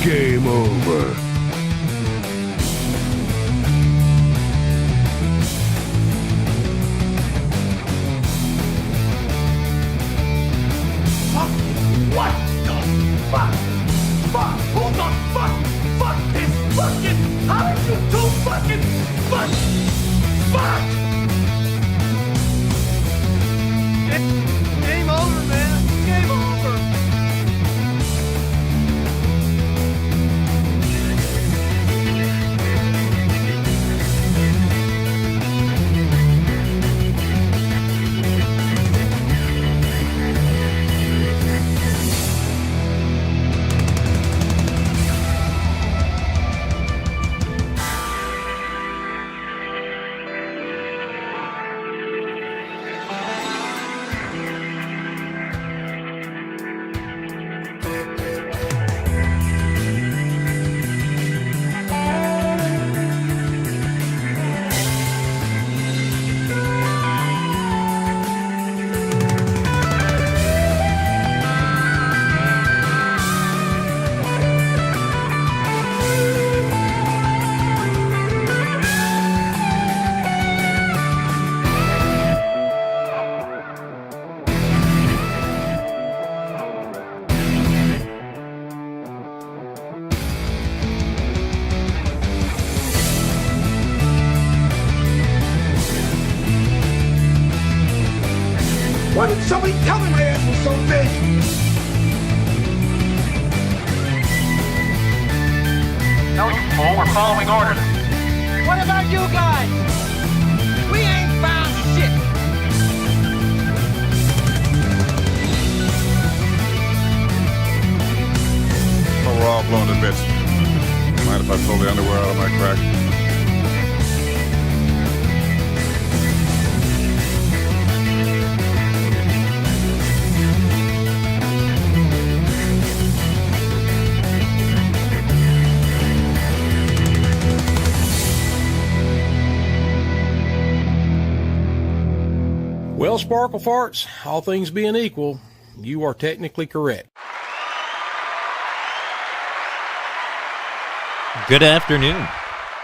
Game over. What the fuck? Fuck! Who the fuck? Fuck this fucking! How did you do fucking fuck? Fuck! Game over, man. Game over. Why did somebody tell me my ass was so big? No, you fool, we're following orders. What about you guys? We ain't found shit. Oh, we're all blown to bits. Mind if I pull the underwear out of my crack? Well, Sparkle Farts, all things being equal, you are technically correct. Good afternoon.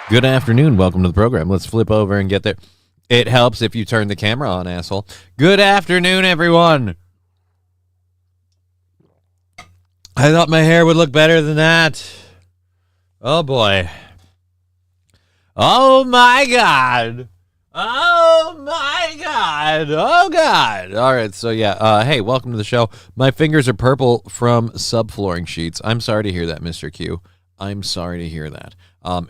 Good afternoon. Welcome to the program. Let's flip over and get there. It helps if you turn the camera on, asshole. Good afternoon, everyone. I thought my hair would look better than that. Oh, boy. Oh, my God. Oh, my God. Oh, God. All right, so, yeah. Hey, welcome to the show. My fingers are purple from subflooring sheets. I'm sorry to hear that, Mr. Q. I'm sorry to hear that.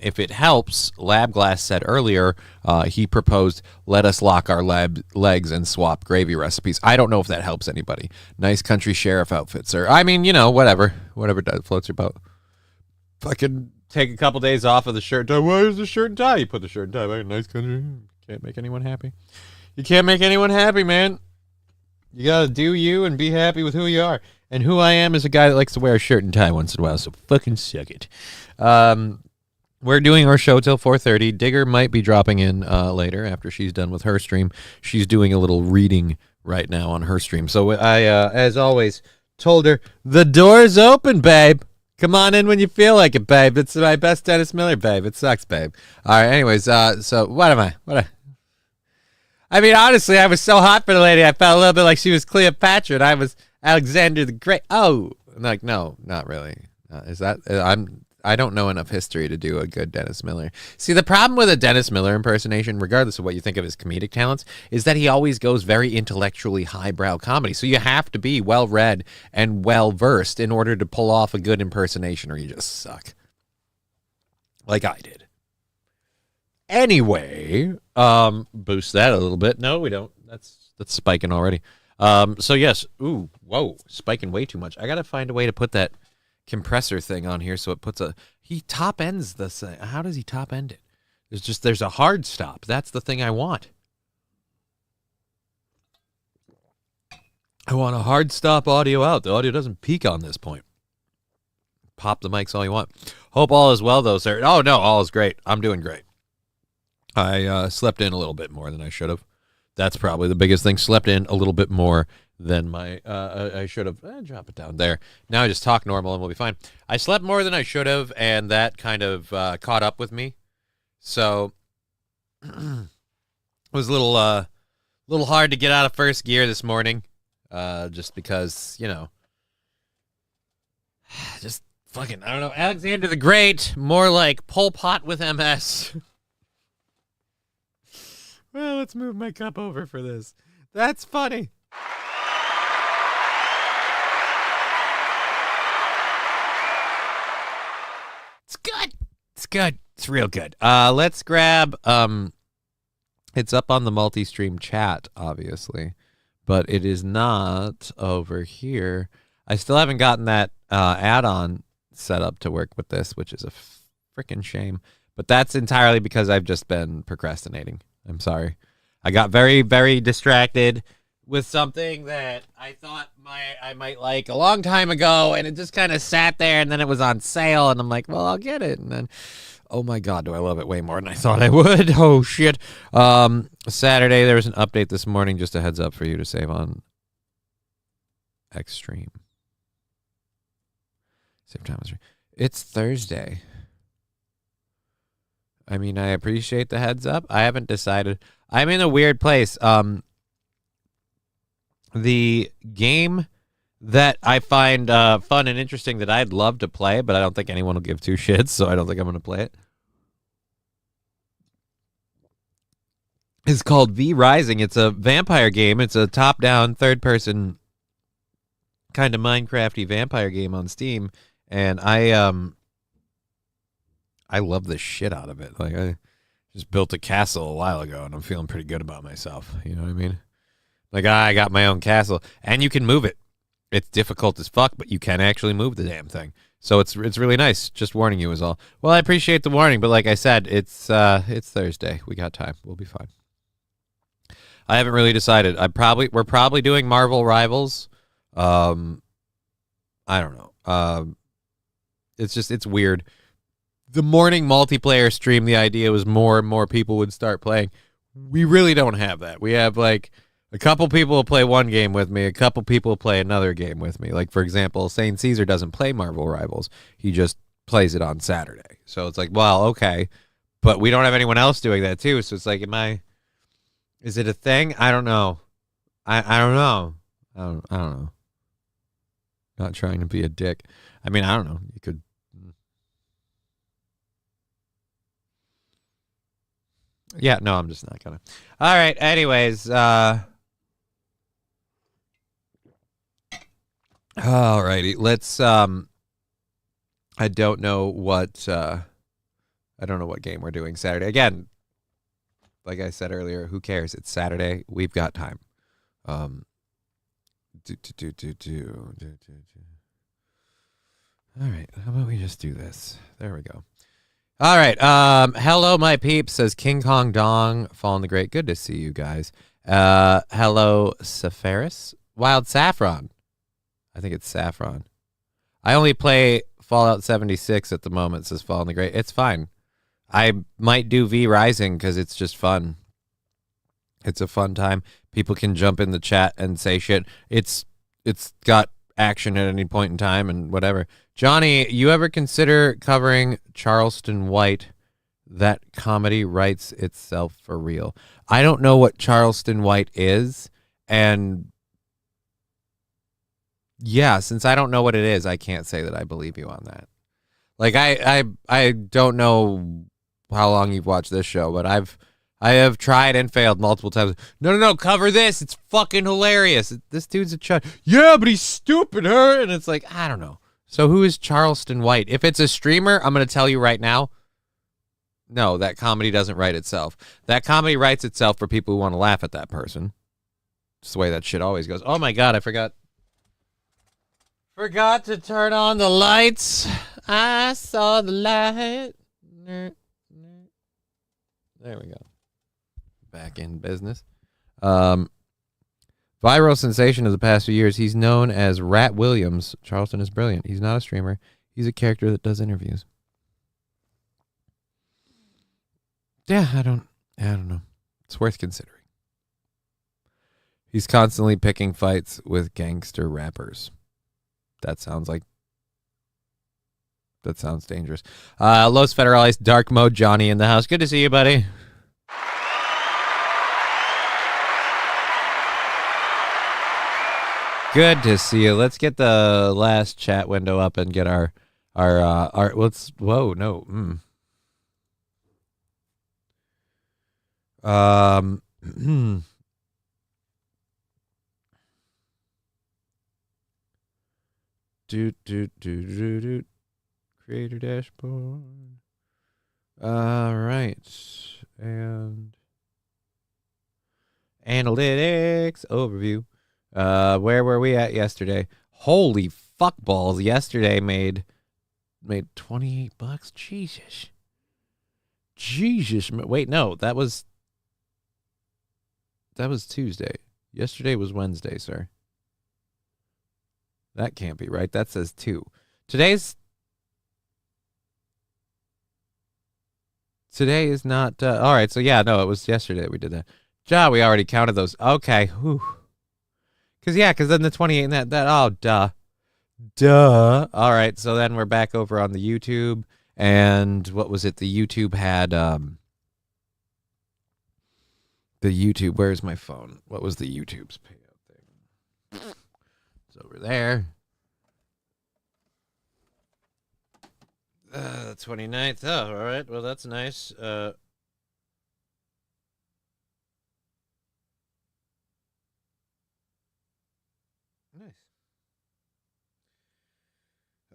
If it helps, Lab Glass said earlier, he proposed, let us lock our legs and swap gravy recipes. I don't know if that helps anybody. Nice country sheriff outfit, sir. I mean, you know, whatever floats your boat. Fucking take a couple days off of the shirt and tie. Why is the shirt and tie? You put the shirt and tie back in nice country. Can't make anyone happy. You can't make anyone happy, man. You gotta do you and be happy with who you are. And who I am is a guy that likes to wear a shirt and tie once in a while, so fucking suck it. We're doing our show till 4:30. Digger might be dropping in later after she's done with her stream. She's doing a little reading right now on her stream. So I, as always, told her, the door's open, babe. Come on in when you feel like it, babe. It's my best Dennis Miller, babe. It sucks, babe. All right, anyways, so what am I? I mean, honestly, I was so hot for the lady, I felt a little bit like she was Cleopatra, and I was Alexander the Great. Oh, like, no, not really. I don't know enough history to do a good Dennis Miller. See, the problem with a Dennis Miller impersonation, regardless of what you think of his comedic talents, is that he always goes very intellectually highbrow comedy. So you have to be well-read and well-versed in order to pull off a good impersonation, or you just suck. Like I did. Anyway, boost that a little bit. No, we don't. That's spiking already. So yes. Ooh, whoa, spiking way too much. I gotta find a way to put that compressor thing on here so it puts he top ends this thing. How does he top end it? There's a hard stop. That's the thing I want. I want a hard stop audio out. The audio doesn't peak on this point. Pop the mics all you want. Hope all is well though, sir. Oh no, all is great. I'm doing great. I slept in a little bit more than I should have. That's probably the biggest thing. Slept in a little bit more than my I should have. Drop it down there. Now I just talk normal and we'll be fine. I slept more than I should have, and that kind of caught up with me. So it was a little hard to get out of first gear this morning, just because, you know, just fucking, I don't know, Alexander the Great, more like Pol Pot with MS. Well, let's move my cup over for this. That's funny. It's good. It's good. It's real good. Let's grab, it's up on the multi-stream chat, obviously, but it is not over here. I still haven't gotten that add-on set up to work with this, which is a freaking shame. But that's entirely because I've just been procrastinating. I'm sorry. I got very, very distracted with something that I thought I might like a long time ago, and it just kind of sat there, and then it was on sale, and I'm like, well, I'll get it. And then, oh my God, do I love it way more than I thought I would. Oh, shit. Saturday, there was an update this morning, just a heads up for you to save on Extreme. Save time. It's Thursday. I mean, I appreciate the heads up. I haven't decided. I'm in a weird place. The game that I find fun and interesting that I'd love to play, but I don't think anyone will give two shits, so I don't think I'm going to play it, is called V Rising. It's a vampire game. It's a top-down, third-person kind of Minecraft-y vampire game on Steam, and I love the shit out of it. Like, I just built a castle a while ago, and I'm feeling pretty good about myself. You know what I mean? Like, I got my own castle, and you can move it. It's difficult as fuck, but you can actually move the damn thing. So it's really nice. Just warning you is all. Well, I appreciate the warning, but like I said, it's Thursday. We got time. We'll be fine. I haven't really decided. We're probably doing Marvel Rivals. I don't know. It's weird. The morning multiplayer stream, the idea was more and more people would start playing. We really don't have that. We have like a couple people will play one game with me. A couple people will play another game with me. Like, for example, Saint Caesar doesn't play Marvel Rivals. He just plays it on Saturday. So it's like, well, okay. But we don't have anyone else doing that too. So it's like, is it a thing? I don't know. I don't know. I don't know. Not trying to be a dick. I mean, I don't know. You could. Yeah, no, I'm just not gonna. All right. Anyways, alrighty. Let's. I don't know what game we're doing Saturday. Again, like I said earlier, who cares? It's Saturday. We've got time. All right. How about we just do this? There we go. All right. Hello, my peeps, says King Kong Dong, Fallen the Great. Good to see you guys. Hello, Safaris. Wild Saffron. I think it's Saffron. I only play Fallout 76 at the moment, says Fallen the Great. It's fine. I might do V Rising because it's just fun. It's a fun time. People can jump in the chat and say shit. It's got action at any point in time and whatever. Johnny, you ever consider covering Charleston White? That comedy writes itself for real. I don't know what Charleston White is, and yeah, since I don't know what it is, I can't say that I believe you on that. Like, I don't know how long you've watched this show, but I have tried and failed multiple times. No, cover this. It's fucking hilarious. This dude's a chud. Yeah, but he's stupid, her. And it's like, I don't know. So who is Charleston White? If it's a streamer, I'm going to tell you right now, no, that comedy doesn't write itself. That comedy writes itself for people who want to laugh at that person. It's the way that shit always goes. Oh my God, I forgot to turn on the lights. I saw the light. There we go. Back in business. Viral sensation of the past few years. He's known as Rat Williams. Charleston is brilliant. He's not a streamer. He's a character that does interviews. Yeah, I don't know. It's worth considering. He's constantly picking fights with gangster rappers. That sounds dangerous. Los Federales, Dark Mode Johnny in the house. Good to see you, buddy. Good to see you. Let's get the last chat window up and get our let's whoa, no. Do creator dashboard. All right. And analytics overview. Where were we at yesterday? Holy fuck balls. Yesterday made $28. Jesus. Wait, no, that was Tuesday. Yesterday was Wednesday, sir. That can't be right. That says 2. Today is not all right. So yeah, no, it was yesterday that we did that. We already counted those. Okay. Whew. Because then the 28 and that oh duh. All right, so then we're back over on the YouTube, and what was it? The YouTube had where's my phone? What was the YouTube's payout thing? It's over there. The 29th. Oh, all right. Well, that's nice. Nice.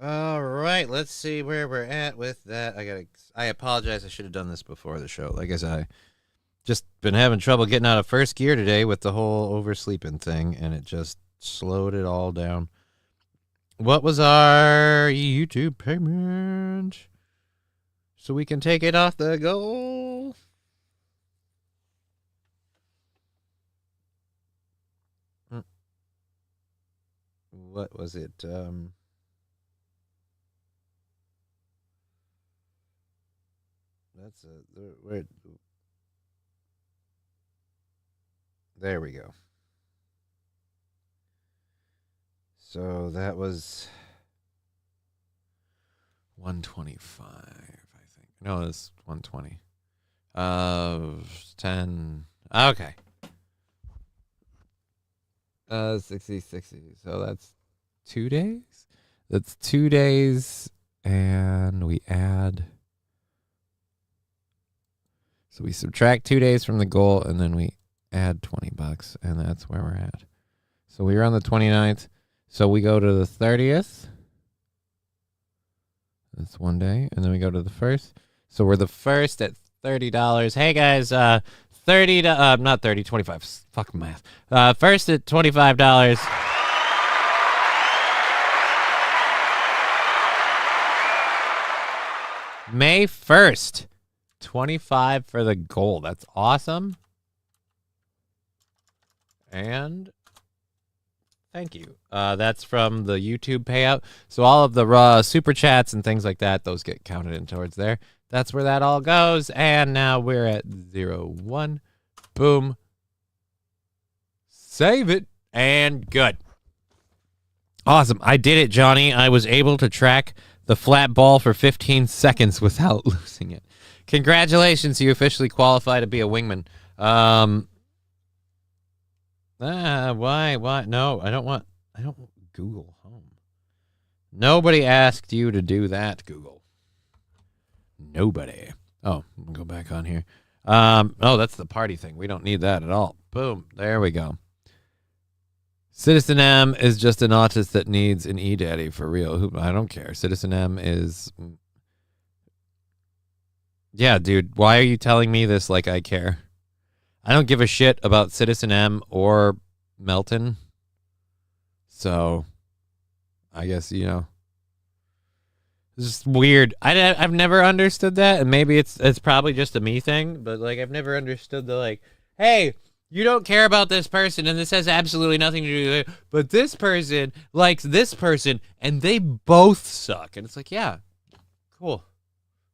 All right, let's see where we're at with that. I apologize. I should have done this before the show. Like I said, I just been having trouble getting out of first gear today with the whole oversleeping thing, and it just slowed it all down. What was our YouTube payment? So we can take it off the goal. What was it? That's where. There we go. So that was 125, I think. No, it's 120. 10. Okay. 60. So that's 2 days. That's 2 days, and we add. So we subtract 2 days from the goal, and then we add $20, and that's where we're at. So we were on the 29th. So we go to the 30th. That's 1 day, and then we go to the 1st. So we're the 1st at $30. Hey guys, 30 to not 30, 25. Fuck math. First at $25. May 1st. 25 for the goal. That's awesome. And thank you. That's from the YouTube payout. So all of the super chats and things like that, those get counted in towards there. That's where that all goes. And now we're at 0-1. Boom. Save it. And good. Awesome. I did it, Johnny. I was able to track the flat ball for 15 seconds without losing it. Congratulations. You officially qualify to be a wingman. Why? No, I don't want Google Home. Nobody asked you to do that, Google. Nobody. Oh, we'll go back on here. Oh, that's the party thing. We don't need that at all. Boom. There we go. Citizen M is just an autist that needs an E-daddy for real. I don't care. Citizen M is... Yeah, dude. Why are you telling me this like I care? I don't give a shit about Citizen M or Melton. So, I guess, you know. It's just weird. I've never understood that, and maybe it's probably just a me thing, but, like, I've never understood the, like, hey, you don't care about this person, and this has absolutely nothing to do with it, but this person likes this person, and they both suck. And it's like, yeah, cool.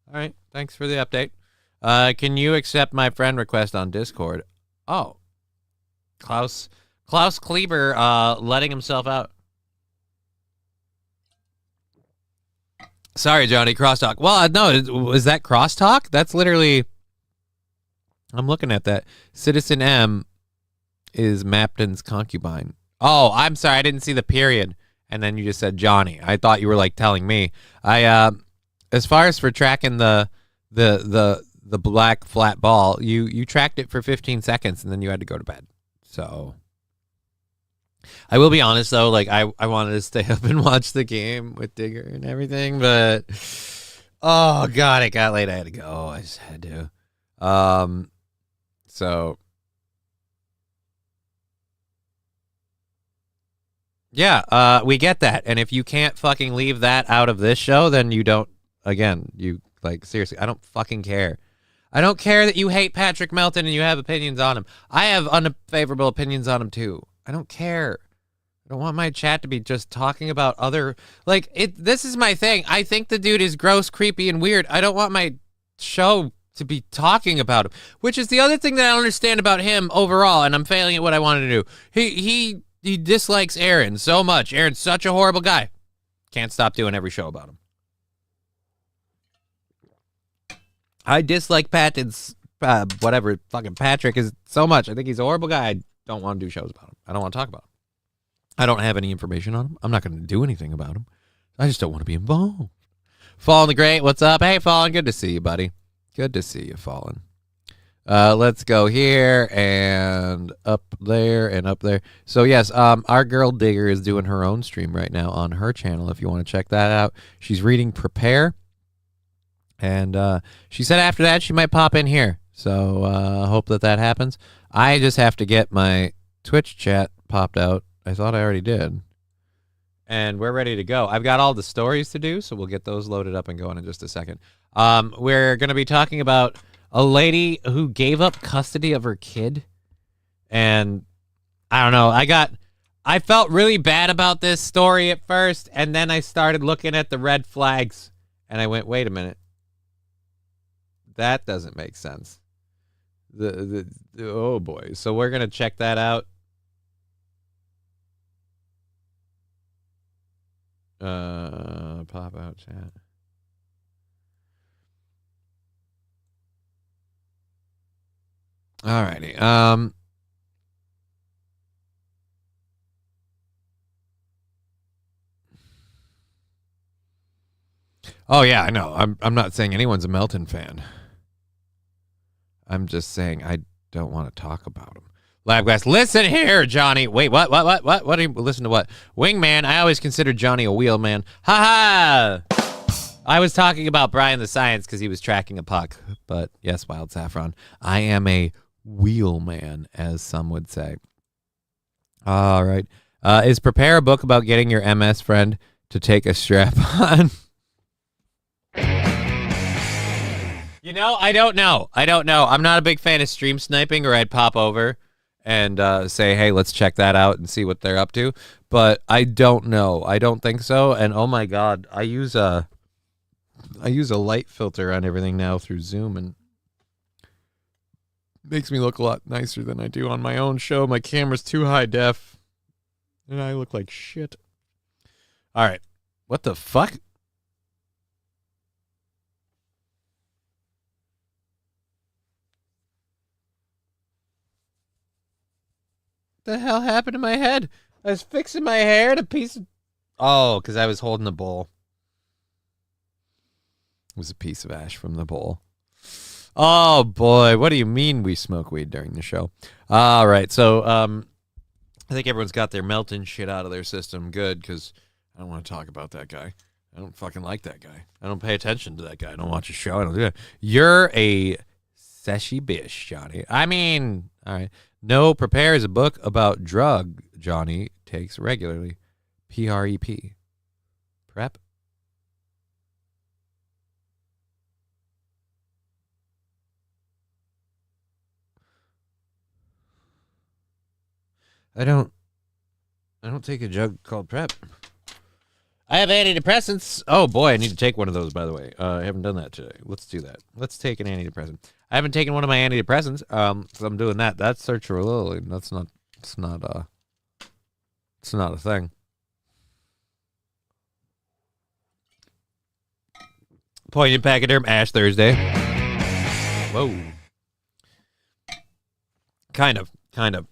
All right, thanks for the update. Can you accept my friend request on Discord? Oh, Klaus Klaus Kleber letting himself out. Sorry, Johnny, crosstalk. Well, no, is that crosstalk? That's literally... I'm looking at that. Citizen M is Mapton's concubine. Oh, I'm sorry. I didn't see the period. And then you just said Johnny. I thought you were, like, telling me. As far as for tracking the black flat ball, you tracked it for 15 seconds, and then you had to go to bed. So... I will be honest, though, like, I wanted to stay up and watch the game with Digger and everything, but, oh, God, it got late. I had to go. I just had to. So, yeah, we get that. And if you can't fucking leave that out of this show, then you don't, again, you, like, seriously, I don't fucking care. I don't care that you hate Patrick Melton and you have opinions on him. I have unfavorable opinions on him, too. I don't care. I don't want my chat to be just talking about other... Like, this is my thing. I think the dude is gross, creepy, and weird. I don't want my show to be talking about him, which is the other thing that I don't understand about him overall, and I'm failing at what I wanted to do. He dislikes Aaron so much. Aaron's such a horrible guy. Can't stop doing every show about him. I dislike Patton's... whatever, fucking Patrick is so much. I think he's a horrible guy. I don't want to do shows about him. I don't want to talk about him. I don't have any information on him. I'm not going to do anything about him. I just don't want to be involved. Fallen the Great, what's up? Hey, Fallen, good to see you, buddy. Good to see you, Fallen. Let's go here and up there and up there. So, yes, our girl Digger is doing her own stream right now on her channel if you want to check that out. She's reading Prepare. And she said after that she might pop in here. So hope that happens. I just have to get my Twitch chat popped out. I thought I already did. And we're ready to go. I've got all the stories to do, so we'll get those loaded up and going in just a second. We're going to be talking about a lady who gave up custody of her kid. And I don't know. I felt really bad about this story at first, and then I started looking at the red flags, and I went, wait a minute. That doesn't make sense. Oh boy. So we're going to check that out. Pop out chat. Alrighty. Oh yeah, I know. I'm not saying anyone's a Melton fan. I'm just saying I don't want to talk about him. Labgrass, listen here, Johnny. Wait, what? What do you listen to? What? Wingman, I always considered Johnny a wheelman. Ha ha! I was talking about Brian the Science because he was tracking a puck. But yes, Wild Saffron, I am a wheelman, as some would say. All right. Is Prepare a book about getting your MS friend to take a strap on? You know, I don't know. I'm not a big fan of stream sniping, or I'd pop over and say, hey, let's check that out and see what they're up to. But I don't know. I don't think so. And oh my God, I use a light filter on everything now through Zoom, and it makes me look a lot nicer than I do on my own show. My camera's too high def, and I look like shit. All right. What the fuck? The hell happened to my head? I was fixing my hair and a piece of... Oh, because I was holding the bowl. It was a piece of ash from the bowl. Oh, boy. What do you mean we smoke weed during the show? All right. So, I think everyone's got their Melton shit out of their system. Good, because I don't want to talk about that guy. I don't fucking like that guy. I don't pay attention to that guy. I don't watch his show. I don't do that. You're a seshy bitch, Johnny. I mean, all right. No, Prepare is a book about drug Johnny takes regularly. PREP. Prep. I don't take a drug called Prep. I have antidepressants. Oh boy, I need to take one of those, by the way. I haven't done that today. Let's do that. Let's take an antidepressant. I haven't taken one of my antidepressants, so I'm doing that. That's sertraline. It's not It's not a thing. Poignant Pachyderm Ash Thursday. Whoa. Kind of.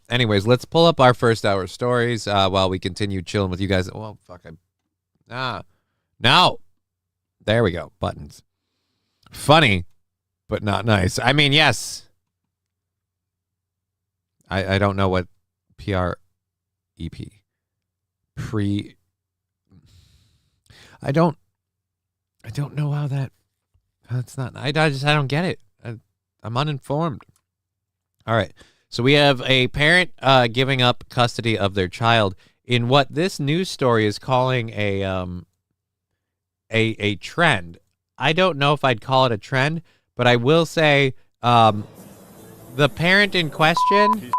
Anyways, let's pull up our first hour stories while we continue chilling with you guys. Well, fuck. No. There we go. Buttons. Funny, but not nice. I mean, yes. I don't know what PREP. I don't know how that's not. I don't get it. I'm uninformed. All right. So we have a parent giving up custody of their child in what this news story is calling a trend. I don't know if I'd call it a trend, but I will say the parent in question.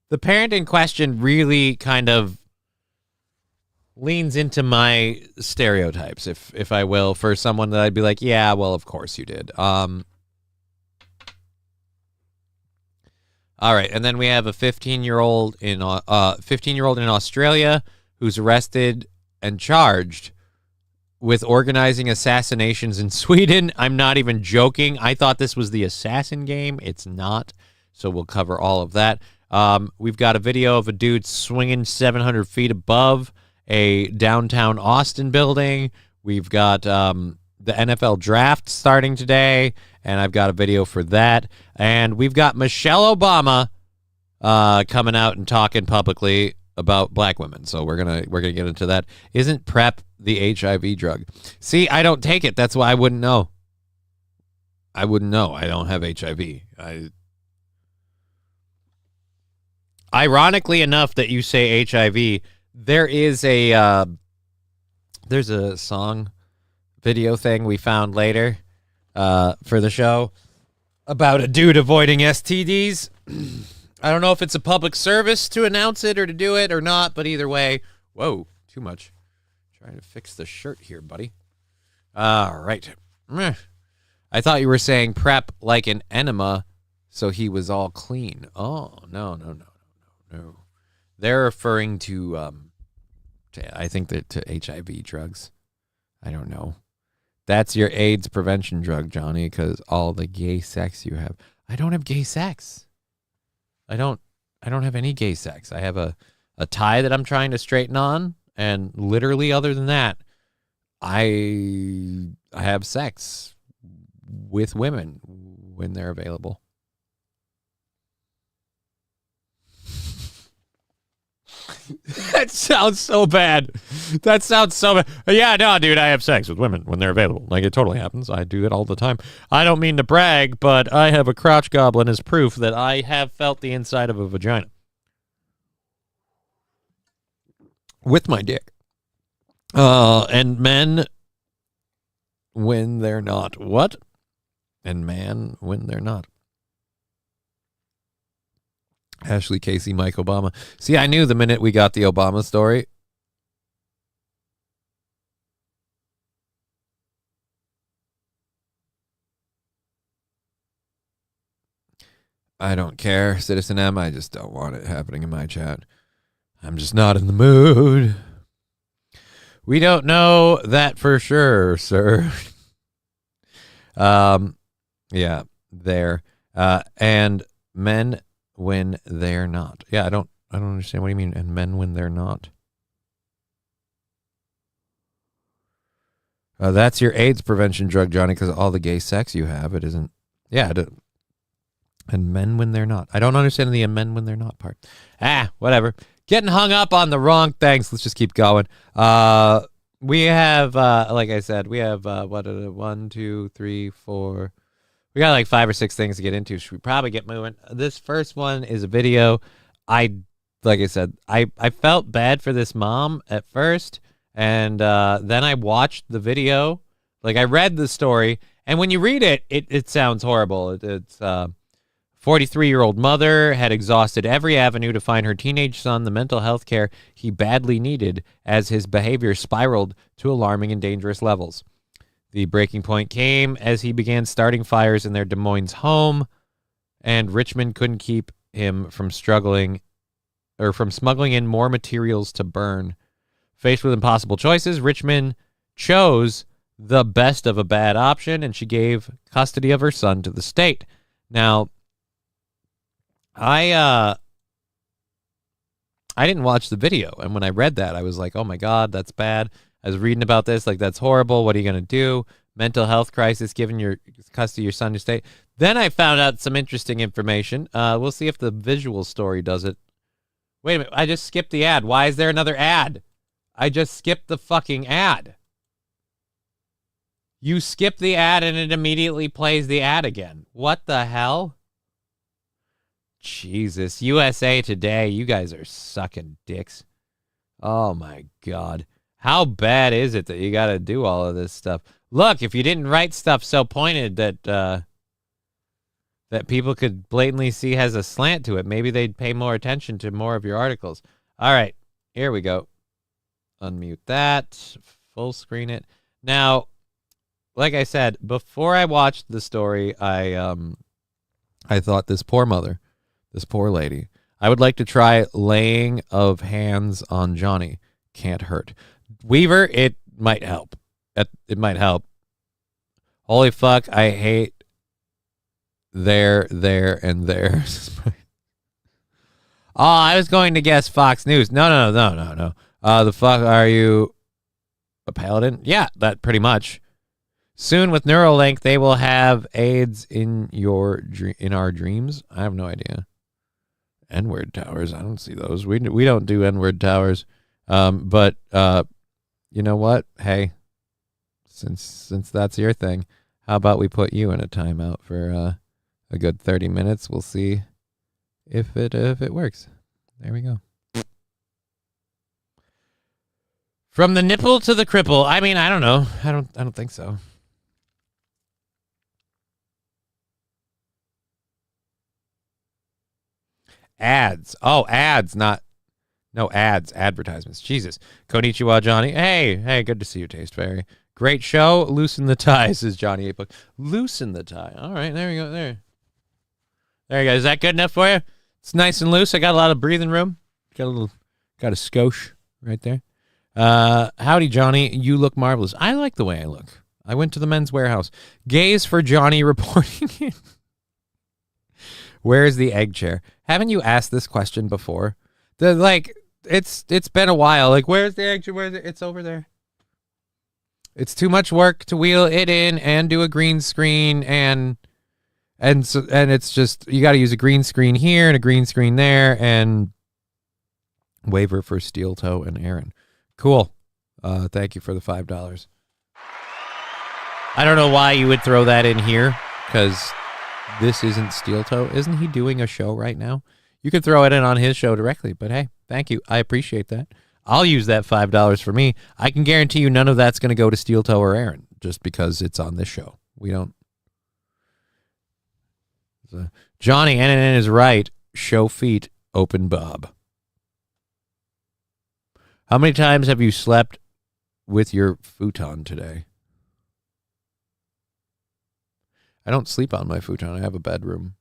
The parent in question really kind of leans into my stereotypes, if I will, for someone that I'd be like, yeah, well, of course you did. All right, and then we have a 15-year-old in Australia who's arrested and charged with organizing assassinations in Sweden. I'm not even joking. I thought this was the assassin game. It's not. So we'll cover all of that. We've got a video of a dude swinging 700 feet above a downtown Austin building. We've got the NFL draft starting today, and I've got a video for that. And we've got Michelle Obama coming out and talking publicly about black women. So we're gonna get into that. Isn't PrEP the HIV drug? See, I don't take it. That's why I wouldn't know. I don't have HIV. Ironically enough that you say HIV, there's a song video thing we found later for the show about a dude avoiding STDs. I don't know if it's a public service to announce it or to do it or not, but either way, whoa, too much. Trying to fix the shirt here, buddy. All right. I thought you were saying PrEP like an enema, so he was all clean. Oh, no. They're referring to I think that to HIV drugs. I don't know. That's your AIDS prevention drug, Johnny, because all the gay sex you have. I don't have gay sex. I don't have any gay sex. I have a tie that I'm trying to straighten on, and literally other than that, I have sex with women when they're available. That sounds so bad. Yeah, no, dude, I have sex with women when they're available. Like, it totally happens. I do it all the time. I don't mean to brag, but I have a crotch goblin as proof that I have felt the inside of a vagina. With my dick. And men when they're not. What? And man when they're not. Ashley Casey, Mike Obama. See, I knew the minute we got the Obama story. I don't care, Citizen M. I just don't want it happening in my chat. I'm just not in the mood. We don't know that for sure, sir. Yeah, there. And men when they're not. Yeah, I don't understand what do you mean, and men when they're not. That's your AIDS prevention drug, Johnny, because all the gay sex you have, it isn't. Yeah, and men when they're not. I don't understand the men when they're not part. Whatever. Getting hung up on the wrong things. Let's just keep going. We have, like I said, we have, 1, 2, 3, 4. We got like 5 or 6 things to get into. Should we probably get moving? This first one is a video. Like I said, I felt bad for this mom at first, and then I watched the video. Like, I read the story, and when you read it, it sounds horrible. It's 43-year-old mother had exhausted every avenue to find her teenage son the mental health care he badly needed as his behavior spiraled to alarming and dangerous levels. The breaking point came as he began starting fires in their Des Moines home, and Richmond couldn't keep him from struggling from smuggling in more materials to burn. Faced with impossible choices, Richmond chose the best of a bad option, and she gave custody of her son to the state. Now, I didn't watch the video, and when I read that, I was like, oh my God, that's bad. I was reading about this, like, that's horrible. What are you going to do? Mental health crisis, giving your custody of your son to state. Then I found out some interesting information. We'll see if the visual story does it. Wait a minute, I just skipped the ad. Why is there another ad? I just skipped the fucking ad. You skip the ad and it immediately plays the ad again. What the hell? Jesus. USA Today, you guys are sucking dicks. Oh my God. How bad is it that you got to do all of this stuff? Look, if you didn't write stuff so pointed that people could blatantly see has a slant to it, maybe they'd pay more attention to more of your articles. All right, here we go. Unmute that. Full screen it. Now, like I said, before I watched the story, I thought this poor mother, this poor lady, I would like to try laying of hands on Johnny. Can't hurt. Weaver, it might help. It might help. Holy fuck, I hate there, and there. Oh, I was going to guess Fox News. No. The fuck are you, a paladin? Yeah, that pretty much. Soon with Neuralink, they will have aids in our dreams. I have no idea. N-word towers. I don't see those. We don't do N-word towers. But you know what? Hey, since that's your thing, how about we put you in a timeout for a good 30 minutes? We'll see if it works. There we go. From the nipple to the cripple. I mean, I don't know. I don't think so. Ads. Oh, ads, not no ads, advertisements. Jesus. Konnichiwa, Johnny. Hey, good to see you, Taste Fairy. Great show. Loosen the tie, says Johnny 8 Book. Loosen the tie. All right, there we go. There you go. Is that good enough for you? It's nice and loose. I got a lot of breathing room. Got a skosh right there. Howdy, Johnny. You look marvelous. I like the way I look. I went to the Men's Warehouse. Gaze for Johnny reporting in. Where's the egg chair? Haven't you asked this question before? It's been a while. Like, where's the egg chair? Where's it? It's over there. It's too much work to wheel it in and do a green screen and it's just, you got to use a green screen here and a green screen there, and waiver for Steel Toe and Aaron. Cool. Thank you for the $5. I don't know why you would throw that in here, because this isn't Steel Toe. Isn't he doing a show right now? You could throw it in on his show directly, but hey, thank you. I appreciate that. I'll use that $5 for me. I can guarantee you none of that's going to go to Steel Toe or Aaron just because it's on this show. We don't. Johnny NNN is right. Show feet, open Bob. How many times have you slept with your futon today? I don't sleep on my futon. I have a bedroom.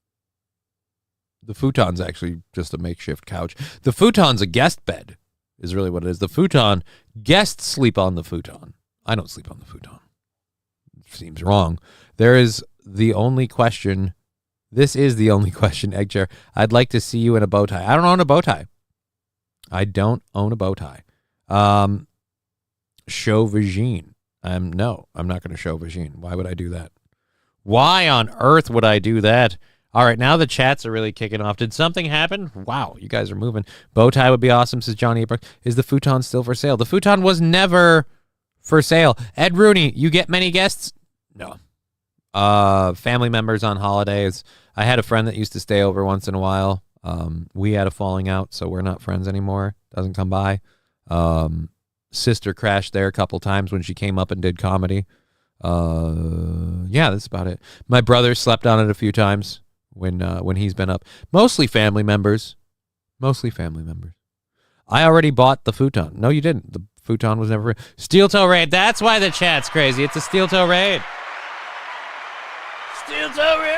The futon's actually just a makeshift couch. The futon's a guest bed, is really what it is. The futon, guests sleep on the futon. I don't sleep on the futon. Seems wrong. There is the only question. This is the only question, Egg Chair. I'd like to see you in a bow tie. I don't own a bow tie. Show vagine. No, I'm not going to show vagine. Why would I do that? Why on earth would I do that? All right, now the chats are really kicking off. Did something happen? Wow, you guys are moving. Bow tie would be awesome, says Johnny. Is the futon still for sale? The futon was never for sale. Ed Rooney, you get many guests? No. Family members on holidays. I had a friend that used to stay over once in a while. We had a falling out, so we're not friends anymore. Doesn't come by. Sister crashed there a couple times when she came up and did comedy. Yeah, that's about it. My brother slept on it a few times when he's been up. Mostly family members. I already bought the futon. No, you didn't. The futon was never. Steel Toe Raid. That's why the chat's crazy. It's a Steel Toe Raid. Steel Toe Raid.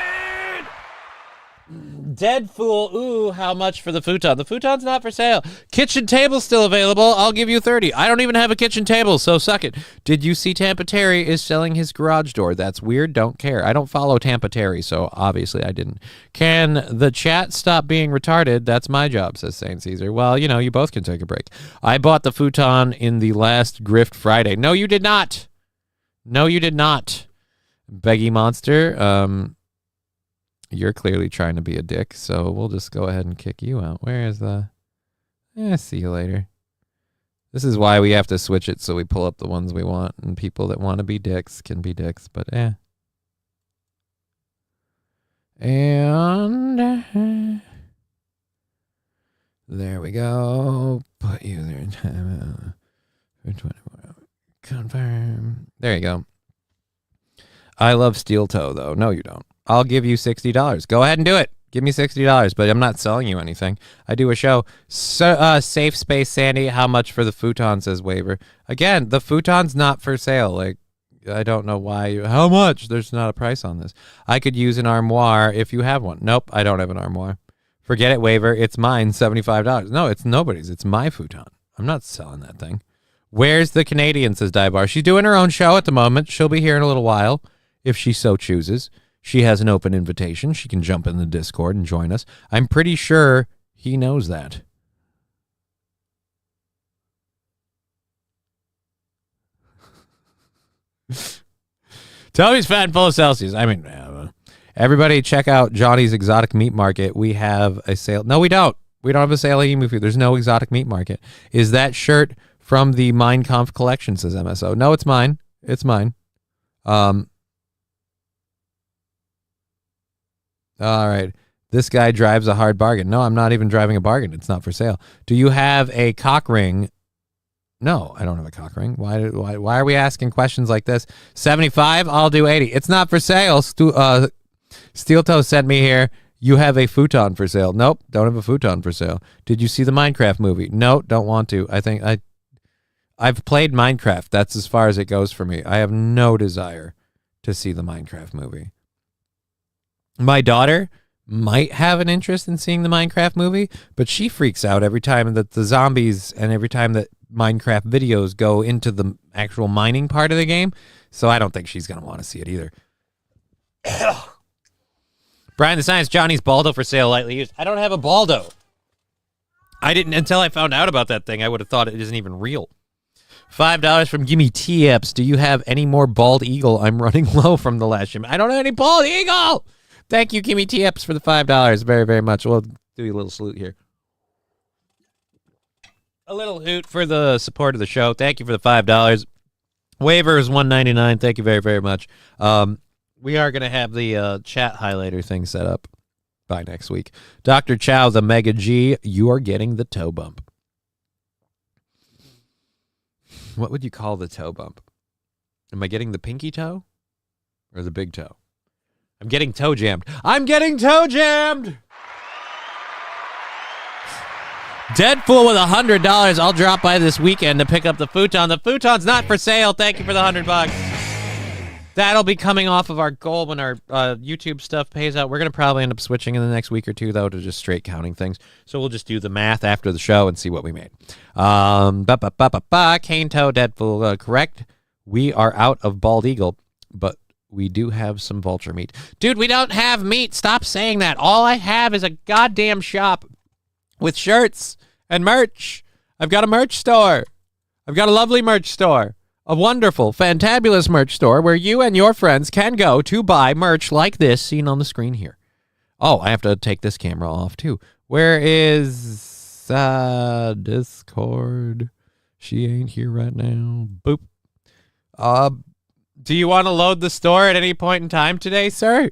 Dead fool. Ooh, how much for the futon? The futon's not for sale. Kitchen table's still available. I'll give you 30. I don't even have a kitchen table, so suck it. Did you see Tampa Terry is selling his garage door? That's weird. Don't care. I don't follow Tampa Terry, so obviously I didn't. Can the chat stop being retarded? That's my job, says St. Caesar. Well, you know, you both can take a break. I bought the futon in the last Grift Friday. No, you did not. No, you did not. Beggy Monster, you're clearly trying to be a dick, so we'll just go ahead and kick you out. Where is the... see you later. This is why we have to switch it so we pull up the ones we want, and people that want to be dicks can be dicks, but And... there we go. Put user in time for 24 hours. Confirm. There you go. I love steel toe, though. No, you don't. I'll give you $60. Go ahead and do it. Give me $60, but I'm not selling you anything. I do a show. So, Safe Space Sandy, how much for the futon, says Waiver. Again, the futon's not for sale. Like, I don't know why. How much? There's not a price on this. I could use an armoire if you have one. Nope, I don't have an armoire. Forget it, Waiver. It's mine, $75. No, it's nobody's. It's my futon. I'm not selling that thing. Where's the Canadian, says Dibar. She's doing her own show at the moment. She'll be here in a little while, if she so chooses. She has an open invitation. She can jump in the Discord and join us. I'm pretty sure he knows that. Tell me he's fat and full of Celsius. I mean, everybody check out Johnny's Exotic Meat Market. We have a sale. No, we don't. We don't have a sale at emu food. There's no exotic meat market. Is that shirt from the Mein Kampf collection, says MSO. No, it's mine. It's mine. All right. This guy drives a hard bargain. No, I'm not even driving a bargain. It's not for sale. Do you have a cock ring? No, I don't have a cock ring. Why are we asking questions like this? 75? I'll do 80. It's not for sale. Steel Toe sent me here. You have a futon for sale. Nope, don't have a futon for sale. Did you see the Minecraft movie? No, don't want to. I've played Minecraft. That's as far as it goes for me. I have no desire to see the Minecraft movie. My daughter might have an interest in seeing the Minecraft movie, but she freaks out every time that the zombies and every time that Minecraft videos go into the actual mining part of the game. So I don't think she's going to want to see it either. Brian the Science, Johnny's Baldo for sale, lightly used. I don't have a Baldo. I didn't until I found out about that thing. I would have thought it isn't even real. $5 from Gimme Tips. Do you have any more Bald Eagle? I'm running low from the last gym. I don't have any Bald Eagle. Thank you, Gimme Tips, for the $5. Very, very much. We'll do you a little salute here. A little hoot for the support of the show. Thank you for the $5. Waiver is $1.99. Thank you very, very much. We are going to have the chat highlighter thing set up by next week. Dr. Chow, the Mega G, you are getting the toe bump. What would you call the toe bump? Am I getting the pinky toe or the big toe? I'm getting toe jammed. I'm getting toe jammed! Deadpool with $100. I'll drop by this weekend to pick up the futon. The futon's not for sale. Thank you for the $100. That'll be coming off of our goal when our YouTube stuff pays out. We're going to probably end up switching in the next week or two, though, to just straight counting things. So we'll just do the math after the show and see what we made. Cane toe, Deadpool, correct. We are out of Bald Eagle, but we do have some vulture meat. Dude, we don't have meat. Stop saying that. All I have is a goddamn shop with shirts and merch. I've got a merch store. I've got a lovely merch store. A wonderful, fantabulous merch store where you and your friends can go to buy merch like this seen on the screen here. Oh, I have to take this camera off too. Where is Discord? She ain't here right now. Boop. Do you want to load the store at any point in time today, sir?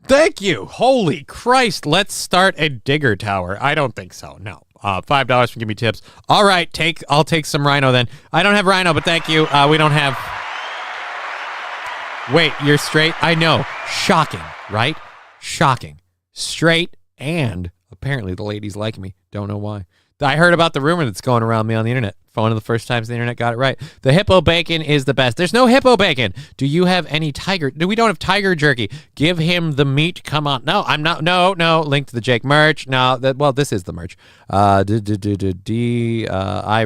Thank you. Holy Christ. Let's start a digger tower. I don't think so. No. $5 for Give Me Tips. All right, I'll take some rhino then. I don't have rhino, but thank you. We don't have... Wait, you're straight? I know. Shocking, right? Shocking. Straight, and apparently the ladies like me. Don't know why. I heard about the rumor that's going around me on the internet. For one of the first times the internet got it right. The hippo bacon is the best. There's no hippo bacon. Do you have any tiger? No, we don't have tiger jerky. Give him the meat. Come on. No, I'm not. No. Link to the Jake merch. No, well, this is the merch. I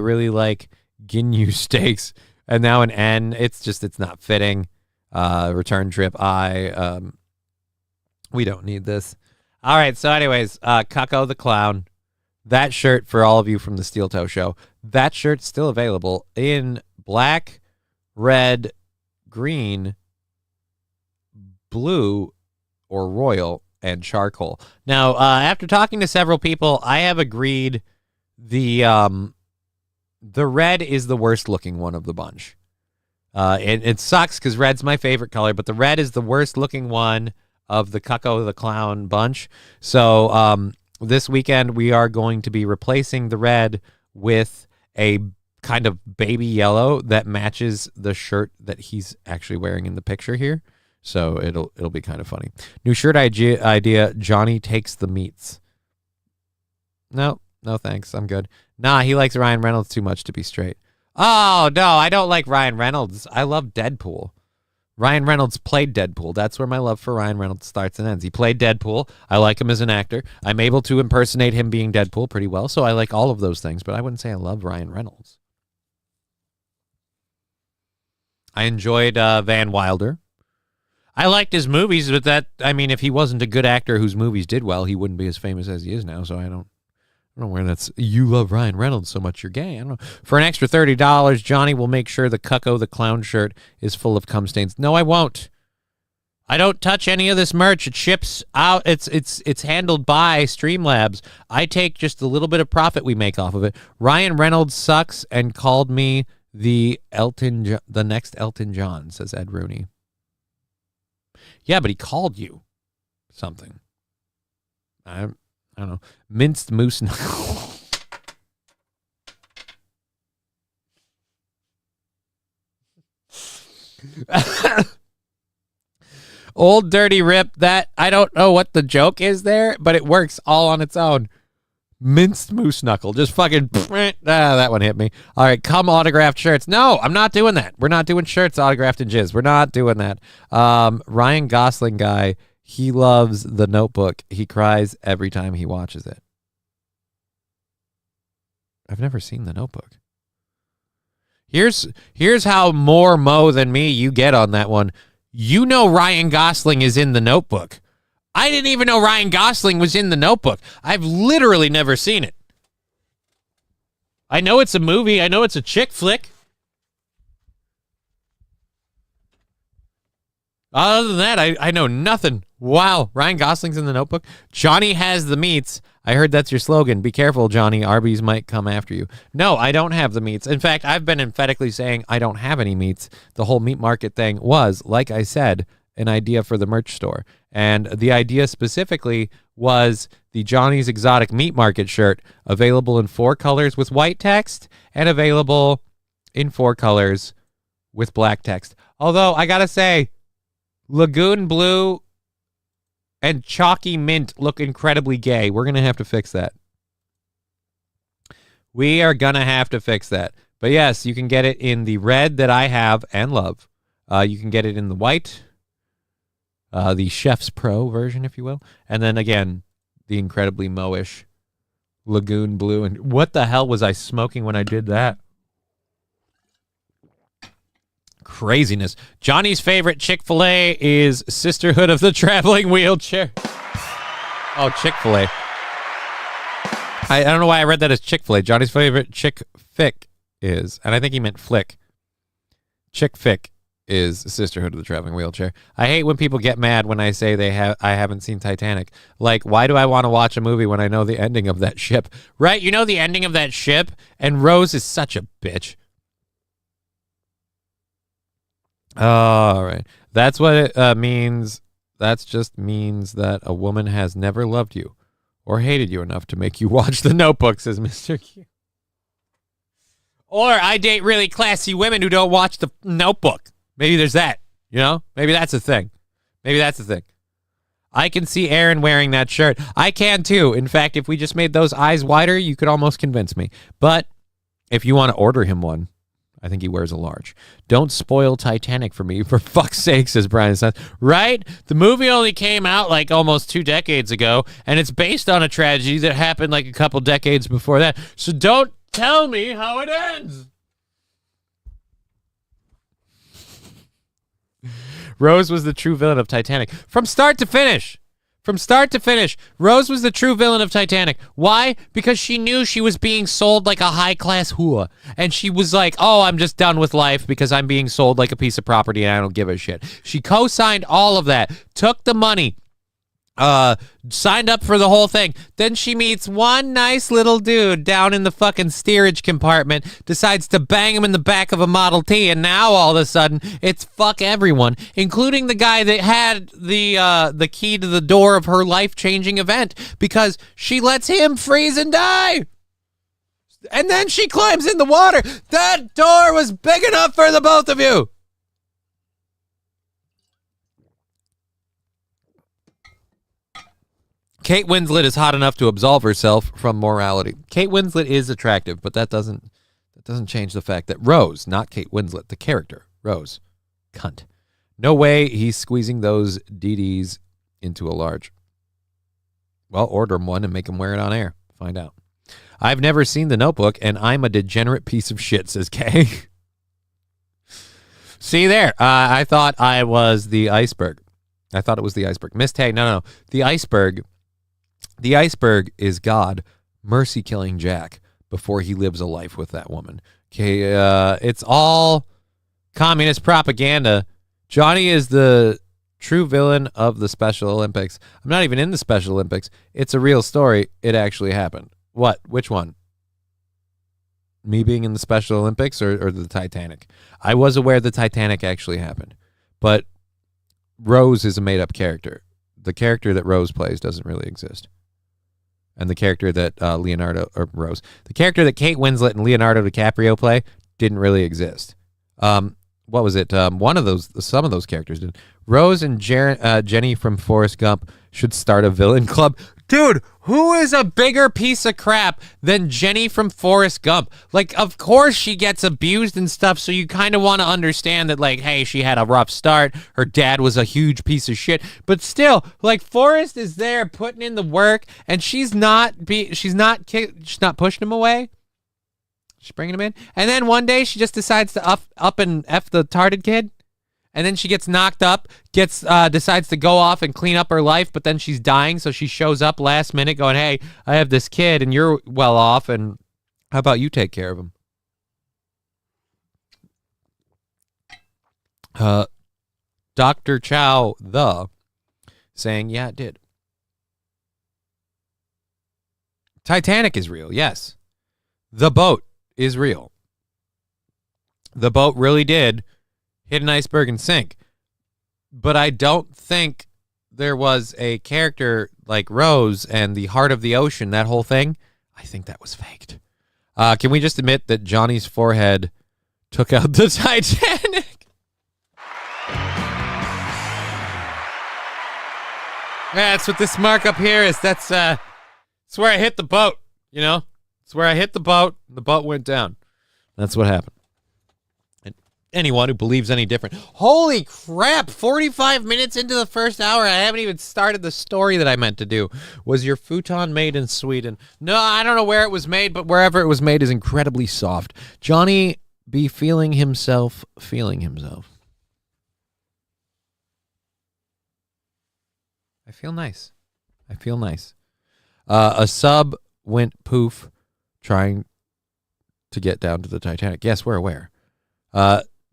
really like Ginyu steaks. And now an N. It's not fitting. Return trip. We don't need this. All right. So anyways, Cucko the Clown. That shirt for all of you from the Steel Toe Show. That shirt's still available in black, red, green, blue, or royal, and charcoal. Now, after talking to several people, I have agreed the red is the worst looking one of the bunch. It sucks because red's my favorite color, but the red is the worst looking one of the Cucko the Clown bunch. So this weekend we are going to be replacing the red with a kind of baby yellow that matches the shirt that he's actually wearing in the picture here. So it'll be kind of funny. New shirt idea, Johnny takes the meats. No thanks. I'm good. Nah, he likes Ryan Reynolds too much to be straight. Oh, no, I don't like Ryan Reynolds. I love Deadpool. Ryan Reynolds played Deadpool. That's where my love for Ryan Reynolds starts and ends. He played Deadpool. I like him as an actor. I'm able to impersonate him being Deadpool pretty well, so I like all of those things, but I wouldn't say I love Ryan Reynolds. I enjoyed Van Wilder. I liked his movies, but if he wasn't a good actor whose movies did well, he wouldn't be as famous as he is now, so I don't know where that's, you love Ryan Reynolds so much you're gay. I don't know. For an extra $30, Johnny will make sure the Cucko the Clown shirt is full of cum stains. No, I won't. I don't touch any of this merch. It ships out. It's handled by Streamlabs. I take just a little bit of profit we make off of it. Ryan Reynolds sucks and called me the next Elton John, says Ed Rooney. Yeah, but he called you something. I don't know. Minced moose knuckle. Old Dirty Rip. That, I don't know what the joke is there, but it works all on its own. Minced moose knuckle. Just fucking, that one hit me. All right, come autographed shirts. No, I'm not doing that. We're not doing shirts autographed in jizz. We're not doing that. Ryan Gosling guy, he loves The Notebook. He cries every time he watches it. I've never seen The Notebook. Here's how more Mo than me you get on that one. You know Ryan Gosling is in The Notebook. I didn't even know Ryan Gosling was in The Notebook. I've literally never seen it. I know it's a movie. I know it's a chick flick. Other than that, I know nothing. Wow, Ryan Gosling's in The Notebook. Johnny has the meats. I heard that's your slogan. Be careful, Johnny. Arby's might come after you. No, I don't have the meats. In fact, I've been emphatically saying I don't have any meats. The whole meat market thing was, like I said, an idea for the merch store. And the idea specifically was the Johnny's Exotic Meat Market shirt, available in 4 colors with white text and available in 4 colors with black text. Although, I gotta say, Lagoon Blue and Chalky Mint look incredibly gay. We're going to have to fix that. We are going to have to fix that. But yes, you can get it in the red that I have and love. You can get it in the white, the Chef's Pro version, if you will. And then again, the incredibly Mo-ish Lagoon Blue. And what the hell was I smoking when I did that? Craziness. Johnny's favorite Chick-fil-A is Sisterhood of the Traveling Wheelchair. Oh, Chick-fil-A. I don't know why I read that as Chick-fil-A. Johnny's favorite Chick-fic is, and I think he meant flick. Chick-fic is Sisterhood of the Traveling Wheelchair. I hate when people get mad when I say I haven't seen Titanic. Like, why do I want to watch a movie when I know the ending of that ship? Right? You know the ending of that ship? And Rose is such a bitch. All right. That's what it means. That just means that a woman has never loved you or hated you enough to make you watch The Notebook, says Mr. Q. Or I date really classy women who don't watch The Notebook. Maybe there's that, you know? Maybe that's a thing. Maybe that's the thing. I can see Aaron wearing that shirt. I can too. In fact, if we just made those eyes wider, you could almost convince me. But if you want to order him one, I think he wears a large. Don't spoil Titanic for me, for fuck's sake, says Brian says. Right? The movie only came out like almost 2 decades ago, and it's based on a tragedy that happened like a couple decades before that. So don't tell me how it ends. Rose was the true villain of Titanic. From start to finish. From start to finish, Rose was the true villain of Titanic. Why? Because she knew she was being sold like a high-class hua. And she was like, oh, I'm just done with life because I'm being sold like a piece of property and I don't give a shit. She co-signed all of that, took the money, signed up for the whole thing. Then she meets one nice little dude down in the fucking steerage compartment, decides to bang him in the back of a Model T, and now all of a sudden it's fuck everyone, including the guy that had the key to the door of her life-changing event, because she lets him freeze and die. And then she climbs in the water. That door was big enough for the both of you. Kate Winslet is hot enough to absolve herself from morality. Kate Winslet is attractive, but that doesn't change the fact that Rose, not Kate Winslet, the character, Rose, cunt. No way he's squeezing those DDs into a large. Well, order him one and make him wear it on air. Find out. I've never seen The Notebook, and I'm a degenerate piece of shit, says Kay. See there. I thought I was the iceberg. I thought it was the iceberg. Miss Tay, no. The iceberg is God mercy killing Jack before he lives a life with that woman. Okay, it's all communist propaganda. Johnny is the true villain of the Special Olympics. I'm not even in the Special Olympics. It's a real story. It actually happened. What? Which one? Me being in the Special Olympics or the Titanic? I was aware the Titanic actually happened. But Rose is a made-up character. The character that Rose plays doesn't really exist. And the character that the character that Kate Winslet and Leonardo DiCaprio play didn't really exist. What was it? Some of those characters did. Rose and Jenny from Forrest Gump should start a villain club. Dude, who is a bigger piece of crap than Jenny from Forrest Gump? Like, of course she gets abused and stuff, so you kind of want to understand that, like, hey, she had a rough start. Her dad was a huge piece of shit. But still, like, Forrest is there putting in the work, and she's not pushing him away. She's bringing him in. And then one day she just decides to up and F the tarded kid. And then she gets knocked up, decides to go off and clean up her life, but then she's dying, so she shows up last minute going, hey, I have this kid, and you're well off, and how about you take care of him? Dr. Chow, saying, yeah, it did. Titanic is real, yes. The boat is real. The boat really did hit an iceberg and sink. But I don't think there was a character like Rose and the heart of the ocean, that whole thing. I think that was faked. Can we just admit that Johnny's forehead took out the Titanic? That's what this mark up here is. That's where I hit the boat, you know? It's where I hit the boat, and the boat went down. That's what happened. Anyone who believes any different. Holy crap, 45 minutes into the first hour. I haven't even started the story that I meant to do. Was your futon made in Sweden? No, I don't know where it was made, but wherever it was made is incredibly soft. Johnny be feeling himself. I feel nice. A sub went poof trying to get down to the Titanic. Yes, we're aware.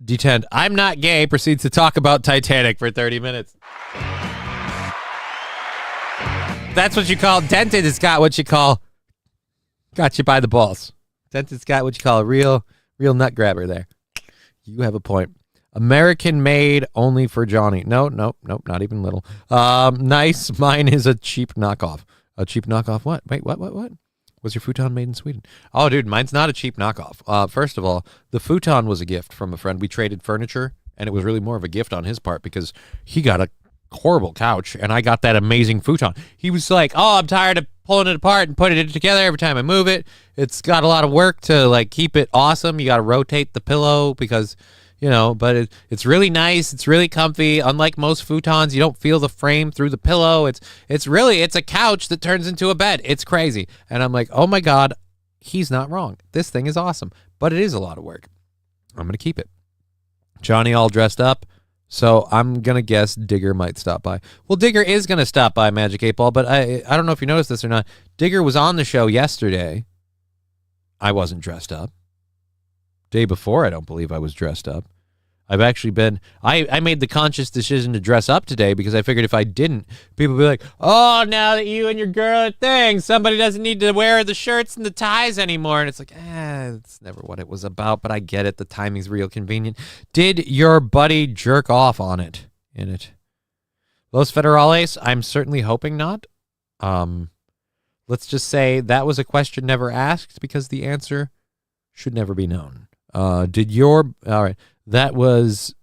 D10, I'm not gay, proceeds to talk about Titanic for 30 minutes. That's what you call, Dented has got what you call, got you by the balls. Dented's got what you call a real nut grabber there. You have a point. American made only for Johnny. No, not even little. Nice, mine is a cheap knockoff. A cheap knockoff what? Wait, what? Was your futon made in Sweden? Oh, dude, mine's not a cheap knockoff. First of all, the futon was a gift from a friend. We traded furniture, and it was really more of a gift on his part because he got a horrible couch, and I got that amazing futon. He was like, oh, I'm tired of pulling it apart and putting it together every time I move it. It's got a lot of work to like keep it awesome. You got to rotate the pillow because, but it's really nice. It's really comfy. Unlike most futons, you don't feel the frame through the pillow. It's a couch that turns into a bed. It's crazy. And I'm like, oh my God, he's not wrong. This thing is awesome, but it is a lot of work. I'm going to keep it. Johnny all dressed up. So I'm going to guess Digger might stop by. Well, Digger is going to stop by Magic 8 Ball, but I don't know if you noticed this or not. Digger was on the show yesterday. I wasn't dressed up. Day before, I don't believe I was dressed up. I've actually been, I made the conscious decision to dress up today because I figured if I didn't, people would be like, oh, now that you and your girl are thing, somebody doesn't need to wear the shirts and the ties anymore. And it's like, it's never what it was about, but I get it. The timing's real convenient. Did your buddy jerk off on it, in it? Los Federales, I'm certainly hoping not. Let's just say that was a question never asked because the answer should never be known. All right. That was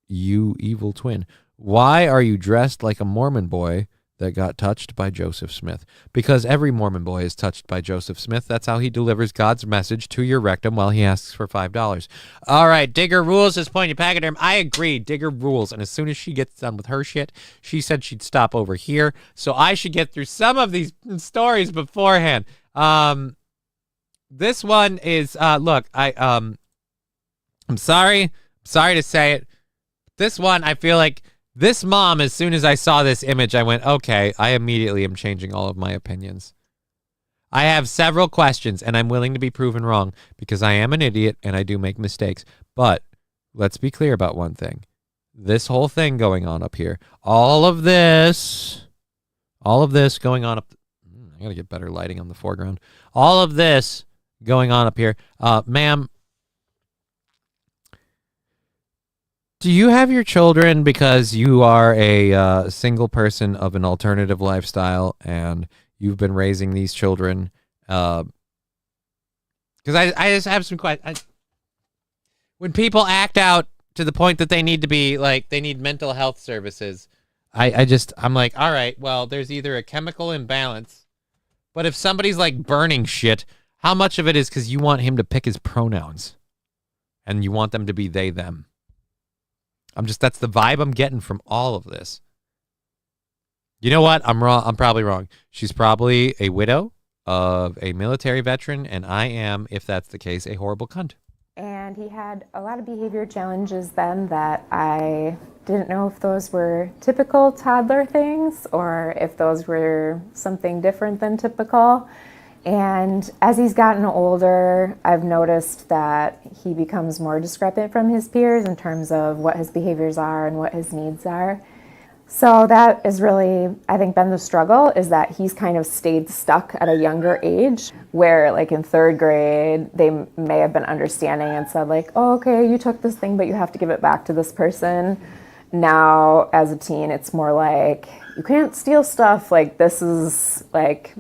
you, evil twin. Why are you dressed like a Mormon boy that got touched by Joseph Smith? Because every Mormon boy is touched by Joseph Smith. That's how he delivers God's message to your rectum while he asks for $5. All right, Digger rules his pointy pachyderm. I agree, Digger rules. And as soon as she gets done with her shit, she said she'd stop over here. So I should get through some of these stories beforehand. This one is, look, I'm sorry to say it. This one, I feel like this mom, as soon as I saw this image, I went, okay, I immediately am changing all of my opinions. I have several questions, and I'm willing to be proven wrong because I am an idiot and I do make mistakes. But let's be clear about one thing. This whole thing going on up here, all of this going on up. I got to get better lighting on the foreground. All of this going on up here. Ma'am, do you have your children because you are a single person of an alternative lifestyle and you've been raising these children? Because I just have some questions. When people act out to the point that they need to be like, they need mental health services, I'm like, all right, well, there's either a chemical imbalance, but if somebody's like burning shit, how much of it is because you want him to pick his pronouns and you want them to be they, them? That's the vibe I'm getting from all of this. You know what? I'm wrong. I'm probably wrong. She's probably a widow of a military veteran, and I am, if that's the case, a horrible cunt. And he had a lot of behavior challenges then that I didn't know if those were typical toddler things or if those were something different than typical. And as he's gotten older, I've noticed that he becomes more discrepant from his peers in terms of what his behaviors are and what his needs are. So that is really, I think, been the struggle, is that he's kind of stayed stuck at a younger age where, like in third grade, they may have been understanding and said like, oh, okay, you took this thing, but you have to give it back to this person. Now, as a teen, it's more like, you can't steal stuff. Like, this is like...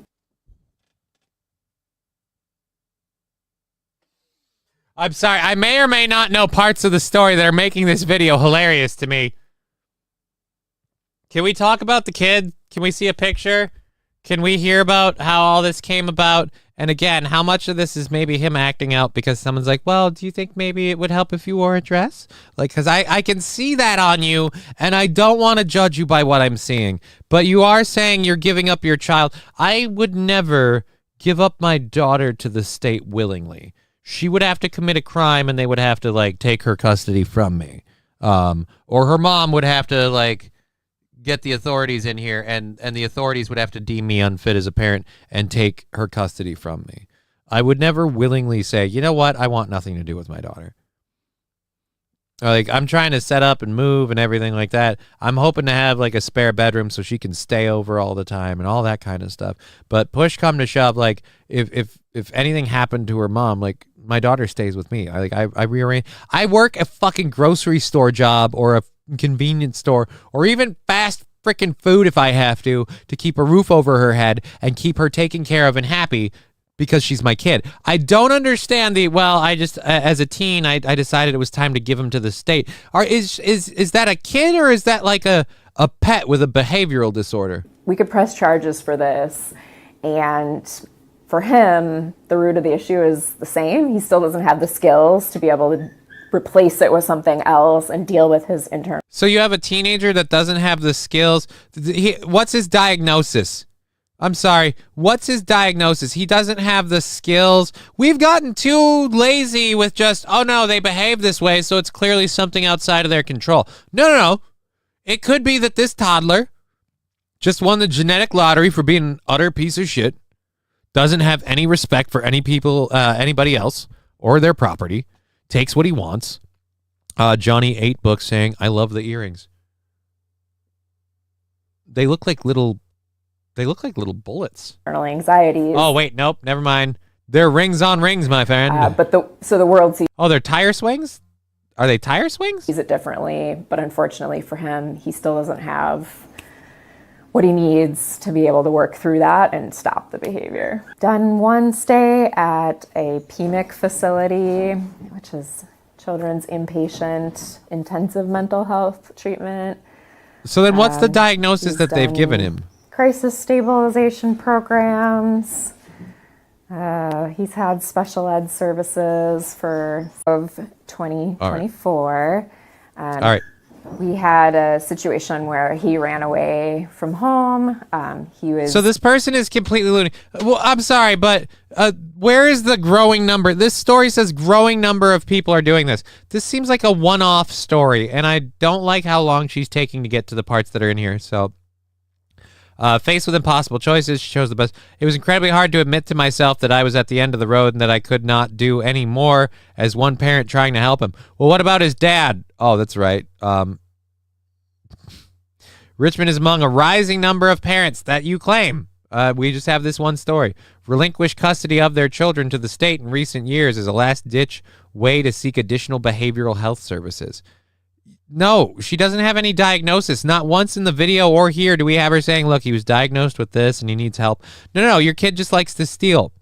I'm sorry. I may or may not know parts of the story that are making this video hilarious to me. Can we talk about the kid? Can we see a picture? Can we hear about how all this came about? And again, how much of this is maybe him acting out because someone's like, well, do you think maybe it would help if you wore a dress? Like, because I can see that on you, and I don't want to judge you by what I'm seeing. But you are saying you're giving up your child. I would never give up my daughter to the state willingly. She would have to commit a crime and they would have to like take her custody from me. Or her mom would have to like get the authorities in here and the authorities would have to deem me unfit as a parent and take her custody from me. I would never willingly say, you know what? I want nothing to do with my daughter. Like, I'm trying to set up and move and everything like that. I'm hoping to have like a spare bedroom so she can stay over all the time and all that kind of stuff. But push come to shove, like if anything happened to her mom, like my daughter stays with me. I rearrange. I work a fucking grocery store job or a convenience store or even fast freaking food if I have to keep a roof over her head and keep her taken care of and happy. Because she's my kid. I don't understand I just, as a teen, I decided it was time to give him to the state. Is that a kid or is that like a a pet with a behavioral disorder. We could press charges for this, and for him, the root of the issue is the same. He still doesn't have the skills to be able to replace it with something else and deal with his internal. So you have a teenager that doesn't have the skills. What's his diagnosis? I'm sorry. What's his diagnosis? He doesn't have the skills. We've gotten too lazy with just, oh no, they behave this way, so it's clearly something outside of their control. No. It could be that this toddler just won the genetic lottery for being an utter piece of shit, doesn't have any respect for anybody else or their property, takes what he wants. Johnny 8 Book saying, I love the earrings. They look like little bullets. Anxieties. Oh, wait, nope, never mind. They're rings on rings, my friend. So the world sees Oh, they're tire swings? Are they tire swings? it differently, but unfortunately for him, he still doesn't have what he needs to be able to work through that and stop the behavior. Done one stay at a PMIC facility, which is Children's Inpatient Intensive Mental Health Treatment. So then what's the diagnosis that they've given him? Crisis stabilization programs. He's had special ed services of 2024. All right. We had a situation where he ran away from home. He was So this person is completely loony. Well, I'm sorry, but where is the growing number? This story says growing number of people are doing this. This seems like a one-off story, and I don't like how long she's taking to get to the parts that are in here. So, faced with impossible choices, she chose the best. It was incredibly hard to admit to myself that I was at the end of the road and that I could not do any more as one parent trying to help him. Well, what about his dad? Oh, that's right. Richmond is among a rising number of parents that you claim. We just have this one story. Relinquish custody of their children to the state in recent years as a last-ditch way to seek additional behavioral health services. No, she doesn't have any diagnosis. Not once in the video or here do we have her saying, look, he was diagnosed with this and he needs help. No, your kid just likes to steal.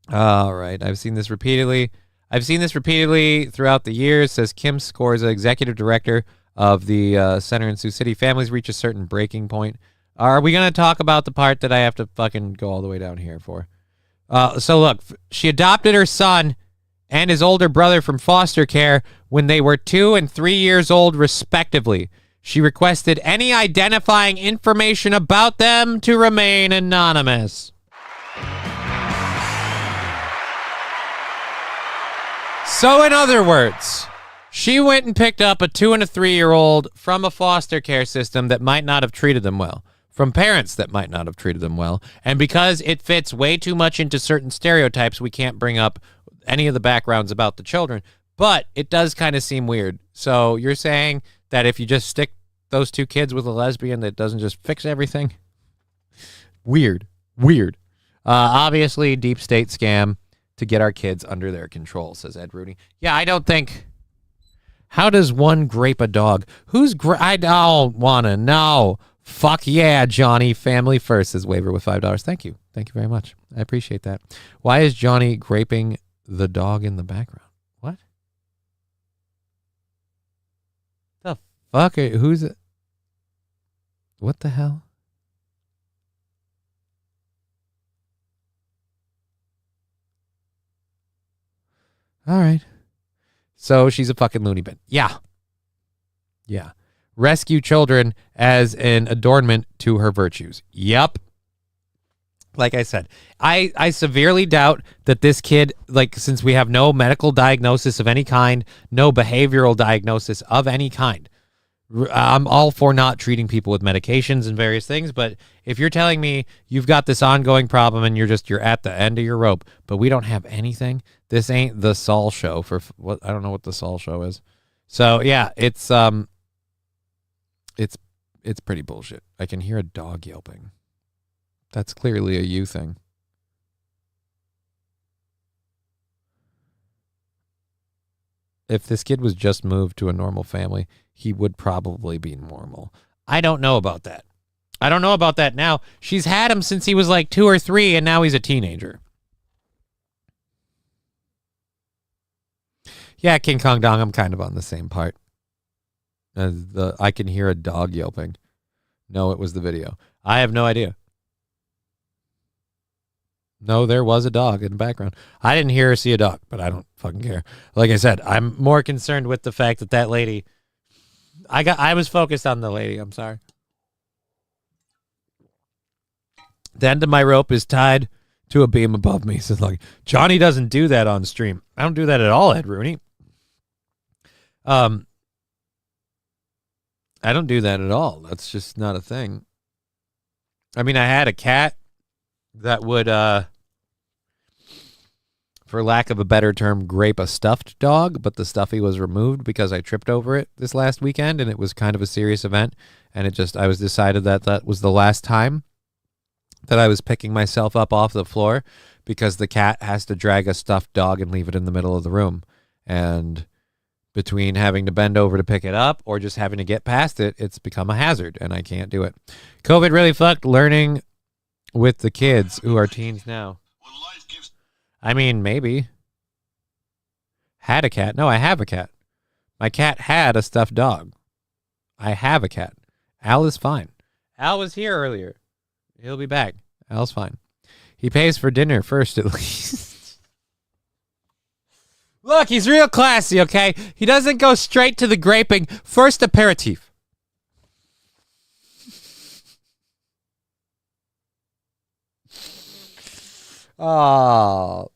All right, I've seen this repeatedly throughout the years, says Kim Scorza, executive director of the center in Sioux City. Families reach a certain breaking point. Are we going to talk about the part that I have to fucking go all the way down here for? So look, she adopted her son and his older brother from foster care when they were 2 and 3 years old, respectively. She requested any identifying information about them to remain anonymous. So in other words, she went and picked up a 2 and a 3-year-old from a foster care system that might not have treated them well, from parents that might not have treated them well, and because it fits way too much into certain stereotypes, we can't bring up any of the backgrounds about the children, but it does kind of seem weird. So you're saying that if you just stick those 2 kids with a lesbian, that doesn't just fix everything? Weird. Obviously, deep state scam to get our kids under their control, says Ed Rooney. Yeah, I don't think... How does one grape a dog? I don't want to know. Fuck yeah, Johnny. Family first, says Waiver with $5. Thank you. Thank you very much. I appreciate that. Why is Johnny graping the dog in the background? What? The fuck? Who's it? What the hell? All right. So she's a fucking loony bin. Yeah. Rescue children as an adornment to her virtues. Yep. Like I said, I severely doubt that this kid, like, since we have no medical diagnosis of any kind, no behavioral diagnosis of any kind, I'm all for not treating people with medications and various things, but if you're telling me you've got this ongoing problem and you're at the end of your rope, but we don't have anything, this ain't the Saul show for what I don't know what the Saul show is. So yeah, it's pretty bullshit. I can hear a dog yelping. That's clearly a you thing. If this kid was just moved to a normal family, he would probably be normal. I don't know about that. Now. She's had him since he was like 2 or 3, and now he's a teenager. Yeah, King Kong Dong, I'm kind of on the same part. I can hear a dog yelping. No, it was the video. I have no idea. No, there was a dog in the background. I didn't hear or see a dog, but I don't fucking care. Like I said, I'm more concerned with the fact that lady. I was focused on the lady. I'm sorry. The end of my rope is tied to a beam above me. So like, Johnny doesn't do that on stream. I don't do that at all, Ed Rooney. I don't do that at all. That's just not a thing. I mean, I had a cat that would, for lack of a better term, grape a stuffed dog, but the stuffy was removed because I tripped over it this last weekend, and it was kind of a serious event, and I was decided that was the last time that I was picking myself up off the floor, because the cat has to drag a stuffed dog and leave it in the middle of the room, and between having to bend over to pick it up or just having to get past it, it's become a hazard, and I can't do it. COVID really fucked learning with the kids who are teens now. I mean, maybe. Had a cat. No, I have a cat. My cat had a stuffed dog. I have a cat. Al is fine. Al was here earlier. He'll be back. Al's fine. He pays for dinner first, at least. Look, he's real classy, okay? He doesn't go straight to the graping. First aperitif. Oh.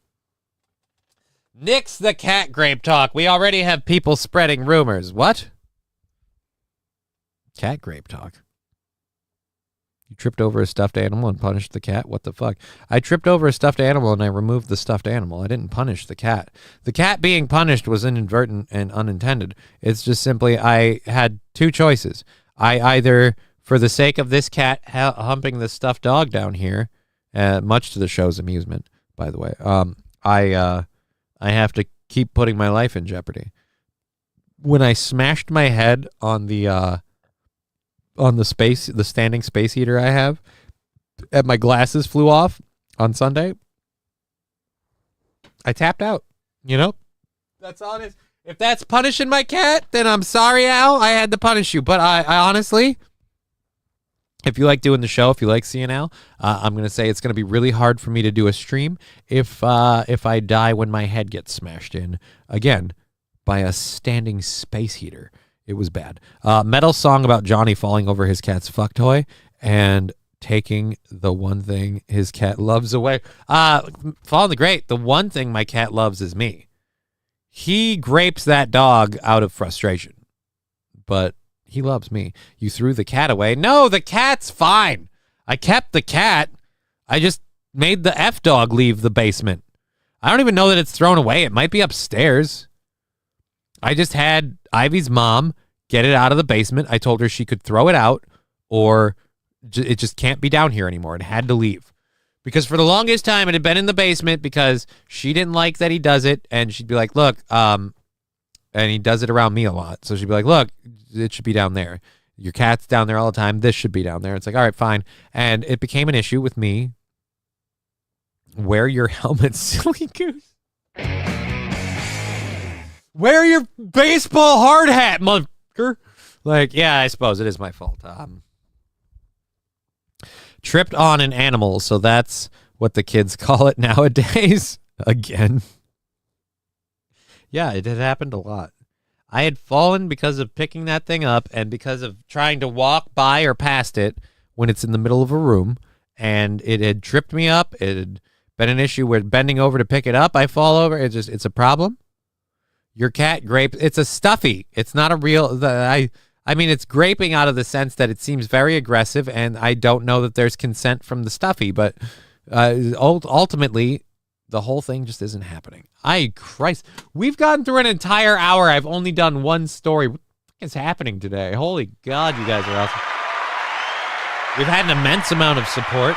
Nix the cat grape talk. We already have people spreading rumors. What? Cat grape talk. You tripped over a stuffed animal and punished the cat? What the fuck? I tripped over a stuffed animal and I removed the stuffed animal. I didn't punish the cat. The cat being punished was inadvertent and unintended. It's just simply I had two choices. I either, for the sake of this cat humping the stuffed dog down here, much to the show's amusement, by the way, I have to keep putting my life in jeopardy. When I smashed my head on the standing space heater I have, and my glasses flew off on Sunday, I tapped out. You know? That's all it is. If that's punishing my cat, then I'm sorry, Al. I had to punish you. But I honestly, if you like doing the show, if you like seeing Al, I'm going to say it's going to be really hard for me to do a stream if I die when my head gets smashed in again by a standing space heater. It was bad. Metal song about Johnny falling over his cat's fuck toy and taking the one thing his cat loves away. Falling the Great, the one thing my cat loves is me. He grapes that dog out of frustration, but he loves me. You threw the cat away. No, the cat's fine. I kept the cat. I just made the F dog leave the basement. I don't even know that it's thrown away. It might be upstairs. I just had Ivy's mom get it out of the basement. I told her she could throw it out or it just can't be down here anymore. It had to leave. Because for the longest time, it had been in the basement because she didn't like that he does it. And she'd be like, look, and he does it around me a lot. So she'd be like, look, it should be down there. Your cat's down there all the time. This should be down there. It's like, all right, fine. And it became an issue with me. Wear your helmet, silly goose. Wear your baseball hard hat, motherfucker. Like, yeah, I suppose it is my fault. Tripped on an animal, so that's what the kids call it nowadays. Again. Yeah, it had happened a lot. I had fallen because of picking that thing up and because of trying to walk by or past it when it's in the middle of a room, and it had tripped me up. It had been an issue with bending over to pick it up. I fall over. It's a problem. Your cat grape. It's a stuffy. It's not a real. I mean, it's graping out of the sense that it seems very aggressive, and I don't know that there's consent from the stuffy. But ultimately, the whole thing just isn't happening. Christ, we've gone through an entire hour. I've only done one story. What is happening today? Holy God, you guys are awesome. We've had an immense amount of support.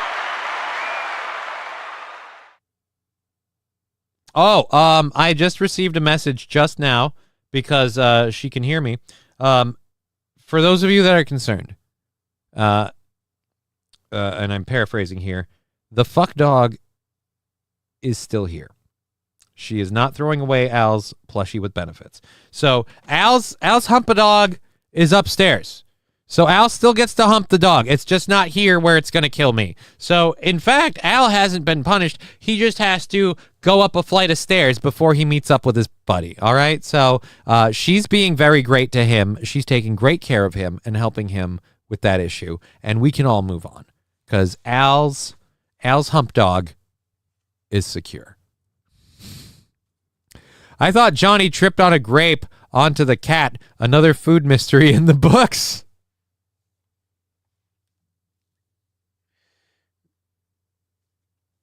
Oh, I just received a message just now because she can hear me. For those of you that are concerned, and I'm paraphrasing here, the fuck dog is still here. She is not throwing away Al's plushie with benefits. So Al's hump-a-dog is upstairs. So Al still gets to hump the dog. It's just not here where it's going to kill me. So, in fact, Al hasn't been punished. He just has to go up a flight of stairs before he meets up with his buddy. All right? So she's being very great to him. She's taking great care of him and helping him with that issue. And we can all move on because Al's hump dog is secure. I thought Johnny tripped on a grape onto the cat. Another food mystery in the books.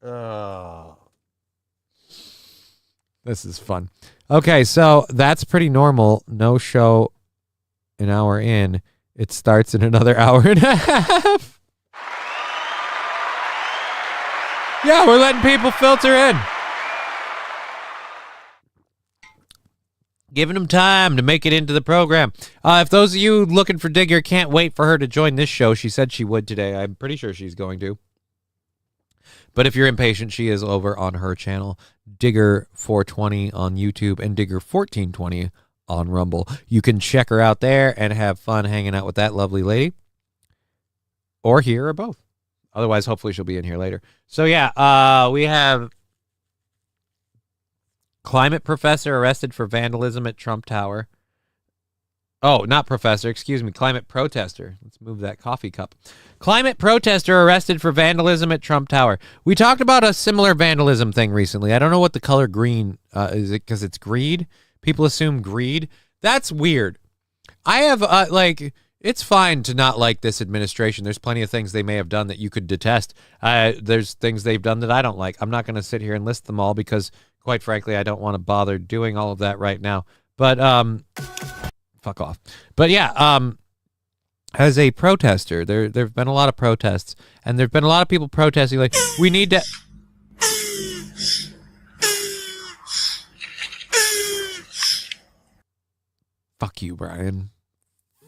Oh. This is fun. Okay, so that's pretty normal. No show an hour in. It starts in another hour and a half. Yeah, we're letting people filter in. Giving them time to make it into the program. If those of you looking for Digger can't wait for her to join this show, she said she would today. I'm pretty sure she's going to. But if you're impatient, she is over on her channel, Digger420 on YouTube and Digger1420 on Rumble. You can check her out there and have fun hanging out with that lovely lady. Or here or both. Otherwise, hopefully she'll be in here later. So, yeah, we have climate professor arrested for vandalism at Trump Tower. Oh, not professor, excuse me, climate protester. Let's move that coffee cup. Climate protester arrested for vandalism at Trump Tower. We talked about a similar vandalism thing recently. I don't know what the color green is. It because it's greed? People assume greed. That's weird. I have it's fine to not like this administration. There's plenty of things they may have done that you could detest. There's things they've done that I don't like. I'm not going to sit here and list them all because, quite frankly, I don't want to bother doing all of that right now. But fuck off. But yeah, as a protester, there've been a lot of protests, and there've been a lot of people protesting like we need to. Fuck you, Brian.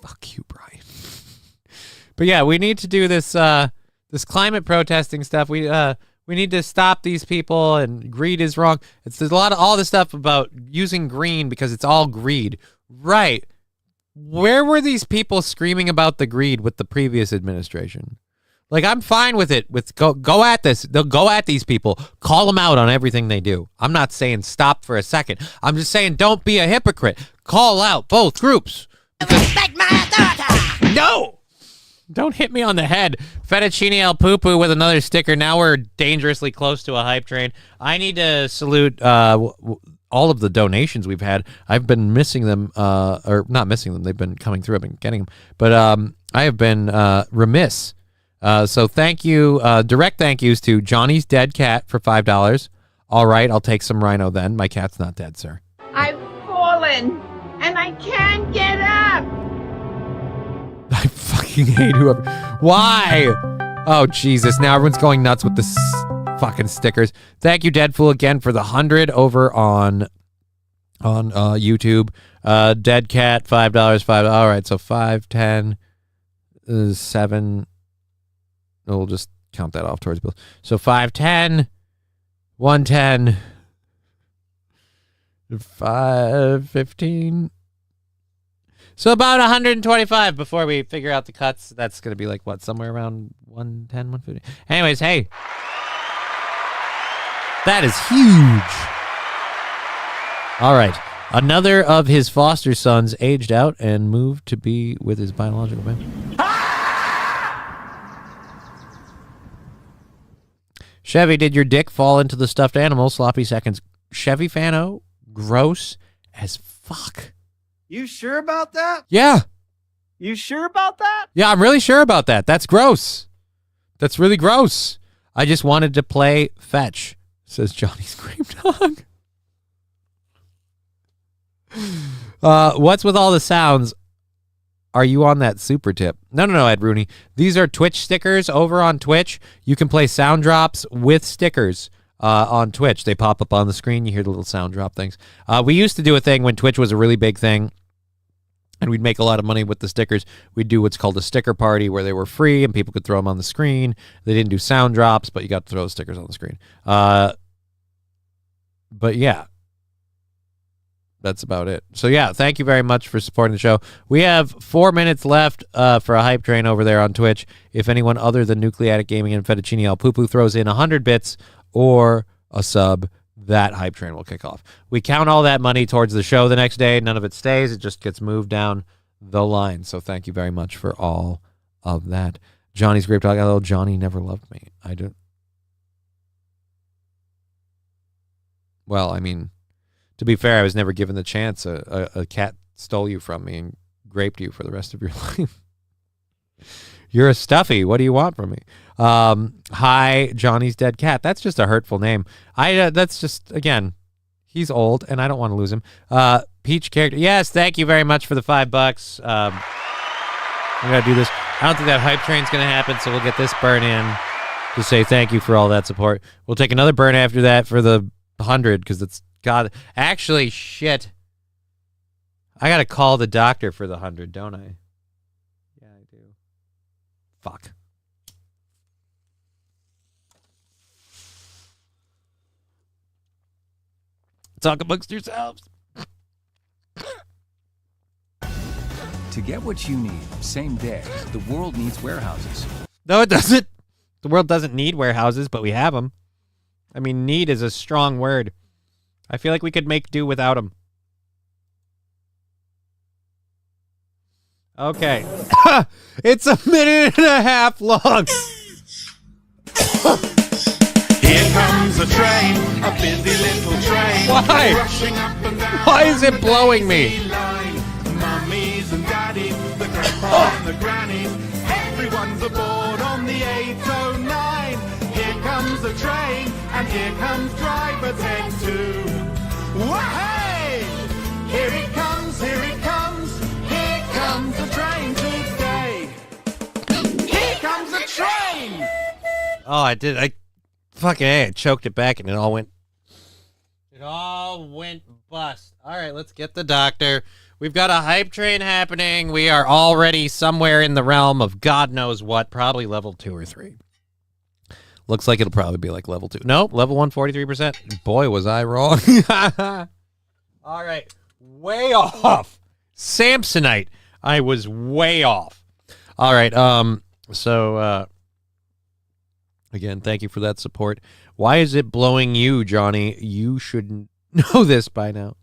Fuck you, Brian. But yeah, we need to do this this climate protesting stuff. We need to stop these people, and greed is wrong. There's a lot of all this stuff about using green because it's all greed. Right. Where were these people screaming about the greed with the previous administration? Like, I'm fine with it. With go at this. They'll go at these people. Call them out on everything they do. I'm not saying stop for a second. I'm just saying don't be a hypocrite. Call out both groups. Respect my authority! No! Don't hit me on the head. Fettuccine El Poo-Poo with another sticker. Now we're dangerously close to a hype train. I need to salute all of the donations we've had. I've been missing them, or not missing them. They've been coming through. I've been getting them. But I have been remiss. So thank you. Direct thank yous to Johnny's Dead Cat for $5. All right, I'll take some Rhino then. My cat's not dead, sir. I've fallen and I can't get up. I fucking hate whoever. Why? Oh, Jesus. Now everyone's going nuts with this fucking stickers. Thank you, Deadfool, again for the 100 over on YouTube. Dead Cat, $5, $5. All right, so 5, 10, 7. We'll just count that off towards bills. So 5, 10, 110, 5, 15. So about 125 before we figure out the cuts. That's going to be like, what, somewhere around 110, 150. Anyways, hey. That is huge. All right. Another of his foster sons aged out and moved to be with his biological family. Chevy, did your dick fall into the stuffed animal? Sloppy seconds. Chevy Fano, gross as fuck. You sure about that? Yeah. You sure about that? Yeah, I'm really sure about that. That's gross. That's really gross. I just wanted to play fetch, says Johnny Scream Dog. What's with all the sounds? Are you on that super tip? No, Ed Rooney. These are Twitch stickers over on Twitch. You can play sound drops with stickers on Twitch. They pop up on the screen. You hear the little sound drop things. We used to do a thing when Twitch was a really big thing, and we'd make a lot of money with the stickers. We'd do what's called a sticker party where they were free and people could throw them on the screen. They didn't do sound drops, but you got to throw the stickers on the screen. But yeah. that's about it. So yeah, thank you very much for supporting the show. We have 4 minutes left for a hype train over there on Twitch. If anyone other than Nucleatic Gaming and Fettuccine Al Poo throws in 100 bits or a sub, that hype train will kick off. We count all that money towards the show the next day. None of it stays. It just gets moved down the line. So thank you very much for all of that. Johnny's Grape Dog. Hello, Johnny never loved me. I don't. Well, I mean, to be fair, I was never given the chance. A cat stole you from me and graped you for the rest of your life. You're a stuffy. What do you want from me? Hi, Johnny's dead cat. That's just a hurtful name. That's just, again, he's old and I don't want to lose him. Peach character. Yes, thank you very much for the $5. I'm going to do this. I don't think that hype train's going to happen, so we'll get this burn in to say thank you for all that support. We'll take another burn after that for the 100 because it's God. Actually, shit. I got to call the doctor for the 100, don't I? Yeah, I do. Fuck. Talk amongst yourselves. To get what you need, same day, the world needs warehouses. No, it doesn't. The world doesn't need warehouses, but we have them. I mean, need is a strong word. I feel like we could make do without them. Okay. It's a minute and a half long. Here comes a train, a busy little train. Why? Rushing up and down. Why is it blowing me? Mummies and daddies, the grandpa and the grannies. Everyone's aboard on the 809. Here comes the train, and here comes driver 10-2. Wah-hey! Here it comes, here it comes. Here comes the train today. Here comes the train! Oh, I fucking A, I choked it back and it all went bust. All right, let's get the doctor. We've got a hype train happening. We are already somewhere in the realm of God knows what, probably level 2 or 3. Looks like it'll probably be like level 2. No, level 1, 43%. Boy, was I wrong. All right, way off. Samsonite. I was way off. All right, again, thank you for that support. Why is it blowing you, Johnny? You should know this by now.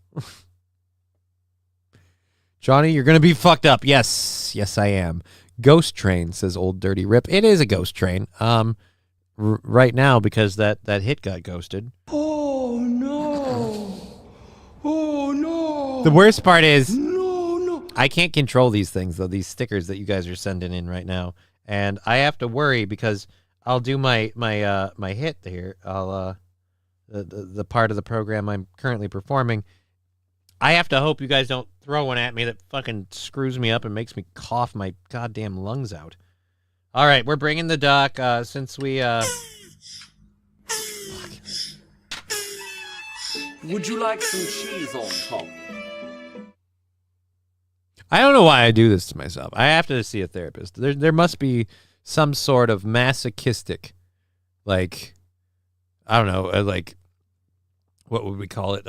Johnny, you're going to be fucked up. Yes, I am. Ghost train, says Old Dirty Rip. It is a ghost train. Right now, because that hit got ghosted. Oh no! Oh no! The worst part is, No! I can't control these things, though, these stickers that you guys are sending in right now. And I have to worry because I'll do my hit here. I'll the part of the program I'm currently performing. I have to hope you guys don't throw one at me that fucking screws me up and makes me cough my goddamn lungs out. All right, we're bringing the doc since we Would you like some cheese on top? I don't know why I do this to myself. I have to see a therapist. There must be some sort of masochistic, like, I don't know, like, what would we call it?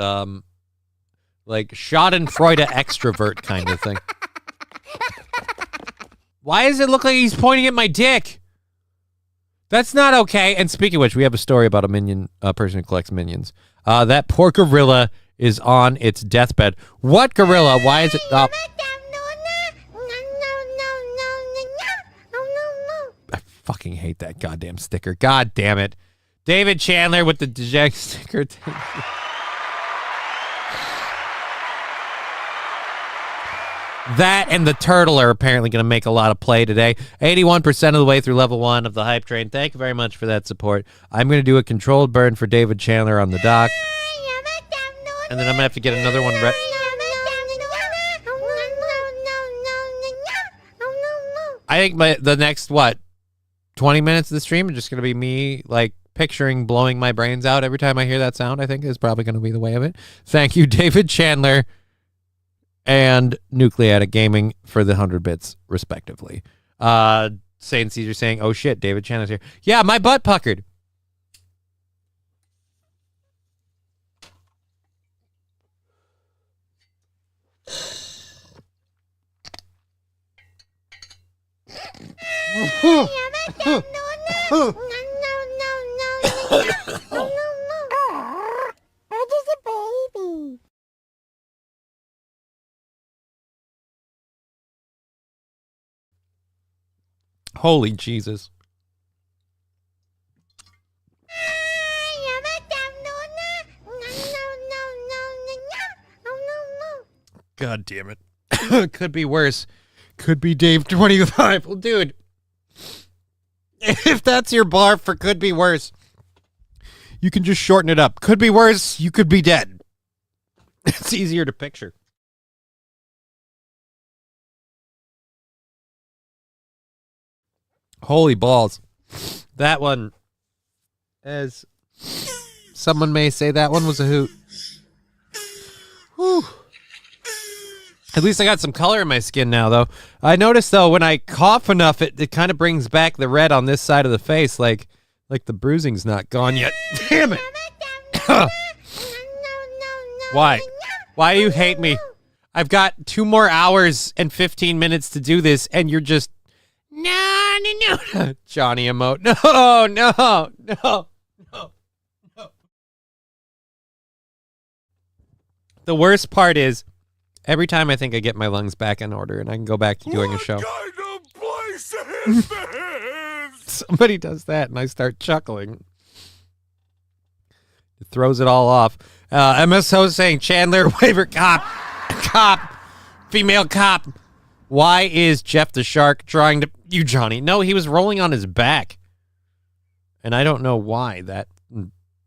Like Schadenfreude extrovert kind of thing. Why does it look like he's pointing at my dick? That's not okay. And speaking of which, we have a story about a person who collects minions. That poor gorilla is on its deathbed. What gorilla? Why is it up? I fucking hate that goddamn sticker. God damn it. David Chandler with the deject sticker. That and the turtle are apparently going to make a lot of play today. 81% of the way through level 1 of the hype train. Thank you very much for that support. I'm going to do a controlled burn for David Chandler on the dock. And then I'm going to have to get another one. I think the next, 20 minutes of the stream is just going to be me, like, picturing blowing my brains out every time I hear that sound, I think is probably going to be the way of it. Thank you, David Chandler and Nucleatic Gaming for the 100 bits, respectively. Saint Caesar saying, oh shit, David Chandler's here. Yeah, my butt puckered. Holy Jesus. God damn it. Could be worse. Could be Dave 25. Well, dude, if that's your bar for could be worse, you can just shorten it up. Could be worse. You could be dead. It's easier to picture. Holy balls. That one, as someone may say, that one was a hoot. Whew. At least I got some color in my skin now, though. I noticed, though, when I cough enough, it kind of brings back the red on this side of the face, like the bruising's not gone yet. Damn it! Why? Why do you hate me? I've got 2 more hours and 15 minutes to do this, and you're just... No. Johnny emote. No. The worst part is, every time I think I get my lungs back in order and I can go back to doing a show. What kind of place is this? Somebody does that and I start chuckling. It throws it all off. MSO saying, Chandler, waiver cop, female cop. Why is Jeff the Shark trying to... You, Johnny. No, he was rolling on his back. And I don't know why that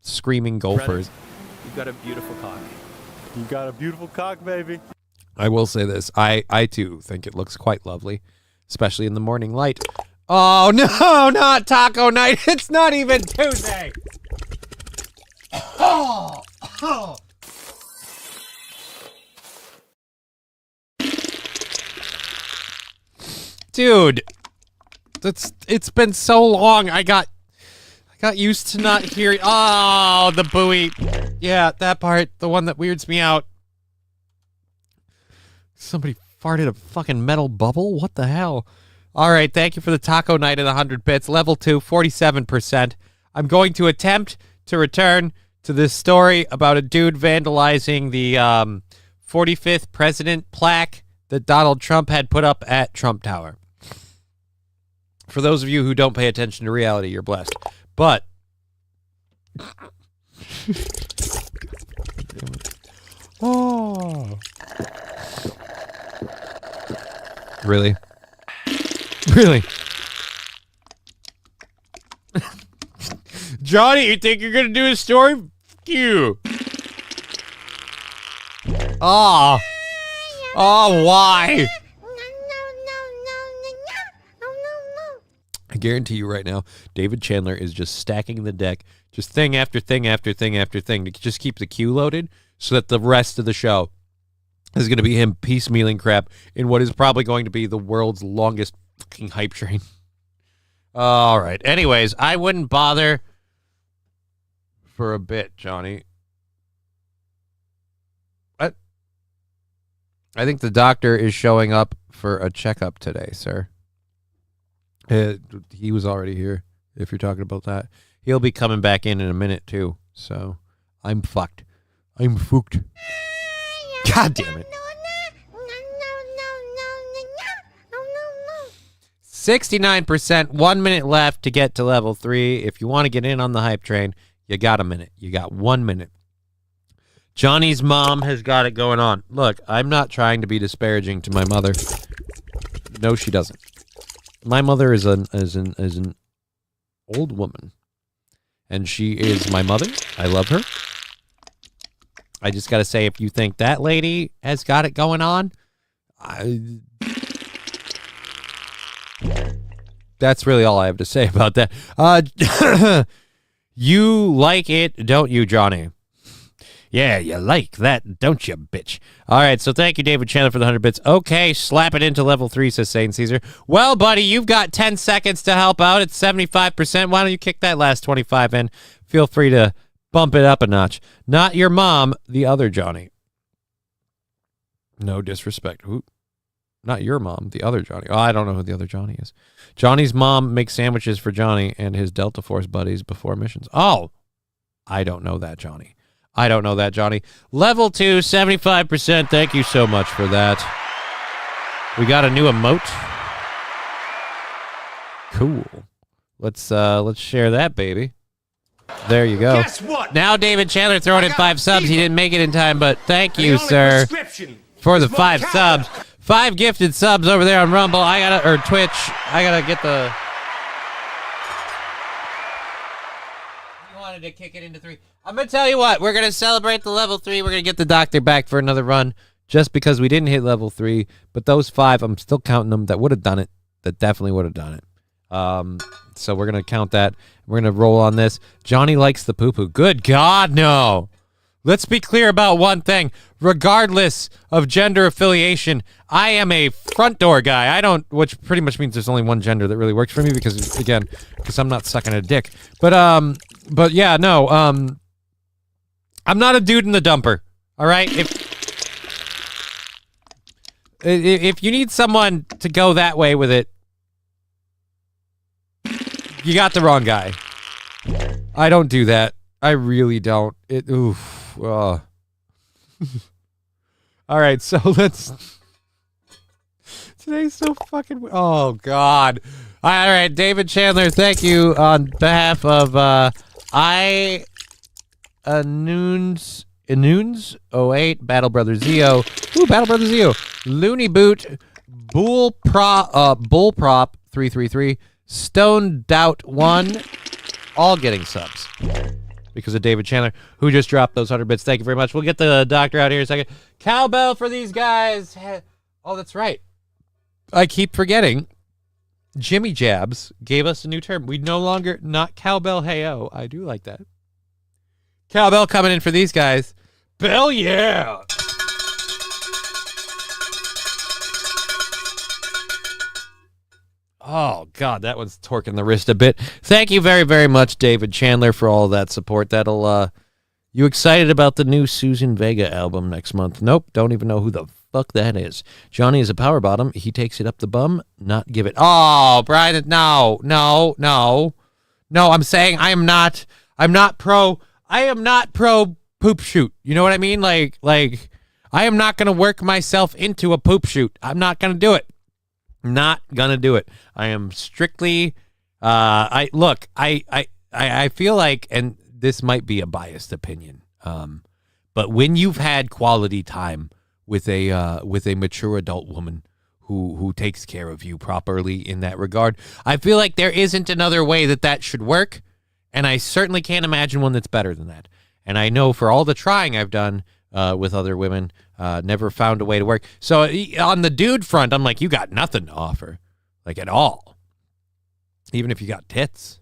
screaming gophers. You got a beautiful cock. You got a beautiful cock, baby. I will say this. I too think it looks quite lovely, especially in the morning light. Oh, no, not taco night. It's not even Tuesday. Oh. Dude, it's been so long. I got used to not hearing. Oh, the buoy. Yeah, that part, the one that weirds me out. Somebody farted a fucking metal bubble? What the hell? All right, thank you for the taco night and 100 bits. Level 2, 47%. I'm going to attempt to return to this story about a dude vandalizing the 45th president plaque that Donald Trump had put up at Trump Tower. For those of you who don't pay attention to reality, you're blessed. But... Oh... Really? Really? Johnny, you think you're gonna do a story? F you. Oh. Oh, why? I guarantee you right now, David Chandler is just stacking the deck, just thing after thing after thing after thing to just keep the queue loaded so that the rest of the show is going to be him piecemealing crap in what is probably going to be the world's longest fucking hype train. All right. Anyways, I wouldn't bother for a bit, Johnny. What? I think the doctor is showing up for a checkup today, sir. He was already here, if you're talking about that. He'll be coming back in a minute, too. So, I'm fucked. I'm fucked. God damn it. 69%, 1 minute left to get to level 3. If you want to get in on the hype train, you got a minute. You got 1 minute. Johnny's mom has got it going on. Look, I'm not trying to be disparaging to my mother. No, she doesn't. My mother is an old woman. And she is my mother. I love her. I just got to say, if you think that lady has got it going on, that's really all I have to say about that. You like it, don't you, Johnny? Yeah, you like that, don't you, bitch? All right, so thank you, David Chandler, for the 100 bits. Okay, slap it into level 3, says Saint Caesar. Well, buddy, you've got 10 seconds to help out. It's 75%. Why don't you kick that last 25 in? Feel free to bump it up a notch. Not your mom, the other Johnny. No disrespect. Ooh. Not your mom, the other Johnny. Oh, I don't know who the other Johnny is. Johnny's mom makes sandwiches for Johnny and his Delta Force buddies before missions. Oh, I don't know that, Johnny. I don't know that, Johnny. Level 2, 75%. Thank you so much for that. We got a new emote. Cool. Let's share that, baby. There you go. Guess what? Now David Chandler throwing in 5 subs. He didn't make it in time, but thank you, The only sir, prescription for the is more 5 cowbell. subs. 5 gifted subs over there on Rumble. Or Twitch. I gotta get the. You wanted to kick it into 3. I'm gonna tell you what. We're gonna celebrate the level 3. We're gonna get the doctor back for another run, just because we didn't hit level 3. But those 5, I'm still counting them. That would have done it. That definitely would have done it. So we're gonna count that. We're gonna roll on this. Johnny likes the poo-poo. Good God, no. Let's be clear about one thing. Regardless of gender affiliation, I am a front door guy. Which pretty much means there's only one gender that really works for me because I'm not sucking a dick. But yeah, no. I'm not a dude in the dumper. All right. If you need someone to go that way with it, you got the wrong guy. I don't do that. I really don't. All right, so let's. Today's so fucking. Oh God. All right, David Chandler. Thank you on behalf of Noons 08 Battle Brother Zio. Ooh, Battle Brother Zio. Looney Boot. Bull Prop 333. Stone Doubt 1. All getting subs because of David Chandler, who just dropped those 100 bits. Thank you very much. We'll get the doctor out here in a second. Cowbell for these guys. Oh, that's right. I keep forgetting. Jimmy Jabs gave us a new term. We no longer, not cowbell, hey-oh. I do like that. Cowbell coming in for these guys. Bell, yeah. Oh, God, that one's torquing the wrist a bit. Thank you very, very much, David Chandler, for all that support. That'll, you excited about the new Susan Vega album next month? Nope, don't even know who the fuck that is. Johnny is a power bottom. He takes it up the bum, not give it. Oh, Brian, no. I'm saying I am not pro poop shoot. You know what I mean? Like, I am not going to work myself into a poop shoot. I'm not going to do it. Not gonna do it. I am strictly I feel like, and this might be a biased opinion, but when you've had quality time with a mature adult woman who takes care of you properly in that regard, I feel like there isn't another way that should work, and I certainly can't imagine one that's better than that. And I know for all the trying I've done with other women, never found a way to work. So on the dude front, I'm like, you got nothing to offer, like at all. Even if you got tits.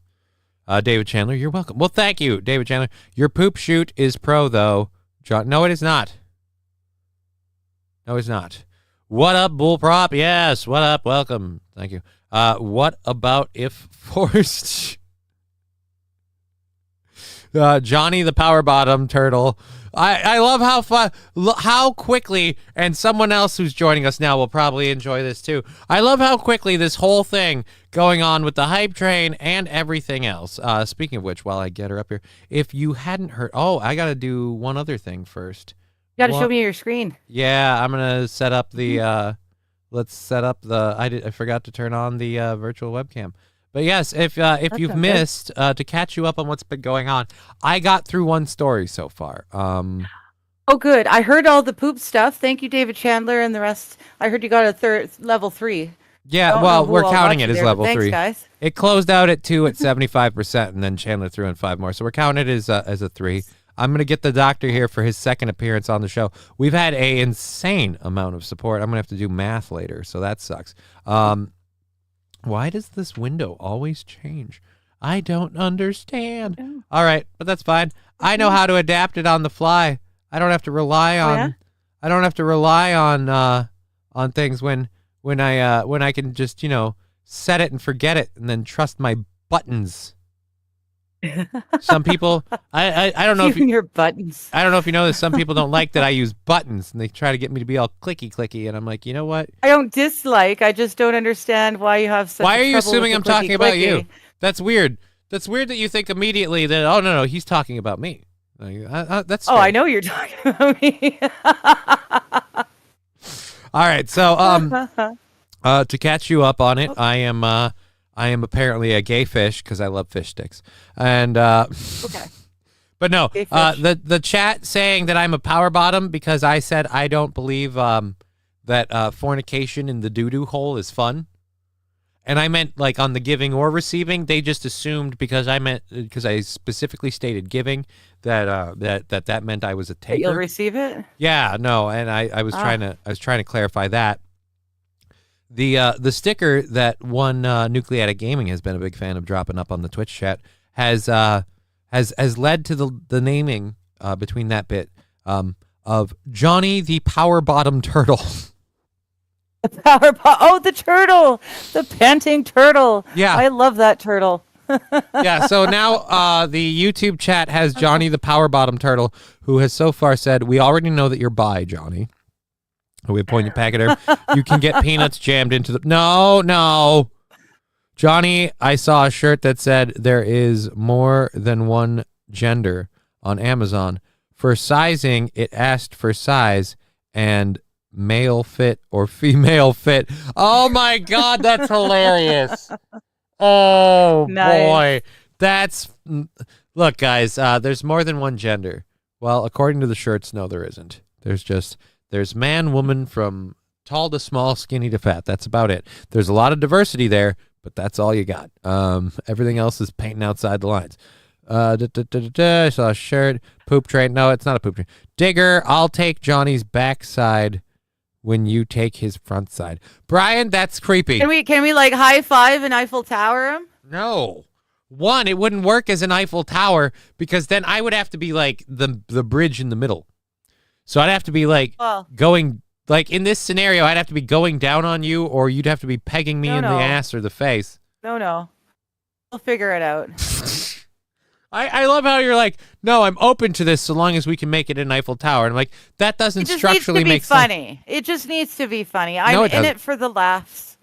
David Chandler, you're welcome. Well, thank you, David Chandler. Your poop shoot is pro, though. John, no, it is not. No, it's not. What up, Bull Prop? Yes, what up? Welcome. Thank you. What about if forced? Johnny the Power Bottom Turtle. I love how quickly, and someone else who's joining us now will probably enjoy this too. I love how quickly this whole thing going on with the hype train and everything else. Speaking of which, while I get her up here, if you hadn't heard, I got to do one other thing first. You got to show me your screen. Yeah, I'm gonna set up the. Let's set up the. I forgot to turn on the virtual webcam. But yes, if you've missed, to catch you up on what's been going on, I got through one story so far. Oh, good. I heard all the poop stuff. Thank you, David Chandler, and the rest. I heard you got a level 3. Yeah, well, we're counting it as level 3. Thanks, guys. It closed out at 2 at 75%, and then Chandler threw in 5 more. So we're counting it as a 3. I'm going to get the doctor here for his second appearance on the show. We've had an insane amount of support. I'm going to have to do math later, so that sucks. Why does this window always change? I don't understand. Oh. All right, but that's fine. I know how to adapt it on the fly. I don't have to rely on. Yeah? I don't have to rely on things when I can just set it and forget it and then trust my buttons. Some people, I don't know You if you, and your buttons. I don't know if you know this. Some people don't like that I use buttons, and they try to get me to be all clicky, and I'm like, you know what? I don't dislike. I just don't understand why you have such. Why are you trouble with assuming the I'm talking about you? clicky-clicky. That's weird. That's weird that you think immediately that, oh, no, he's talking about me. Like, that's Oh, fair. I know you're talking about me. All right, so to catch you up on it, I am apparently a gay fish because I love fish sticks, and Okay. but no, Gay fish. the chat saying that I'm a power bottom because I said I don't believe that fornication in the doo-doo hole is fun. And I meant like on the giving or receiving. They just assumed because I specifically stated giving that meant I was a taker. You'll receive it. Yeah, no, and I was trying to clarify that. The sticker that one Nucleatic Gaming has been a big fan of dropping up on the Twitch chat has led to the naming between that bit of Johnny the Power Bottom Turtle. The turtle, the panting turtle. Yeah. I love that turtle. Yeah, so now the YouTube chat has Johnny the Power Bottom Turtle, who has so far said, we already know that you're bi, Johnny. We have pointed back at her. You can get peanuts jammed into the... No. Johnny, I saw a shirt that said there is more than one gender on Amazon. For sizing, it asked for size and male fit or female fit. Oh my God, that's hilarious. Oh Nice. boy. Look, guys, there's more than one gender. Well, according to the shirts, no, there isn't. There's man, woman, from tall to small, skinny to fat. That's about it. There's a lot of diversity there, but that's all you got. Everything else is painting outside the lines. I saw a shirt. Poop train. No, it's not a poop train. Digger, I'll take Johnny's backside when you take his front side. Brian, that's creepy. Can we like high five and Eiffel Tower him? No. One, it wouldn't work as an Eiffel Tower because then I would have to be like the bridge in the middle. So I'd have to be like going, like in this scenario, I'd have to be going down on you, or you'd have to be pegging me in the ass or the face. No. We'll figure it out. I love how you're like, no, I'm open to this so long as we can make it an Eiffel Tower. And I'm like, that doesn't structurally make sense. Funny. It just needs to be funny. I'm in it for the laughs.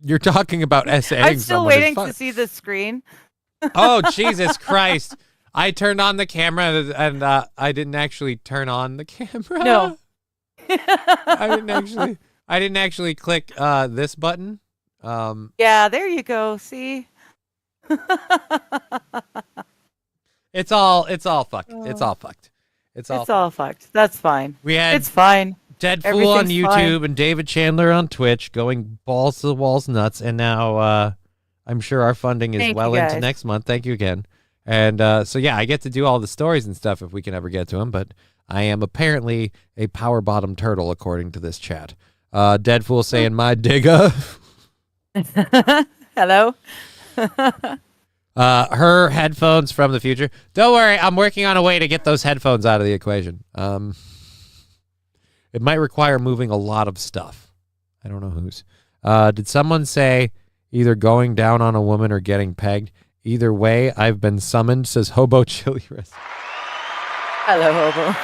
You're talking about saying I'm still someone is waiting fun. to see the screen. Oh, Jesus Christ. I turned on the camera and I didn't actually turn on the camera. No. I didn't actually click this button. Yeah, there you go. See? It's all fucked. It's all fucked. It's all fucked. That's fine. It's fine. Deadpool on Everything's YouTube fine. and David Chandler on Twitch going balls to the walls nuts, and now I'm sure our funding is Thank you, well into guys. next month. Thank you again. And so yeah, I get to do all the stories and stuff if we can ever get to them, but I am apparently a power bottom turtle according to this chat. Deadpool saying my digger. Hello? Her headphones from the future. Don't worry, I'm working on a way to get those headphones out of the equation. It might require moving a lot of stuff. I don't know whose. Did someone say either going down on a woman or getting pegged? Either way, I've been summoned, says Hobo Chili Rest. Hello, Hobo.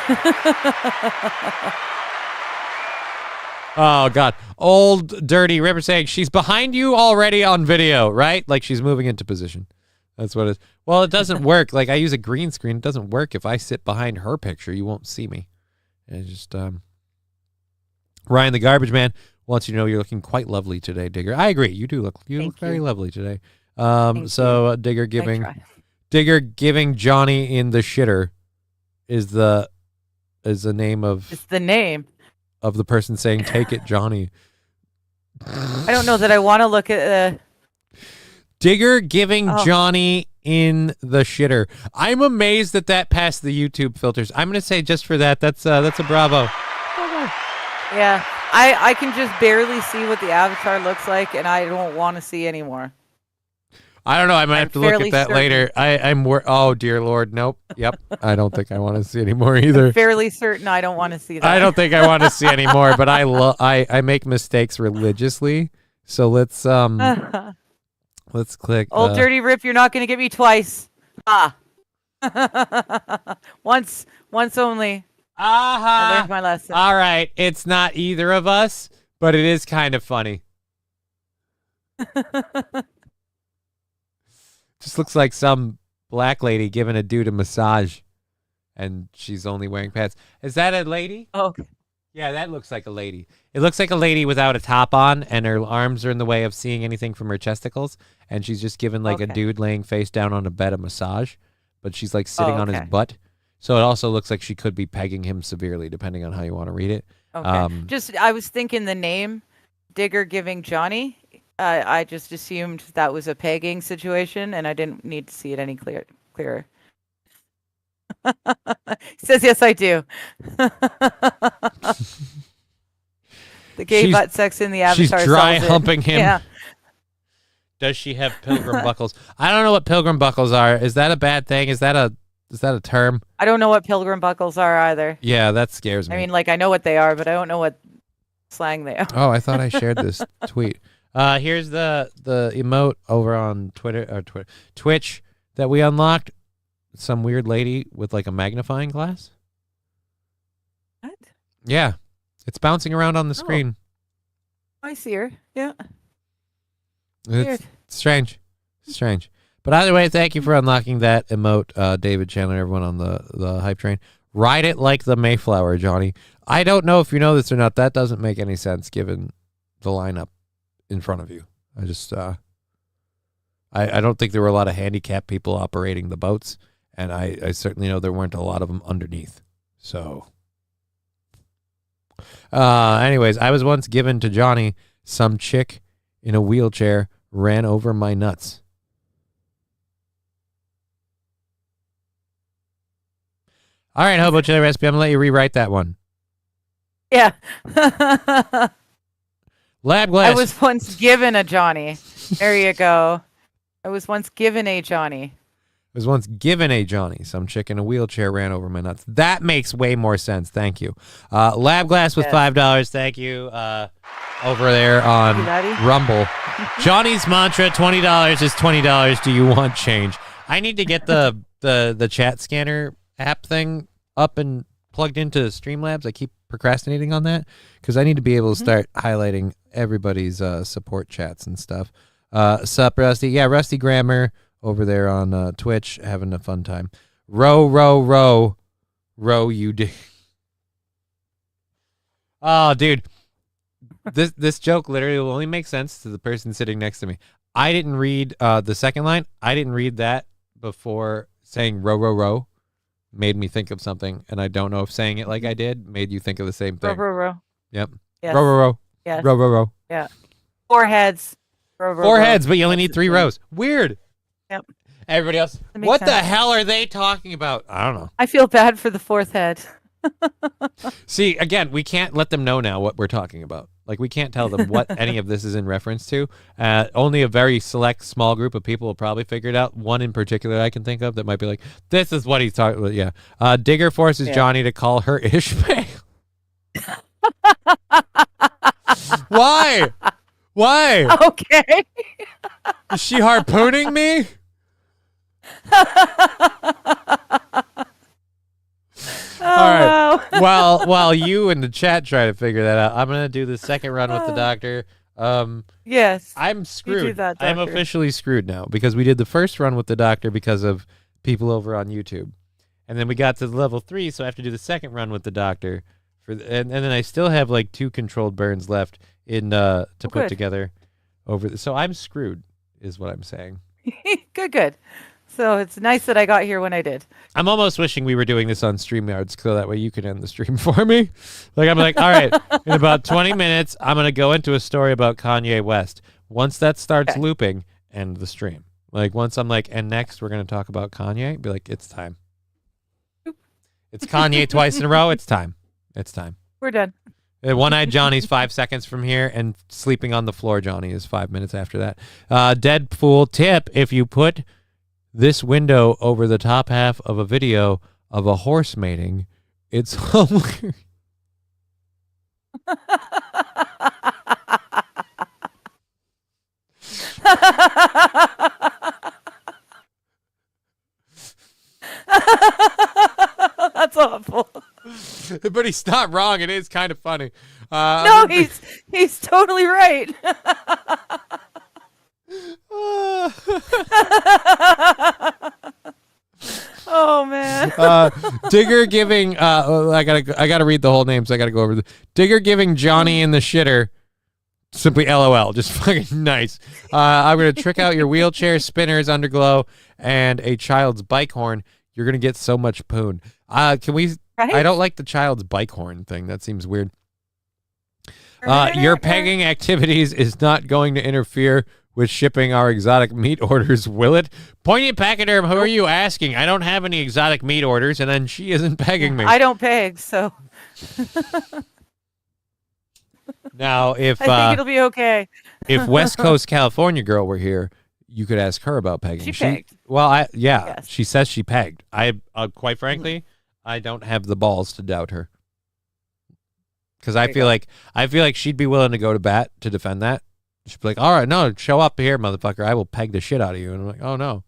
Oh, God. Old Dirty Ripper saying she's behind you already on video, right? Like she's moving into position. That's what it is. Well, it doesn't work. Like I use a green screen. It doesn't work if I sit behind her picture. You won't see me. It's just Ryan the Garbage Man wants you to know you're looking quite lovely today, Digger. I agree. You do look very lovely today. So Digger giving Johnny in the shitter is the name of It's the name. of the person saying take it, Johnny. I don't know that I want to look at Digger giving Johnny in the shitter. I'm amazed that passed the YouTube filters. I'm gonna say just for that's a bravo. Yeah. I can just barely see what the avatar looks like, and I don't want to see anymore. I don't know. I might have to look fairly at that certain. later. Oh dear Lord, nope. Yep. I don't think I want to see anymore either. Fairly certain I don't want to see that. I don't think I want to see anymore. But I make mistakes religiously. So let's Let's click. Old dirty Rip, you're not going to get me twice. Ah. once only. I learned my lesson. All right, it's not either of us, but it is kind of funny. Just looks like some black lady giving a dude a massage, and she's only wearing pants. Is that a lady? Oh. Yeah, that looks like a lady. It looks like a lady without a top on, and her arms are in the way of seeing anything from her chesticles, and she's just giving like a dude laying face down on a bed a massage, but she's like sitting on his butt. So it also looks like she could be pegging him severely, depending on how you want to read it. Okay. I was thinking the name Digger giving Johnny. I just assumed that was a pegging situation, and I didn't need to see it any clearer. He says, yes, I do. The gay butt sex in the avatar. She's dry humping him. Yeah. Does she have pilgrim buckles? I don't know what pilgrim buckles are. Is that a bad thing? Is that a term? I don't know what pilgrim buckles are either. Yeah, that scares me. I mean, like, I know what they are, but I don't know what slang they are. Oh, I thought I shared this tweet. Here's the emote over on Twitch that we unlocked. Some weird lady with like a magnifying glass. What? Yeah, it's bouncing around on the screen. I see her. Yeah. It's strange. But either way, thank you for unlocking that emote, David Chandler, everyone on the hype train. Ride it like the Mayflower, Johnny. I don't know if you know this or not. That doesn't make any sense given the lineup in front of you. I just, I don't think there were a lot of handicapped people operating the boats, and I certainly know there weren't a lot of them underneath. So, anyways, I was once given to Johnny. Some chick in a wheelchair ran over my nuts. All right, Hobo Chili Recipe, I'm going to let you rewrite that one. Yeah. Lab glass. I was once given a Johnny. There you go. I was once given a Johnny. Some chick in a wheelchair ran over my nuts. That makes way more sense. Thank you. Lab glass with $5. Thank you. Over there on Rumble. Johnny's mantra, $20 is $20. Do you want change? I need to get the chat scanner app thing up and plugged into Streamlabs. I keep procrastinating on that because I need to be able to start highlighting everybody's support chats and stuff. Sup, Rusty? Yeah, Rusty Grammar over there on Twitch, having a fun time. Row, you dig. Oh, dude. This joke literally will only make sense to the person sitting next to me. I didn't read the second line. I didn't read that before saying row. Made me think of something, and I don't know if saying it like I did made you think of the same thing. Row. Yep. Yes. Row. Yes. Row. Yeah. 4 heads. Four heads, but you only need 3 rows. Weird. Yep. Everybody else, what the hell are they talking about? I don't know. I feel bad for the 4th head. See, again, we can't let them know now what we're talking about. Like, we can't tell them what any of this is in reference to. Only a very select, small group of people will probably figure it out. One in particular I can think of that might be like, this is what he's talking about. Yeah. Digger forces Johnny to call her Ishmael. Why? Okay. Is she harpooning me? All right. Wow. While you in the chat try to figure that out, I'm gonna do the second run with the doctor. Yes. I'm screwed. You do that, I'm doctor. officially screwed now because we did the first run with the doctor because of people over on YouTube, and then we got to level 3, so I have to do the second run with the doctor and then I still have like 2 controlled burns left in to put together over. So I'm screwed, is what I'm saying. Good. So it's nice that I got here when I did. I'm almost wishing we were doing this on StreamYard so that way you could end the stream for me. Like, I'm like, all right, in about 20 minutes, I'm going to go into a story about Kanye West. Once that starts looping, end the stream. Like, once I'm like, and next we're going to talk about Kanye, be like, it's time. It's Kanye twice in a row. It's time. We're done. One-eyed Johnny's 5 seconds from here, and sleeping on the floor Johnny is 5 minutes after that. Dead fool tip, if you put this window over the top half of a video of a horse mating, it's hilarious. That's awful. But he's not wrong. It is kind of funny. No, he's totally right. Oh man. Digger giving I gotta read the whole name, so I gotta go over the Digger giving Johnny in the shitter. Simply LOL, just fucking nice. I'm gonna trick out your wheelchair, spinners, underglow, and a child's bike horn. You're gonna get so much poon. Can we? Right? I don't like the child's bike horn thing. That seems weird. Your pegging activities is not going to interfere with shipping our exotic meat orders, will it? Poignant Pachyderm, who are you asking? I don't have any exotic meat orders, and then she isn't pegging me. I don't peg, so. Now, if I think it'll be okay. if West Coast California girl were here, you could ask her about pegging. She pegged. Well, Yes. she says she pegged. I quite frankly, I don't have the balls to doubt her. Because I feel like she'd be willing to go to bat to defend that. She'd be like, "All right, no, show up here, motherfucker. I will peg the shit out of you." And I'm like, "Oh no,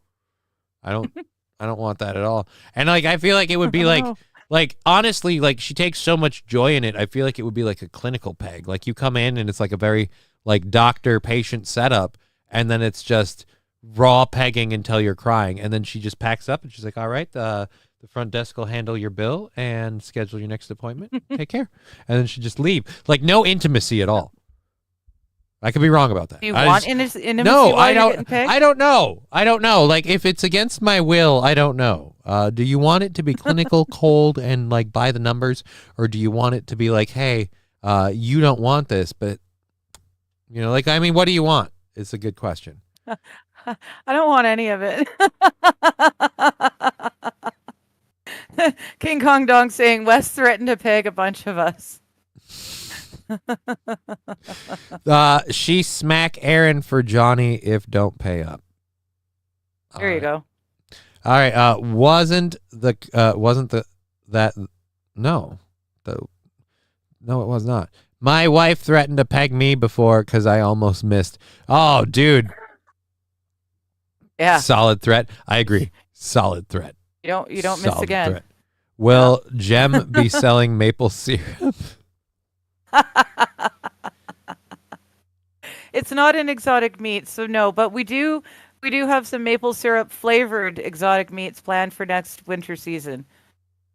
I don't want that at all." And like, I feel like it would be like honestly, like she takes so much joy in it. I feel like it would be like a clinical peg. Like you come in and it's like a very like doctor-patient setup, and then it's just raw pegging until you're crying, and then she just packs up and she's like, "All right, the front desk will handle your bill and schedule your next appointment. Take care." And then she just leave. Like no intimacy at all. I could be wrong about that. Do you want intimacy? No, while I you're don't. getting pegged? I don't know. Like if it's against my will, I don't know. Do you want it to be clinical, cold, and like by the numbers, or do you want it to be like, hey, you don't want this, but you know, like I mean, what do you want? It's a good question. I don't want any of it. King Kong Dong saying Wes threatened to peg a bunch of us. She smack Aaron for Johnny if don't pay up. There you go. All right. No, it was not. My wife threatened to peg me before because I almost missed. Oh, dude. Yeah. Solid threat. I agree. Solid threat. You don't miss Solid again. threat. Will Jem be selling maple syrup? It's not an exotic meat, so no, but we do have some maple syrup flavored exotic meats planned for next winter season.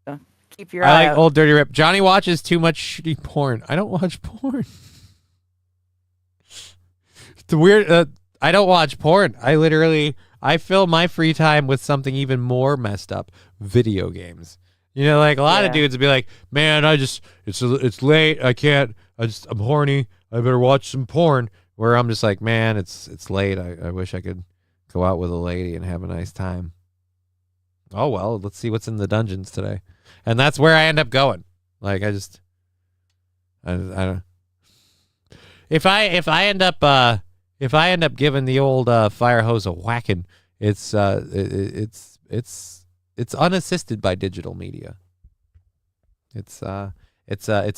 So keep your eye I like out. old dirty rip. Johnny watches too much shitty porn. I don't watch porn. The weird I don't watch porn. I fill my free time with something even more messed up, video games. You know, like a lot of dudes would be like, "Man, it's late. I'm horny. I better watch some porn." Where I'm just like, "Man, it's late. I wish I could go out with a lady and have a nice time." Oh well, let's see what's in the dungeons today, and that's where I end up going. Like I don't. If I end up giving the old fire hose a whacking, it's unassisted by digital media. It's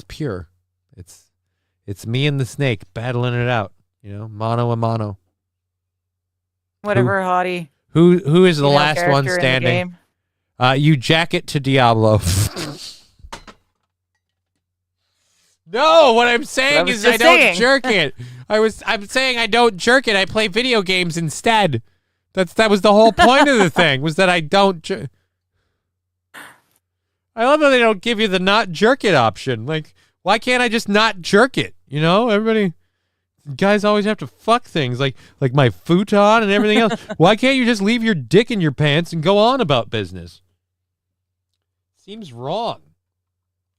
pure. It's me and the snake battling it out. You know, mano a mano. Whatever, hottie. Who is the last one character in the standing? game. You jacket to Diablo. No, what I'm saying is I don't jerk it. I'm saying I don't jerk it. I play video games instead. That was the whole point of the thing, was that I don't jerk. I love how they don't give you the not jerk it option. Like, why can't I just not jerk it? You know, everybody, guys always have to fuck things like my futon and everything else. Why can't you just leave your dick in your pants and go on about business? Seems wrong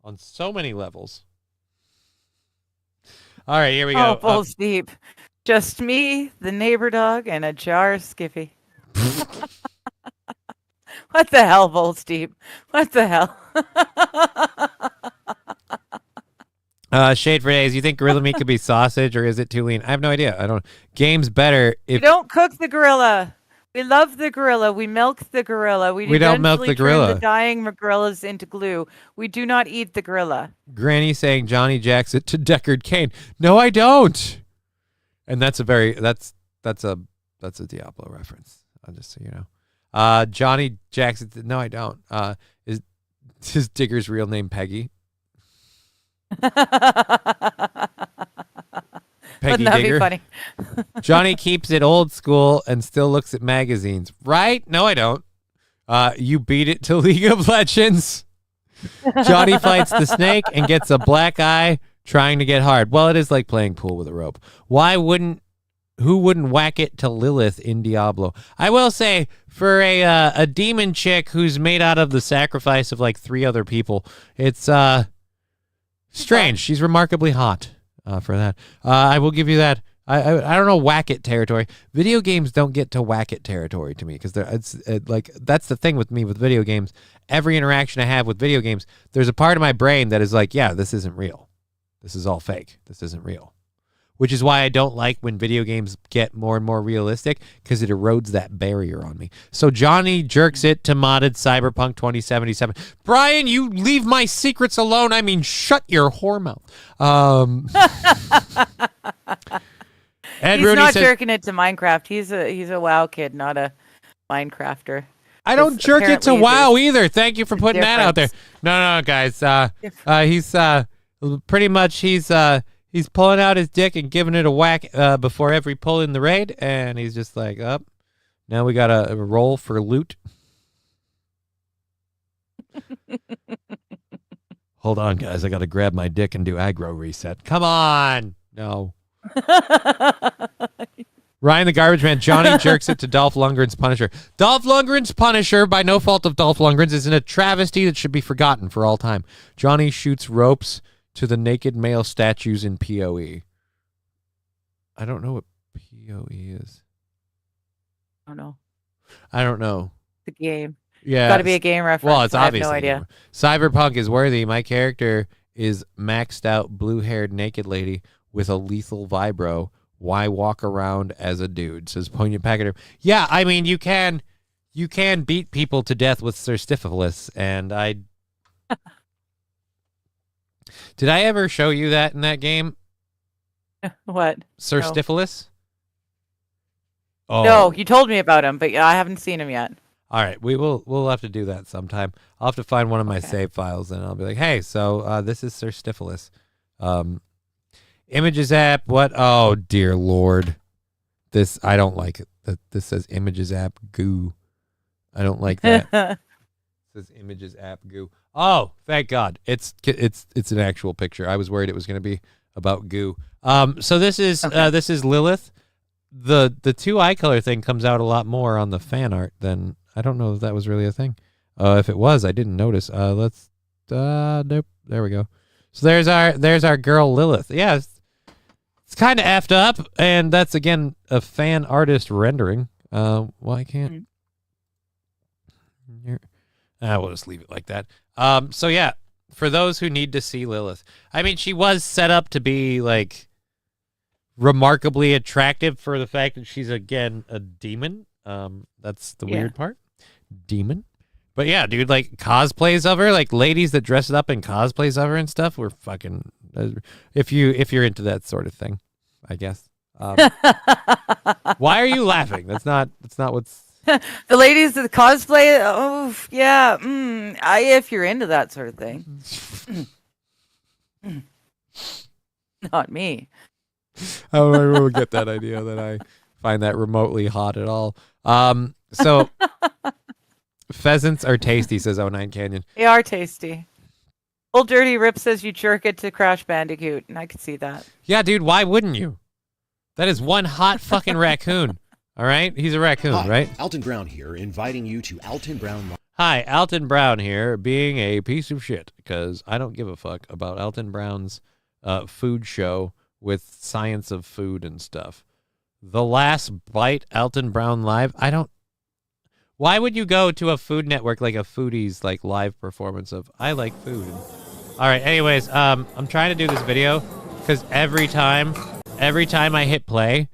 on so many levels. All right, here we go. Oh, balls deep. Just me, the neighbor dog, and a jar of Skippy. What the hell, balls deep? What the hell? Shade for days. You think gorilla meat could be sausage, or is it too lean? I have no idea. I don't. Game's better if We don't cook the gorilla. We love the gorilla. We milk the gorilla. We don't milk the eventually gorilla. turn the dying gorillas into glue. We do not eat the gorilla. Granny saying Johnny jacks it to Deckard Cain. No, I don't. And that's a That's a Diablo reference. Just so you know. Johnny Jackson. No, I don't. Is Digger's real name Peggy? Peggy Wouldn't that Digger. be funny? Johnny keeps it old school and still looks at magazines. Right? No, I don't. You beat it to League of Legends. Johnny fights the snake and gets a black eye trying to get hard. Well, it is like playing pool with a rope. Who wouldn't whack it to Lilith in Diablo? I will say, for a demon chick who's made out of the sacrifice of like 3 other people, it's strange. She's remarkably hot for that. I will give you that. I don't know, whack it territory. Video games don't get to whack it territory to me because that's the thing with me with video games. Every interaction I have with video games, there's a part of my brain that is like, yeah, this isn't real. This is all fake. This isn't real. Which is why I don't like when video games get more and more realistic, because it erodes that barrier on me. So Johnny jerks it to modded Cyberpunk 2077. Brian, you leave my secrets alone. I mean, shut your whore mouth. Ed He's Rooney not says, jerking it to Minecraft. He's a WoW kid, not a Minecrafter. I don't jerk it to Apparently WoW either. Thank you for putting that out there. No, guys. He's pretty much he's pulling out his dick and giving it a whack before every pull in the raid, and he's just like, up. Now we got a roll for loot. Hold on, guys. I got to grab my dick and do aggro reset. Come on. No. Ryan the Garbage Man. Johnny jerks it to Dolph Lundgren's Punisher. Dolph Lundgren's Punisher, by no fault of Dolph Lundgren's, is in a travesty that should be forgotten for all time. Johnny shoots ropes to the naked male statues in PoE. I don't know what PoE is. I don't know. The game. Yeah. Got to be a game reference. Well, it's obviously I have no idea. Cyberpunk is worthy. My character is maxed out blue-haired naked lady with a lethal vibro. Why walk around as a dude? Says Poignant Packeter. Yeah, I mean, you can beat people to death with Sir Stifilus, and I... Did I ever show you that in that game? What? Sir No. Stifilus? Oh. No, you told me about him, but I haven't seen him yet. All right, we'll have to do that sometime. I'll have to find one of my save files, and I'll be like, hey, so this is Sir Stifilus. Images app, what? Oh, dear Lord. I don't like it. This says Images app goo. I don't like that. It says Images app goo. Oh, thank God. It's an actual picture. I was worried it was going to be about goo. So this is Lilith. The 2 eye color thing comes out a lot more on the fan art than I don't know if that was really a thing. If it was, I didn't notice. Nope. There we go. So there's our girl Lilith. Yeah, it's kind of effed up, and that's again a fan artist rendering. Why can't? We'll just leave it like that. So yeah, for those who need to see Lilith, I mean, she was set up to be like remarkably attractive for the fact that she's again a demon. That's the weird part. Demon. But yeah, dude, like cosplays of her, like ladies that dress up in cosplays of her and stuff, were fucking. If you're into that sort of thing, I guess. Why are you laughing? That's not what's. The ladies that cosplay. Oh yeah, if you're into that sort of thing. Not me. I don't know where we get that idea that I find that remotely hot at all. So pheasants are tasty, says 09 Canyon. They are tasty. Old Dirty Rip says you jerk it to Crash Bandicoot, and I could see that. Yeah, dude, why wouldn't you? That is one hot fucking raccoon. All right? He's a raccoon, Hi, right? Alton Brown here, inviting you to Alton Brown. Hi, Alton Brown here, being a piece of shit, because I don't give a fuck about Alton Brown's food show with science of food and stuff. The Last Bite, Alton Brown Live. Why would you go to a Food Network, like a Foodie's like live performance of I like food? All right, anyways, I'm trying to do this video because every time I hit play,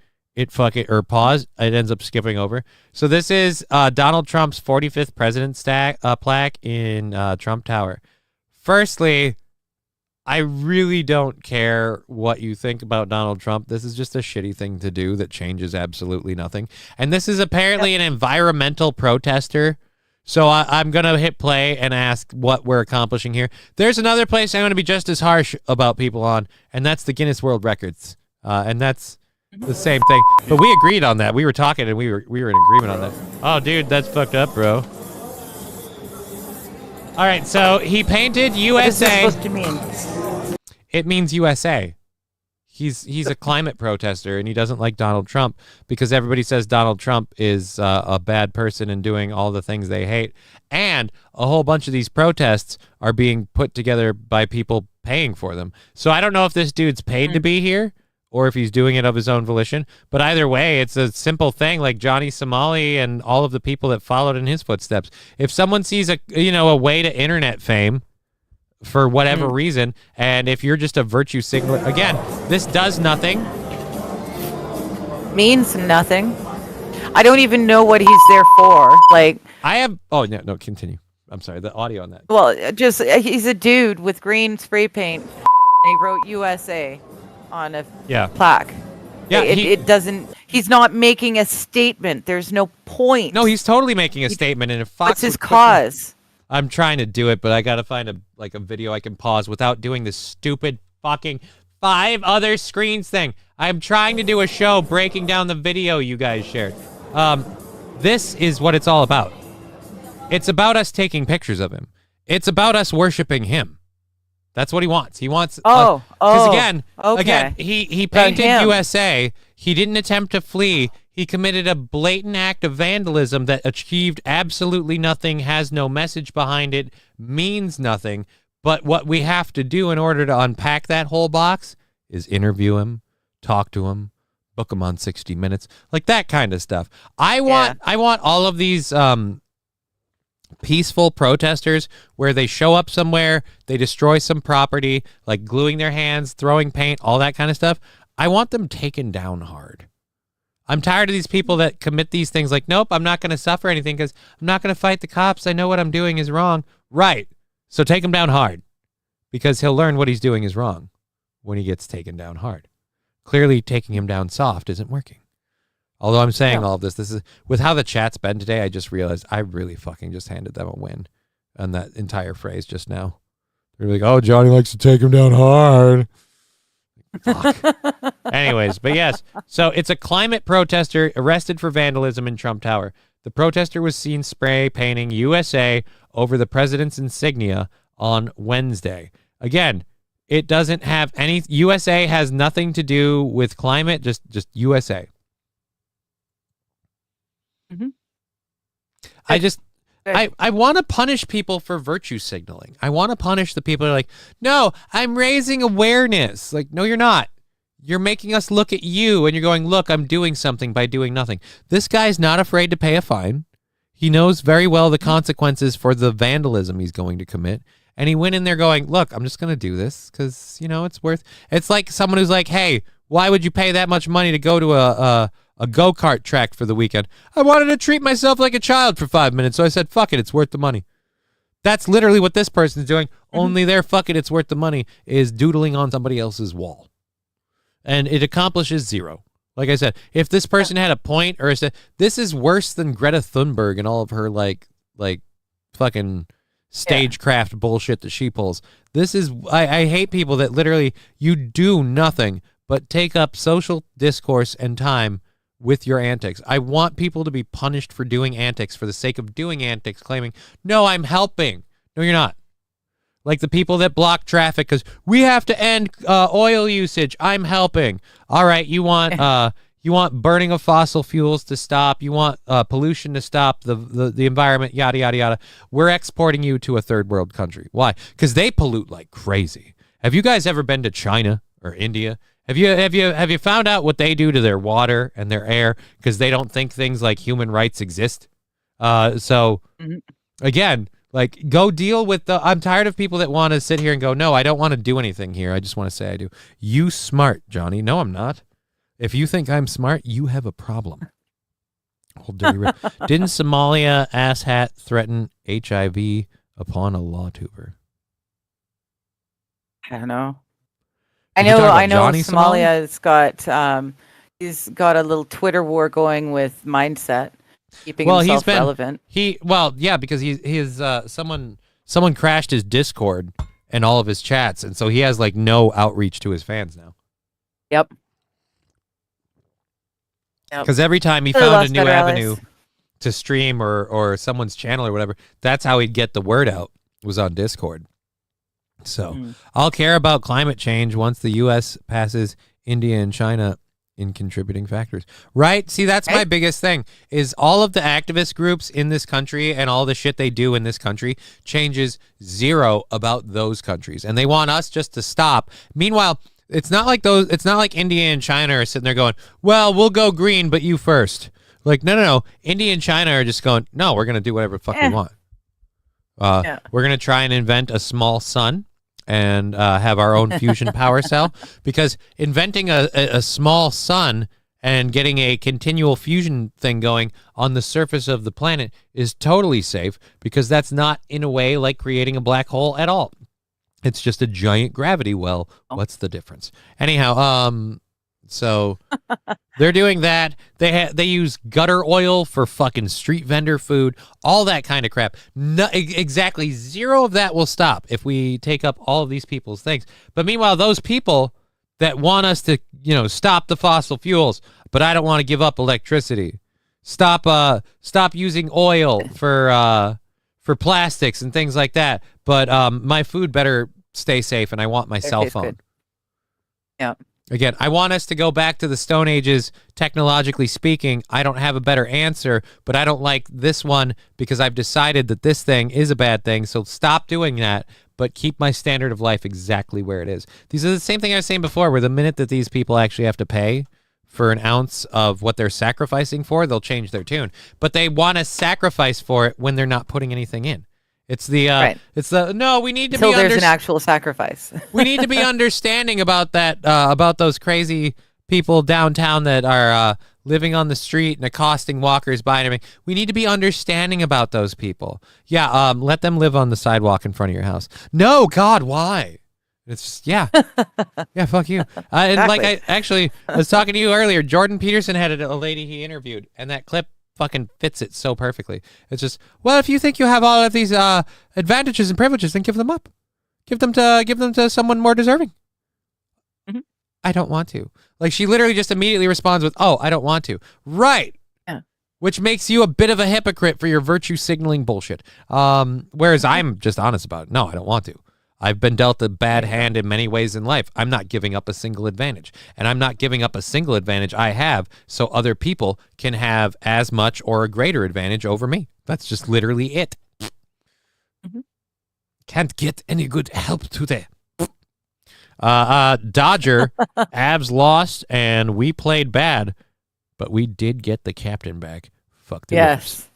or pause, it ends up skipping over. So this is Donald Trump's 45th president plaque in Trump Tower. Firstly, I really don't care what you think about Donald Trump. This is just a shitty thing to do that changes absolutely nothing. And this is apparently an environmental protester. So I'm going to hit play and ask what we're accomplishing here. There's another place I'm going to be just as harsh about people on, and that's the Guinness World Records. And that's the same thing. But we agreed on that. We were talking, and we were in agreement on that. Oh, dude, that's fucked up, bro. All right, so he painted USA. What is this supposed to mean? It means USA. He's a climate protester, and he doesn't like Donald Trump because everybody says Donald Trump is a bad person and doing all the things they hate. And a whole bunch of these protests are being put together by people paying for them. So I don't know if this dude's paid to be here or if he's doing it of his own volition. But either way, it's a simple thing like Johnny Somali and all of the people that followed in his footsteps. If someone sees a way to internet fame for whatever reason, and if you're just a virtue signaler, again, this does nothing. Means nothing. I don't even know what he's there for. Like, no, continue. I'm sorry, the audio on that. Well, just he's a dude with green spray paint. He wrote USA on a plaque. Yeah, it doesn't. He's not making a statement. There's no point. No, he's totally making a statement. And if Fox, what's his cause? I'm trying to do it, but I gotta find a video I can pause without doing this stupid fucking 5 other screens thing. I'm trying to do a show breaking down the video you guys shared. This is what it's all about. It's about us taking pictures of him. It's about us worshiping him. That's what he wants. He wants because again, he painted USA. He didn't attempt to flee. He committed a blatant act of vandalism that achieved absolutely nothing, has no message behind it, means nothing. But what we have to do in order to unpack that whole box is interview him, talk to him, book him on 60 Minutes, like that kind of stuff. I want all of these peaceful protesters where they show up somewhere, they destroy some property, like gluing their hands, throwing paint, all that kind of stuff. I want them taken down hard. I'm tired of these people that commit these things like, nope, I'm not going to suffer anything because I'm not going to fight the cops. I know what I'm doing is wrong. Right. So take him down hard because he'll learn what he's doing is wrong when he gets taken down hard. Clearly taking him down soft isn't working. Although I'm saying all of this is with how the chat's been today, I just realized I really fucking just handed them a win on that entire phrase just now. They're like, oh, Johnny likes to take him down hard. Fuck. Anyways, but yes, so it's a climate protester arrested for vandalism in Trump Tower. The protester was seen spray painting USA over the president's insignia on Wednesday. Again, it doesn't have any, USA has nothing to do with climate, just USA. Mm-hmm. I want to punish people for virtue signaling. I want to punish the people who are like, no, I'm raising awareness. Like, no, you're not. You're making us look at you and you're going, look, I'm doing something by doing nothing. This guy's not afraid to pay a fine. He knows very well the consequences for the vandalism he's going to commit. And he went in there going, look, I'm just going to do this because, it's worth. It's like someone who's like, hey, why would you pay that much money to go to a go-kart track for the weekend? I wanted to treat myself like a child for 5 minutes, so I said, fuck it, it's worth the money. That's literally what this person's doing, only their fuck it, it's worth the money is doodling on somebody else's wall. And it accomplishes zero. Like I said, if this person had a point or said, this is worse than Greta Thunberg and all of her like fucking stagecraft bullshit that she pulls. This is, I hate people that literally, you do nothing but take up social discourse and time with your antics. I want people to be punished for doing antics for the sake of doing antics, claiming, no, I'm helping. No, you're not. Like the people that block traffic because we have to end oil usage. I'm helping. All right, you want burning of fossil fuels to stop. You want pollution to stop, the environment, yada, yada, yada. We're exporting you to a third world country. Why? Because they pollute like crazy. Have you guys ever been to China or India? Have you found out what they do to their water and their air because they don't think things like human rights exist? Again, like go deal with I'm tired of people that want to sit here and go, no, I don't want to do anything here. I just want to say I do. You smart, Johnny. No, I'm not. If you think I'm smart, you have a problem. Old dirty rip. Didn't Somalia asshat threaten HIV upon a law tuber? I don't know. Did we talk about I know Johnny Somali? Somalia's got he's got a little Twitter war going with Mindset, keeping himself relevant. Because he's someone crashed his Discord and all of his chats, and so he has like no outreach to his fans now. Yep. Because every time he found a new avenue to stream or someone's channel or whatever, that's how he'd get the word out, was on Discord. So I'll care about climate change once the U.S. passes India and China in contributing factors. Right? See, that's my biggest thing, is all of the activist groups in this country and all the shit they do in this country changes zero about those countries. And they want us just to stop. Meanwhile, it's not like India and China are sitting there going, well, we'll go green, but you first. Like, no. India and China are just going, no, we're going to do whatever the fuck we want. We're going to try and invent a small sun and have our own fusion power cell, because inventing a small sun and getting a continual fusion thing going on the surface of the planet is totally safe, because that's not in a way like creating a black hole at all. It's just a giant gravity well. What's the difference? Anyhow, so they're doing that. They use gutter oil for fucking street vendor food, all that kind of crap. No, exactly zero of that will stop if we take up all of these people's things. But meanwhile, those people that want us to, stop the fossil fuels, but I don't want to give up electricity. Stop using oil for plastics and things like that. But my food better stay safe, and I want my cell phone. Good. Yeah. Again, I want us to go back to the Stone Ages, technologically speaking. I don't have a better answer, but I don't like this one because I've decided that this thing is a bad thing, so stop doing that, but keep my standard of life exactly where it is. These are the same thing I was saying before, where the minute that these people actually have to pay for an ounce of what they're sacrificing for, they'll change their tune. But they want to sacrifice for it when they're not putting anything in. It's the we need to Until there's an actual sacrifice. We need to be understanding about that, about those crazy people downtown that are living on the street and accosting walkers by and everything. We need to be understanding about those people. Yeah, let them live on the sidewalk in front of your house. No, God, why? It's yeah, fuck you. And Exactly. I was talking to you earlier. Jordan Peterson had a lady he interviewed, and that clip fucking fits it so perfectly. It's just, well, if you think you have all of these advantages and privileges, then give them up. Give them to someone more deserving. Mm-hmm. I don't want to. Like, she literally just immediately responds with, "Oh, I don't want to." Right. Yeah. Which makes you a bit of a hypocrite for your virtue signaling bullshit. Whereas I'm just honest about it. No, I don't want to. I've been dealt a bad hand in many ways in life. I'm not giving up a single advantage. And I'm not giving up a single advantage I have so other people can have as much or a greater advantage over me. That's just literally it. Mm-hmm. Can't get any good help today. Dodger, Abs lost, and we played bad, but we did get the captain back. Fuck the Rivers.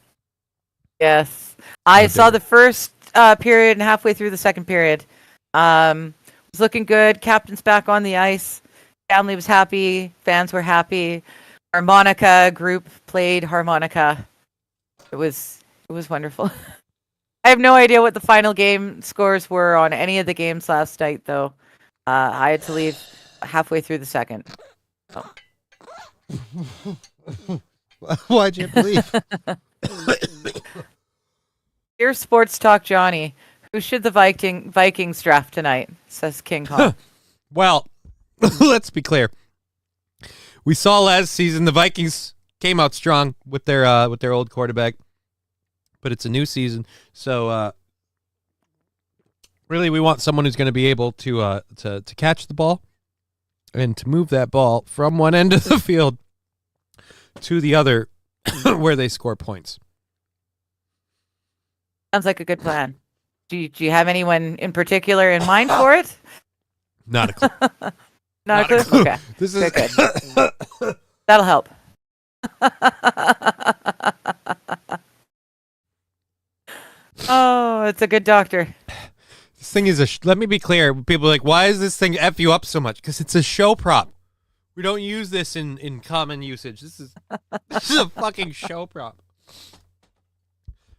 Yes. I saw the first period and halfway through the second period. Was looking good. Captain's back on the ice. Family was happy. Fans were happy. Harmonica group played harmonica. It was wonderful. I have no idea what the final game scores were on any of the games last night, though. I had to leave halfway through the second. Oh. Why'd you leave? Here's Sports Talk Johnny. Who should the Vikings draft tonight? Says King Kong. Well, let's be clear. We saw last season the Vikings came out strong with their old quarterback, but it's a new season, so really we want someone who's going to be able to catch the ball and to move that ball from one end of the field to the other where they score points. Sounds like a good plan. Do you have anyone in particular in mind for it? Not a clue. Not a clue? Okay. This is good. That'll help. Oh, it's a good doctor. This thing is let me be clear. People are like, why is this thing F you up so much? Because it's a show prop. We don't use this in common usage. This is a fucking show prop.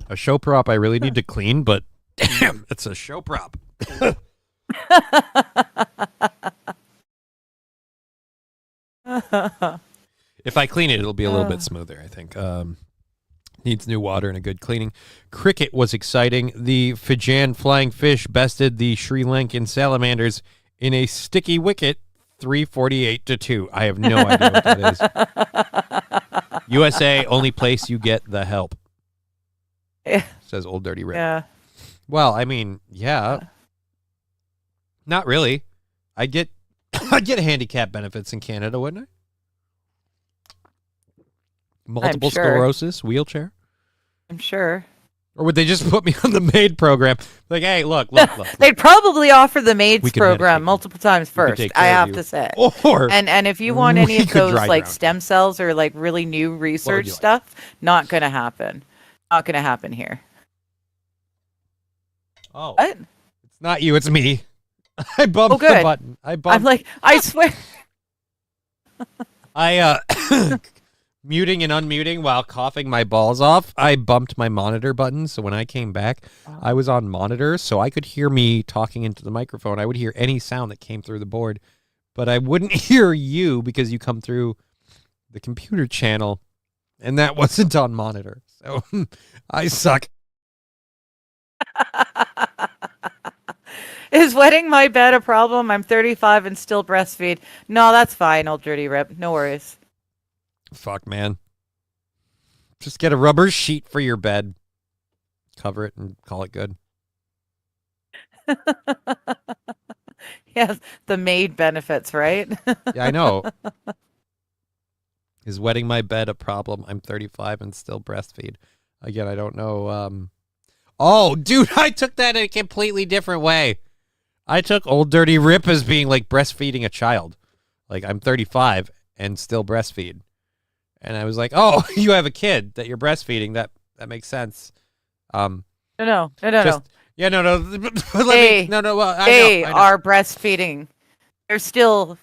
A show prop I really need to clean, but damn, it's a show prop. If I clean it, it'll be a little bit smoother, I think. Needs new water and a good cleaning. Cricket was exciting. The Fijian flying fish bested the Sri Lankan salamanders in a sticky wicket, 348-2. I have no idea what that is. USA, only place you get the help. Says Old Dirty Rip. Yeah. Well, I mean, yeah. Not really. I'd get handicap benefits in Canada, wouldn't I? Multiple sclerosis, wheelchair. I'm sure. Or would they just put me on the MAID program? Like, hey, look. They'd probably offer the MAIDS program multiple times first, I have to say. Or and if you want any of those like stem cells or like really new research stuff, not going to happen. Not going to happen here. Oh. What? It's not you, it's me. I bumped the button. I'm like, I swear. Muting and unmuting while coughing my balls off, I bumped my monitor button. So when I came back, I was on monitor, so I could hear me talking into the microphone. I would hear any sound that came through the board, but I wouldn't hear you because you come through the computer channel, and that wasn't on monitor. So I suck. Is wetting my bed a problem? I'm 35 and still breastfeed. No, that's fine, Old Dirty Rip. No worries. Fuck, man. Just get a rubber sheet for your bed. Cover it and call it good. Yes, the maid benefits, right? Yeah, I know. Is wetting my bed a problem? I'm 35 and still breastfeed. Again, I don't know. Oh, dude, I took that in a completely different way. I took Old Dirty Rip as being like breastfeeding a child. Like, I'm 35 and still breastfeed. And I was like, oh, you have a kid that you're breastfeeding. That makes sense. No. Yeah, no. They are breastfeeding. They're still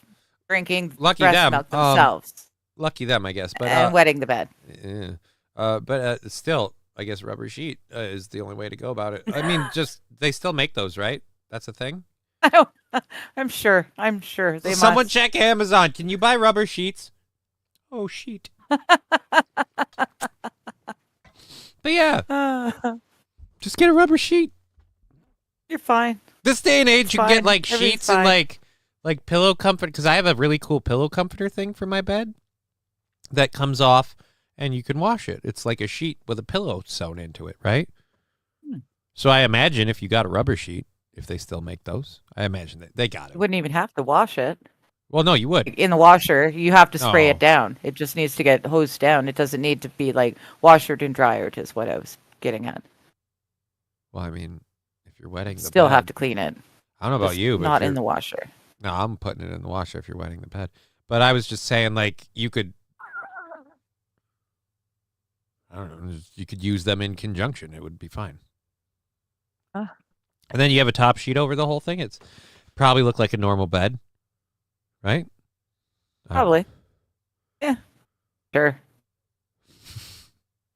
drinking lucky breast them. milk themselves. Lucky them, I guess. But and wetting the bed. Yeah. But still, I guess rubber sheet is the only way to go about it. I mean, just they still make those, right? That's a thing. I'm sure. They Someone must. check Amazon. Can you buy rubber sheets? Oh, sheet. But yeah, just get a rubber sheet. You're fine. This day and age, It's you can get fine. like Everything's sheets and fine. like pillow comfort, because I have a really cool pillow comforter thing for my bed that comes off and you can wash it. It's like a sheet with a pillow sewn into it, right? So I imagine if you got a rubber sheet, if they still make those, I imagine that they got it. You wouldn't even have to wash it. Well, no, you would. In the washer, you have to spray No. it down. It just needs to get hosed down. It doesn't need to be like washered and dryered is what I was getting at. Well, I mean, if you're wetting the Still bed, have to clean it. I don't know about Just you, but not if in you're- the washer. No, I'm putting it in the washer if you're wetting the bed. But I was just saying, like, you could, I don't know, you could use them in conjunction. It would be fine. And then you have a top sheet over the whole thing. It's probably look like a normal bed, right? Probably. Yeah. Sure.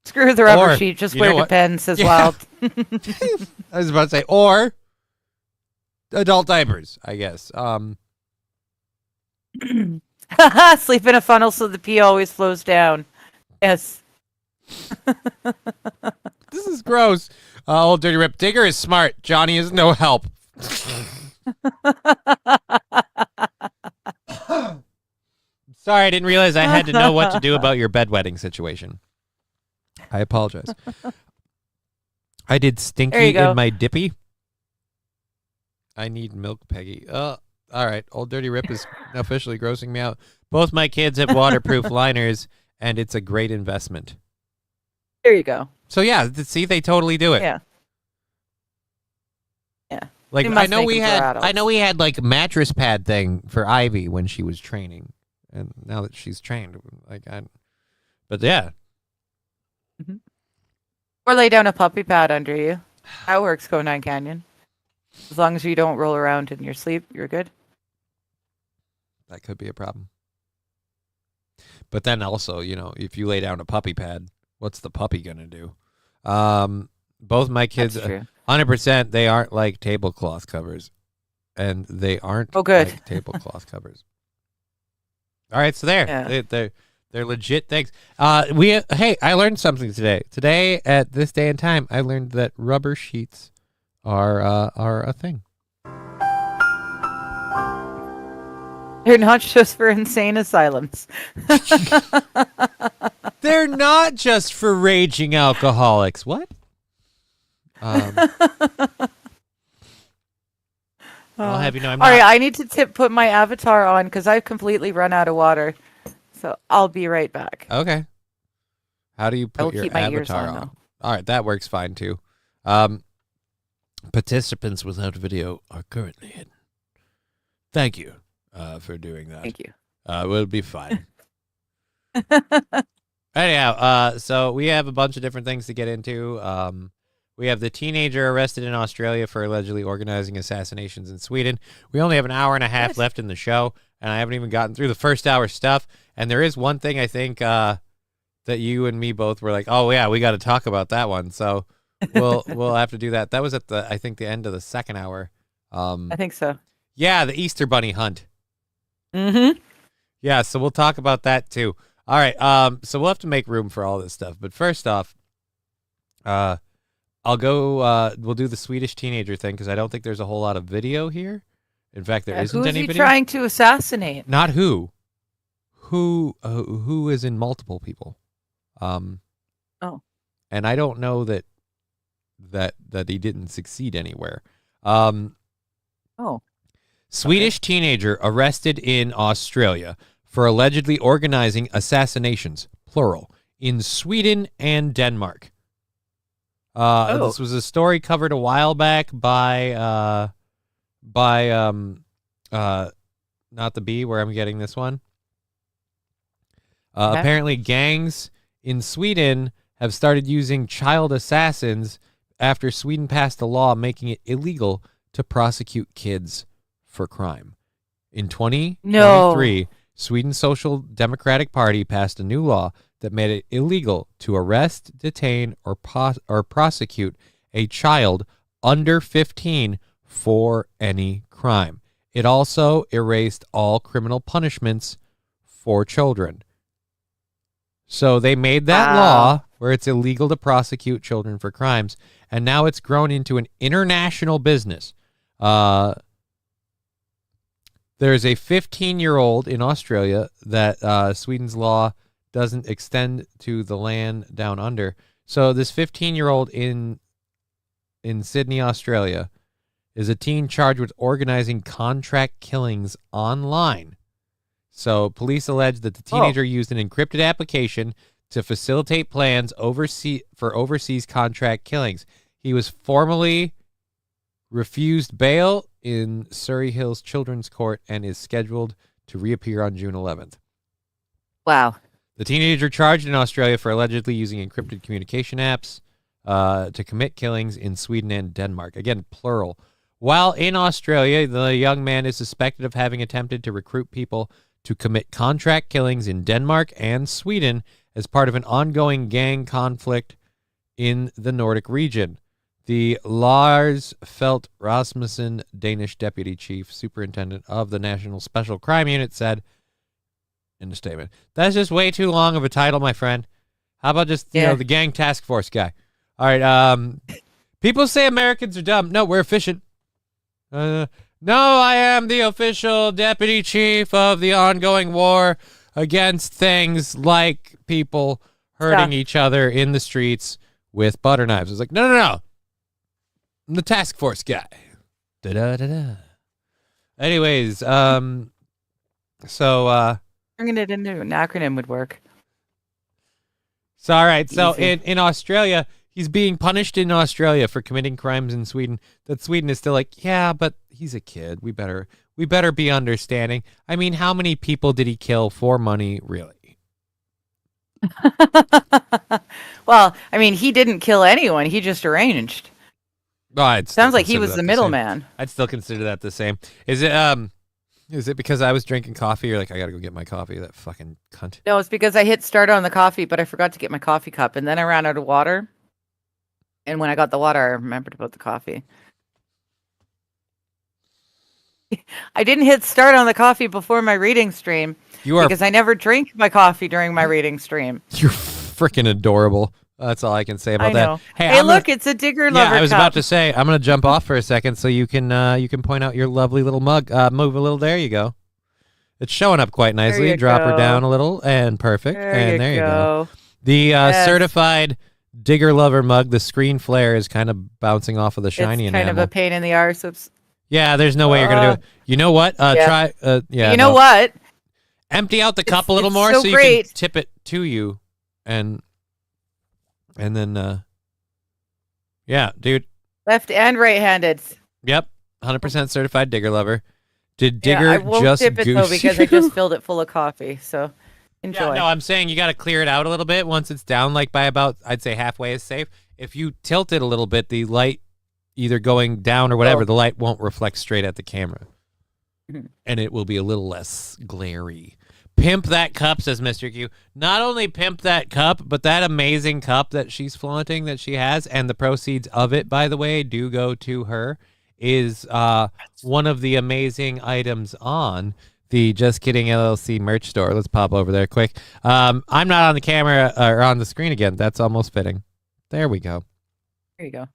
Screw the rubber Or, sheet. Just you where know it what? depends, says Yeah. Wild. I was about to say, or adult diapers, I guess. Sleep in a funnel so the pee always flows down. Yes. This is gross. Old Dirty Rip. Digger is smart. Johnny is no help. Sorry, I didn't realize I had to know what to do about your bedwetting situation. I apologize. I did There stinky you go. in my dippy. I need milk, Peggy. All right. Old Dirty Rip is officially grossing me out. Both my kids have waterproof liners, and it's a great investment. There you go. So yeah, see, they totally do it. Yeah. Yeah. Like They must I know make we them for had, adults. I know we had like mattress pad thing for Ivy when she was training, and now that she's trained, but yeah, Or lay down a puppy pad under you. That works, Conine Canyon. As long as you don't roll around in your sleep, you're good. that could be a problem. But then also, you know, if you lay down a puppy pad, what's the puppy gonna do? Both my kids, That's true. 100%, they aren't like tablecloth covers. and they aren't good. like tablecloth covers. All right, so they're legit things. Hey, I learned something today. Today at this day and time, I learned that rubber sheets are a thing. They're not just for insane asylums. They're not just for raging alcoholics. What? I'll have you know I'm All not. right, I need to put my avatar on because I've completely run out of water. So I'll be right back. Okay. How do you put your keep my ears avatar on, on? though. All right, that works fine too. Participants without video are currently hidden. Thank you for doing that. Thank you. We'll be fine. Anyhow, so we have a bunch of different things to get into. We have the teenager arrested in Australia for allegedly organizing assassinations in Sweden. We only have an hour and a half left in the show, and I haven't even gotten through the first hour stuff. And there is one thing I think that you and me both were like, oh yeah, we got to talk about that one. So we'll have to do that. That was at the end of the second hour. I think so. Yeah, the Easter Bunny hunt. Mm-hmm. Yeah, so we'll talk about that too. All right, so we'll have to make room for all this stuff. But first off, I'll go. We'll do the Swedish teenager thing because I don't think there's a whole lot of video here. In fact, there isn't any Who's he video. trying to assassinate? Not who. Who is in multiple people. Oh. And I don't know that he didn't succeed anywhere. Swedish teenager arrested in Australia for allegedly organizing assassinations, plural, in Sweden and Denmark. This was a story covered a while back by not the Bee, where I'm getting this one. Okay. Apparently, gangs in Sweden have started using child assassins after Sweden passed a law making it illegal to prosecute kids for crime. In 2023, Sweden's Social Democratic Party passed a new law that made it illegal to arrest, detain, or prosecute a child under 15 for any crime. It also erased all criminal punishments for children. So they made that law where it's illegal to prosecute children for crimes, and now it's grown into an international business. There's a 15-year-old in Australia that Sweden's law doesn't extend to the land down under. So this 15-year-old in Sydney, Australia, is a teen charged with organizing contract killings online. So police allege that the teenager used an encrypted application to facilitate plans for overseas contract killings. He was formally refused bail in Surrey Hills Children's Court and is scheduled to reappear on June 11th. Wow. The teenager charged in Australia for allegedly using encrypted communication apps to commit killings in Sweden and Denmark. Again, plural. While in Australia, the young man is suspected of having attempted to recruit people to commit contract killings in Denmark and Sweden as part of an ongoing gang conflict in the Nordic region. The Lars Felt Rasmussen, Danish Deputy Chief Superintendent of the National Special Crime Unit, said in a statement, "That's just way too long of a title, my friend. How about just, the gang task force guy?" All right. People say Americans are dumb. No, we're efficient. No, I am the official deputy chief of the ongoing war against things like people hurting each other in the streets with butter knives. It's like, no. I'm the task force guy. Da-da-da-da. Anyways, so bringing it into an acronym would work. So all right, so Easy. in Australia, he's being punished in Australia for committing crimes in Sweden. That Sweden is still like, yeah, but he's a kid. We better be understanding. I mean, how many people did he kill for money, really? Well, I mean, he didn't kill anyone. He just arranged. Sounds like he was the middleman. I'd still consider that the same. Is it because I was drinking coffee? You're like, I gotta go get my coffee. That fucking cunt. No, it's because I hit start on the coffee, but I forgot to get my coffee cup, and then I ran out of water. And when I got the water, I remembered about the coffee. I didn't hit start on the coffee before my reading stream because I never drink my coffee during my reading stream. You're freaking adorable. That's all I can say about I know. that. Hey, look, it's a digger lover. Yeah, I was cup. about to say I'm gonna jump off for a second so you can point out your lovely little mug. Move a little. There you go. It's showing up quite nicely. Drop her down a little, and perfect. There you go. The certified digger lover mug. The screen flare is kind of bouncing off of the shiny enamel. It's kind of a pain in the arse. Yeah, there's no way you're gonna do it. You know what? Try. Yeah. You know what? Empty out the cup a little more so you can tip it to you, and then yeah, dude. Left and right-handed. Yep, 100% certified digger lover. Did digger I won't just dip it though because I just filled it full of coffee. So enjoy. Yeah, no, I'm saying you got to clear it out a little bit. Once it's down, like by about, I'd say halfway is safe. If you tilt it a little bit, the light either going down or whatever, the light won't reflect straight at the camera, and it will be a little less glary. Pimp that cup, says Mr. Q. Not only pimp that cup, but that amazing cup that she's flaunting that she has, and the proceeds of it, by the way, do go to her, is one of the amazing items on the Just Kidding LLC merch store. Let's pop over there quick. I'm not on the camera or on the screen again. That's almost fitting. There we go. There you go.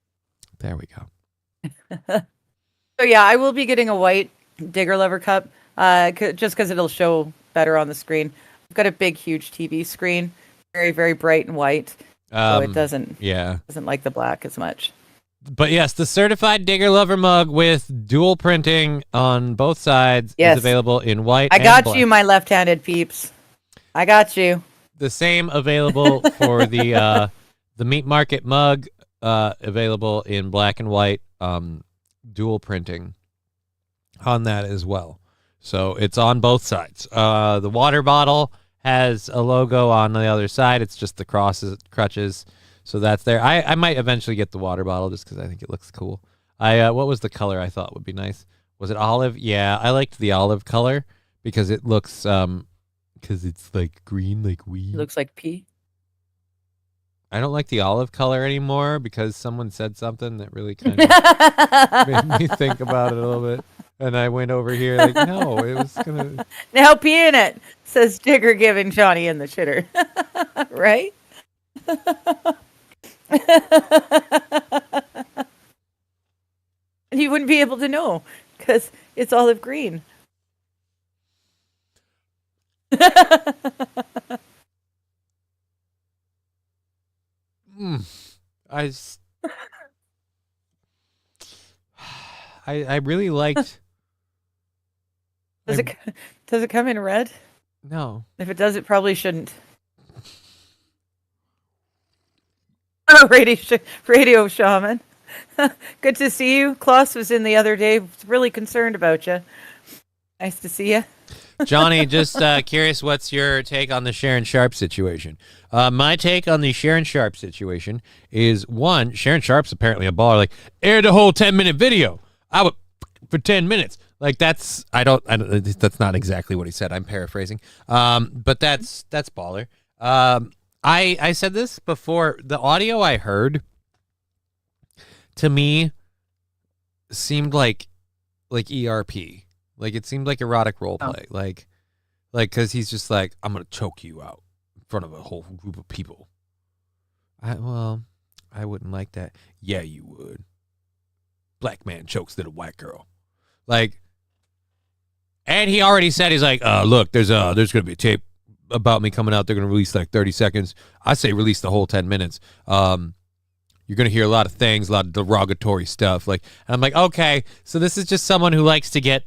There we go. So yeah, I will be getting a white digger lover cup just because it'll show better on the screen. I've got a big, huge TV screen, very, very bright and white, so it doesn't like the black as much. But yes, the certified digger lover mug with dual printing on both sides is available in white. I got black. you, my left-handed peeps. I got you. The same available for the meat market mug, available in black and white, dual printing on that as well. So it's on both sides. The water bottle has a logo on the other side. It's just the crutches. So that's there. I might eventually get the water bottle just because I think it looks cool. What was the color I thought would be nice? Was it olive? Yeah, I liked the olive color because it looks because it's like green, like weed. It looks like pee. I don't like the olive color anymore because someone said something that really kind of made me think about it a little bit. And I went over here like, no, it was gonna. Now pee in it, says Digger, giving Johnny in the shitter. Right? And you wouldn't be able to know because it's olive green. I really liked. Does it come in red? No. If it does, it probably shouldn't. Oh, radio shaman. Good to see you. Klaus was in the other day. Was really concerned about you. Nice to see you. Johnny, just curious, what's your take on the Sharon Sharp situation? My take on the Sharon Sharp situation is, one, Sharon Sharp's apparently a baller. Like, aired the whole 10-minute video. I would for 10 minutes. Like, that's that's not exactly what he said. I'm paraphrasing. But that's baller. I said this before. The audio I heard to me seemed like ERP. Like, it seemed like erotic role play. Like, because he's just like, I'm going to choke you out in front of a whole group of people. I wouldn't like that. Yeah, you would. Black man chokes little white girl. Like, and he already said, he's like, look, there's going to be a tape about me coming out. They're going to release like 30 seconds. I say release the whole 10 minutes. You're going to hear a lot of things, a lot of derogatory stuff. Like, and I'm like, okay, so this is just someone who likes to get,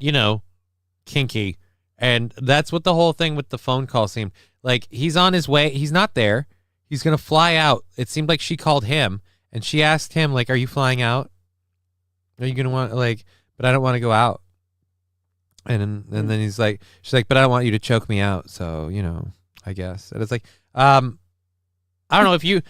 kinky. And that's what the whole thing with the phone call seemed. Like, he's on his way. He's not there. He's going to fly out. It seemed like she called him, and she asked him, like, are you flying out? Are you going to want, like, but I don't want to go out. And then she's like, but I don't want you to choke me out. So, I guess. And it's like, I don't know if you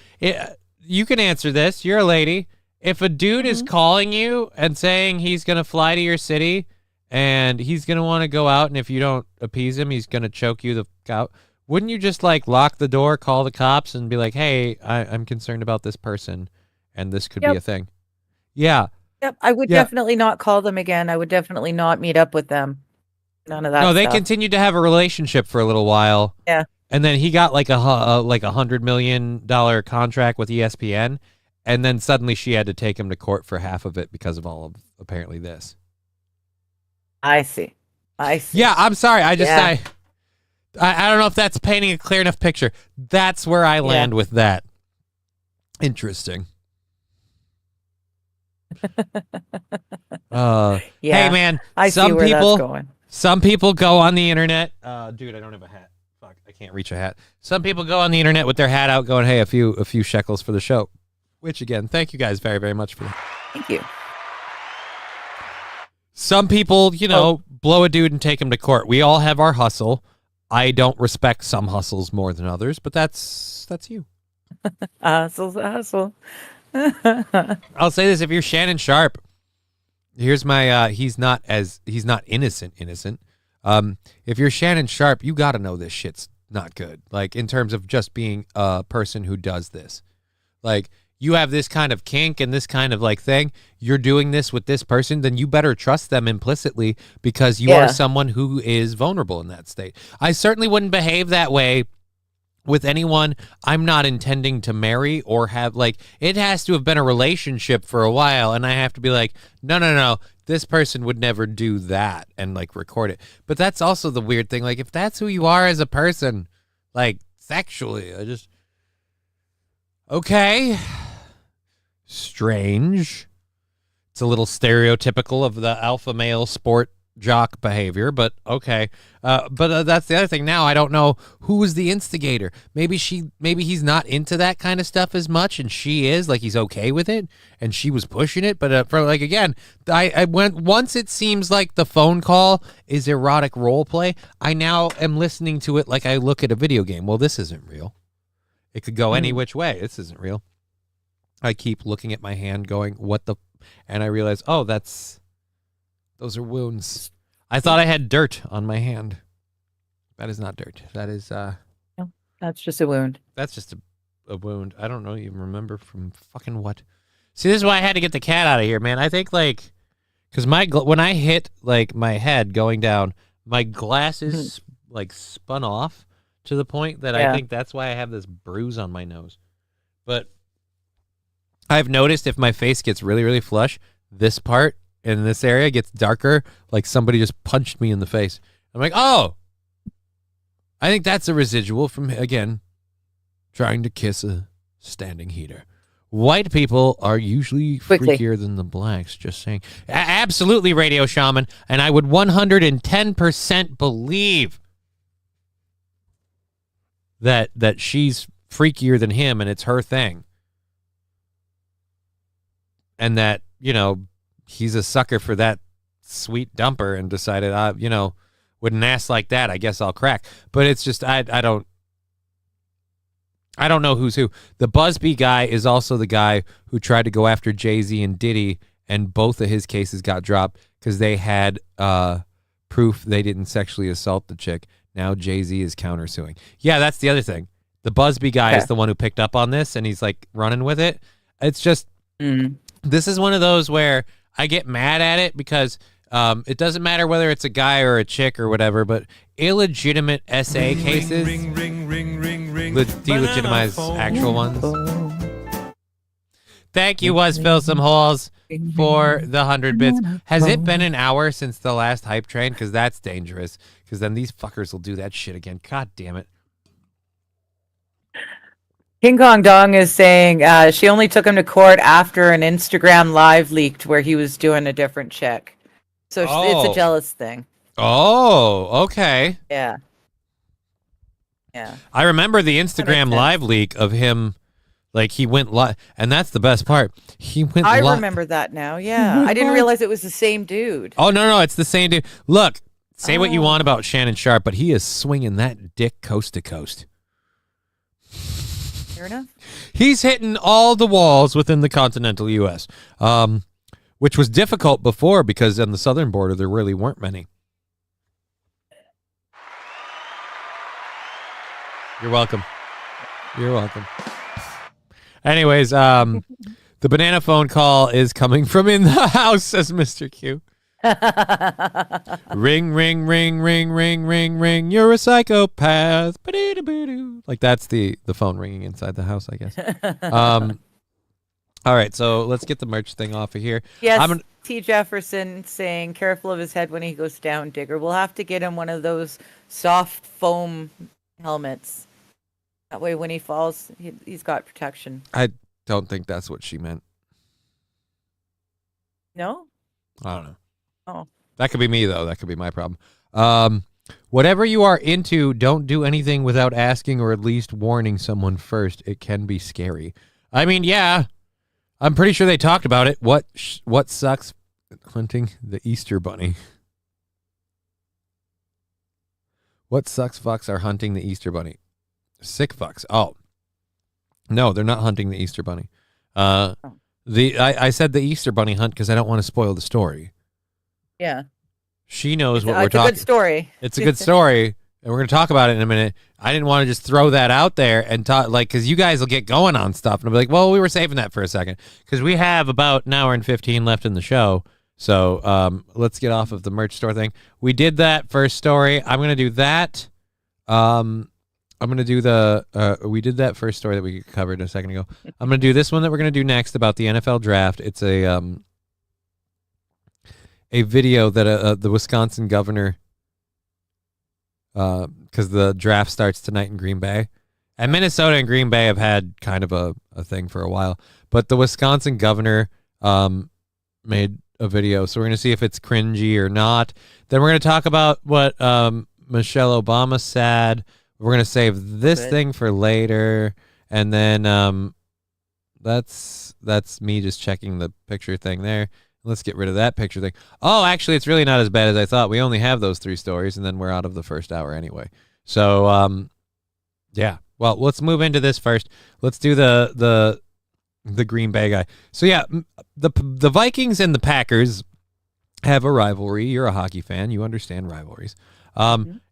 can answer this. You're a lady. If a dude is calling you and saying he's going to fly to your city and he's going to want to go out, and if you don't appease him, he's going to choke you the out, wouldn't you just like lock the door, call the cops, and be like, hey, I'm concerned about this person and this could be a thing? Yeah. Yep, I would definitely not call them again. I would definitely not meet up with them. None of that. No, they stuff. continued to have a relationship for a little while. Yeah. And then he got like $100 million contract with ESPN, and then suddenly she had to take him to court for half of it because of all of apparently this. I see. Yeah, I'm sorry. I don't know if that's painting a clear enough picture. That's where I land with that. Interesting. Hey man, I see where that's going. Some people go on the internet. Dude, I don't have a hat. Fuck, I can't reach a hat. Some people go on the internet with their hat out, going, "Hey, a few shekels for the show." Which again, thank you guys very, very much for that. Thank you. Some people, blow a dude and take him to court. We all have our hustle. I don't respect some hustles more than others, but that's you. Hustle's a hustle. I'll say this: if you're Shannon Sharp, here's my he's not innocent. If you're Shannon Sharp, you got to know this shit's not good. Like in terms of just being a person who does this, like you have this kind of kink and this kind of like thing. You're doing this with this person, then you better trust them implicitly because you are someone who is vulnerable in that state. I certainly wouldn't behave that way with anyone I'm not intending to marry or have. Like, it has to have been a relationship for a while, and I have to be like, no, this person would never do that, and like record it. But that's also the weird thing. Like, if that's who you are as a person, like sexually, okay, strange. It's a little stereotypical of the alpha male sport jock behavior, but okay. But that's the other thing. Now I don't know who was the instigator. Maybe he's not into that kind of stuff as much, and she is, like, he's okay with it, and she was pushing it. But for like, again, I went once. It seems like the phone call is erotic role play. I now am listening to it like I look at a video game. Well, this isn't real. It could go any which way. This isn't real. I keep looking at my hand, going, "What the?" And I realize, oh, those are wounds. I thought I had dirt on my hand. That is not dirt. That is no, that's just a wound. That's just a wound. I don't know, even remember from fucking what. See, this is why I had to get the cat out of here, man. I think like because when I hit like my head going down, my glasses like spun off to the point that I think that's why I have this bruise on my nose. But I've noticed if my face gets really, really flush, this part in this area gets darker, like somebody just punched me in the face. I'm like, oh, I think that's a residual from, again, trying to kiss a standing heater. White people are usually freakier than the blacks, just saying. Absolutely, Radio Shaman, and I would 110% believe that she's freakier than him and it's her thing. And that, he's a sucker for that sweet dumper and decided, with an ass like that, I guess I'll crack. But it's just, I don't know who's who. The Busby guy is also the guy who tried to go after Jay-Z and Diddy, and both of his cases got dropped because they had proof they didn't sexually assault the chick. Now Jay-Z is countersuing. Yeah, that's the other thing. The Busby guy is the one who picked up on this, and he's like running with it. It's just... This is one of those where I get mad at it because it doesn't matter whether it's a guy or a chick or whatever, but illegitimate SA cases delegitimize actual ones. Thank you, Was Fill Some Holes, for the 100 bits. Has it been an hour since the last hype train? Because that's dangerous, because then these fuckers will do that shit again. God damn it. King Kong Dong is saying she only took him to court after an Instagram live leaked where he was doing a different chick. So it's a jealous thing. Oh, okay. Yeah. I remember the Instagram live leak of him, like he went live, and that's the best part. He went live. I remember that now, yeah. I didn't realize it was the same dude. Oh, no, it's the same dude. Look, say what you want about Shannon Sharp, but he is swinging that dick coast to coast. Fair enough. He's hitting all the walls within the continental U.S., which was difficult before because on the southern border there really weren't many. You're welcome. Anyways, the The banana phone call is coming from in the house, says Mr. Q. Ring, ring, ring, ring, ring, ring, ring. You're a psychopath. Ba-doo-doo-doo-doo. Like that's the phone ringing inside the house, I guess. All right, so let's get the merch thing off of here. Yes, T. Jefferson saying, careful of his head when he goes down, Digger. We'll have to get him one of those soft foam helmets. That way when he falls, he's got protection. I don't think that's what she meant. No? I don't know. Oh. That could be me, though. That could be my problem. Whatever you are into, don't do anything without asking or at least warning someone first. It can be scary. I mean, yeah. I'm pretty sure they talked about it. What sucks? Hunting the Easter Bunny. What sucks fucks are hunting the Easter Bunny? Sick fucks. Oh. No, they're not hunting the Easter Bunny. I said the Easter Bunny hunt because I don't want to spoil the story. Yeah. She knows what we're talking. It's a good story. It's a good story, and we're going to talk about it in a minute. I didn't want to just throw that out there and talk, like, because you guys will get going on stuff, and I'll be like, well, we were saving that for a second, because we have about an hour and 15 left in the show, so let's get off of the merch store thing. We did that first story. I'm going to do that. I'm going to do we did that first story that we covered a second ago. I'm going to do this one that we're going to do next about the NFL draft. It's a video that the Wisconsin governor, because the draft starts tonight in Green Bay. And Minnesota and Green Bay have had kind of a thing for a while. But the Wisconsin governor made a video, so we're going to see if it's cringy or not. Then we're going to talk about what Michelle Obama said. We're going to save this thing for later. And then that's me just checking the picture thing there. Let's get rid of that picture thing. Oh, actually, it's really not as bad as I thought. We only have those 3 stories, and then we're out of the first hour anyway. So, yeah. Well, let's move into this first. Let's do the Green Bay guy. So, yeah, the Vikings and the Packers have a rivalry. You're a hockey fan. You understand rivalries.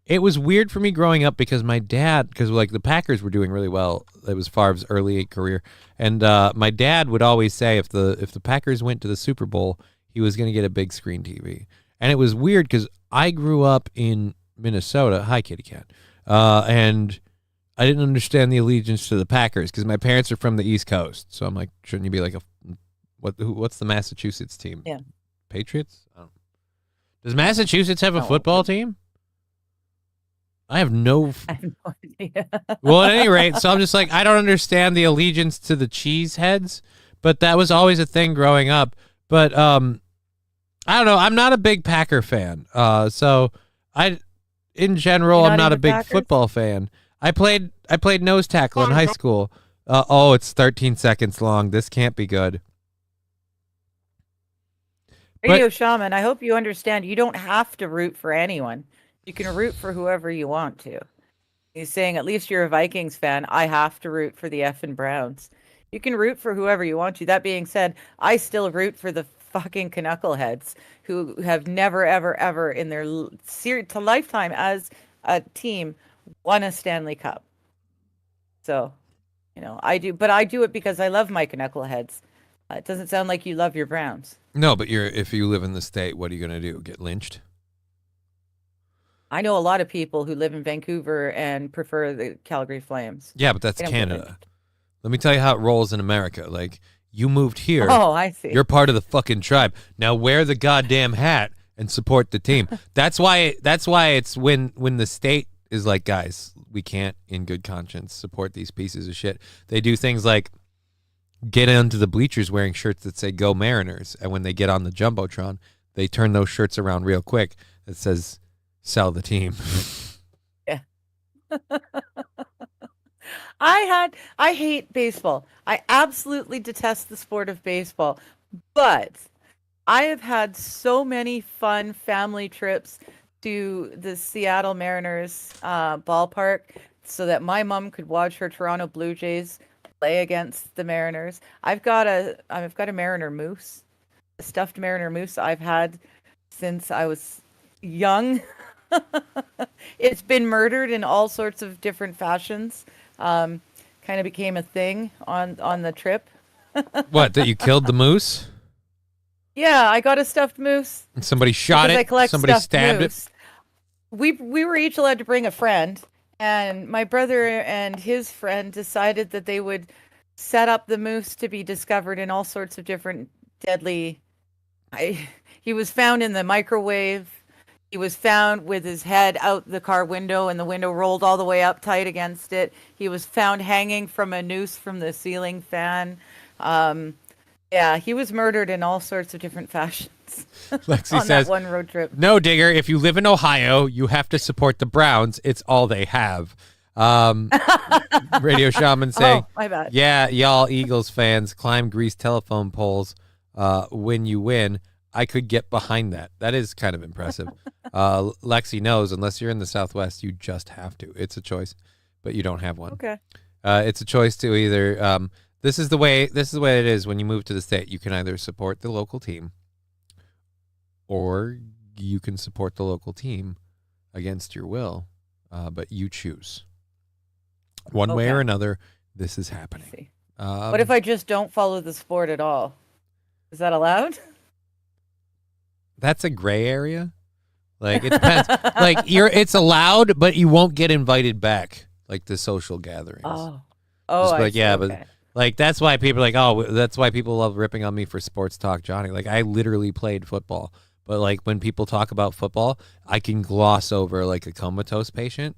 It was weird for me growing up because my dad, because like the Packers were doing really well. It was Favre's early career, and my dad would always say if the Packers went to the Super Bowl, he was going to get a big screen TV. And it was weird because I grew up in Minnesota. Hi, kitty cat. And I didn't understand the allegiance to the Packers because my parents are from the East Coast. So I'm like, shouldn't you be like what's the Massachusetts team? Yeah, Patriots. Does Massachusetts have a football team? I have no idea. Well, at any rate, so I'm just like, I don't understand the allegiance to the cheeseheads, but that was always a thing growing up. But I don't know. I'm not a big Packer fan. So in general, I'm not a big football fan. I played nose tackle in high school. Oh, it's 13 seconds long. This can't be good. Radio Shaman, I hope you understand. You don't have to root for anyone. You can root for whoever you want to. He's saying, at least you're a Vikings fan. I have to root for the effing Browns. You can root for whoever you want to. That being said, I still root for the fucking knuckleheads who have never, ever, ever in their lifetime as a team won a Stanley Cup. So, I do. But I do it because I love my knuckleheads. It doesn't sound like you love your Browns. No, but if you live in the state, what are you going to do? Get lynched? I know a lot of people who live in Vancouver and prefer the Calgary Flames. Yeah, but that's Canada. Let me tell you how it rolls in America. Like, you moved here. Oh, I see. You're part of the fucking tribe. Now wear the goddamn hat and support the team. That's why it's when the state is like, guys, we can't in good conscience support these pieces of shit. They do things like get onto the bleachers wearing shirts that say Go Mariners, and when they get on the Jumbotron, they turn those shirts around real quick. It says sell the team. Yeah. I hate baseball. I absolutely detest the sport of baseball, but I have had so many fun family trips to the Seattle Mariners ballpark so that my mom could watch her Toronto Blue Jays play against the Mariners. I've got a Mariner moose, a stuffed Mariner moose I've had since I was young. It's been murdered in all sorts of different fashions. Kind of became a thing on the trip. What, that you killed the moose? Yeah, I got a stuffed moose. And somebody shot because I it? collect Somebody stuffed stabbed moose. We were each allowed to bring a friend, and my brother and his friend decided that they would set up the moose to be discovered in all sorts of different deadly. He was found in the microwave. He was found with his head out the car window and the window rolled all the way up tight against it. He was found hanging from a noose from the ceiling fan. Yeah, he was murdered in all sorts of different fashions. Lexi on says, that one road trip. No, Digger, if you live in Ohio, you have to support the Browns. It's all they have. Radio Shaman saying, Oh, my bad. Yeah, y'all Eagles fans climb grease telephone poles when you win. I could get behind that. That is kind of impressive. Lexi knows, unless you're in the Southwest, you just have to. It's a choice, but you don't have one. Okay. It's a choice to either. This is the way it is when you move to the state. You can either support the local team, or you can support the local team against your will, but you choose. One way or another, this is happening. What if I just don't follow the sport at all? Is that allowed? That's a gray area. Like, it depends. Like, it's allowed, but you won't get invited back, like the social gatherings. I see, yeah, okay. but like that's why people are like, oh, that's why people love ripping on me for sports talk, Johnny. Like, I literally played football, but like when people talk about football, I can gloss over like a comatose patient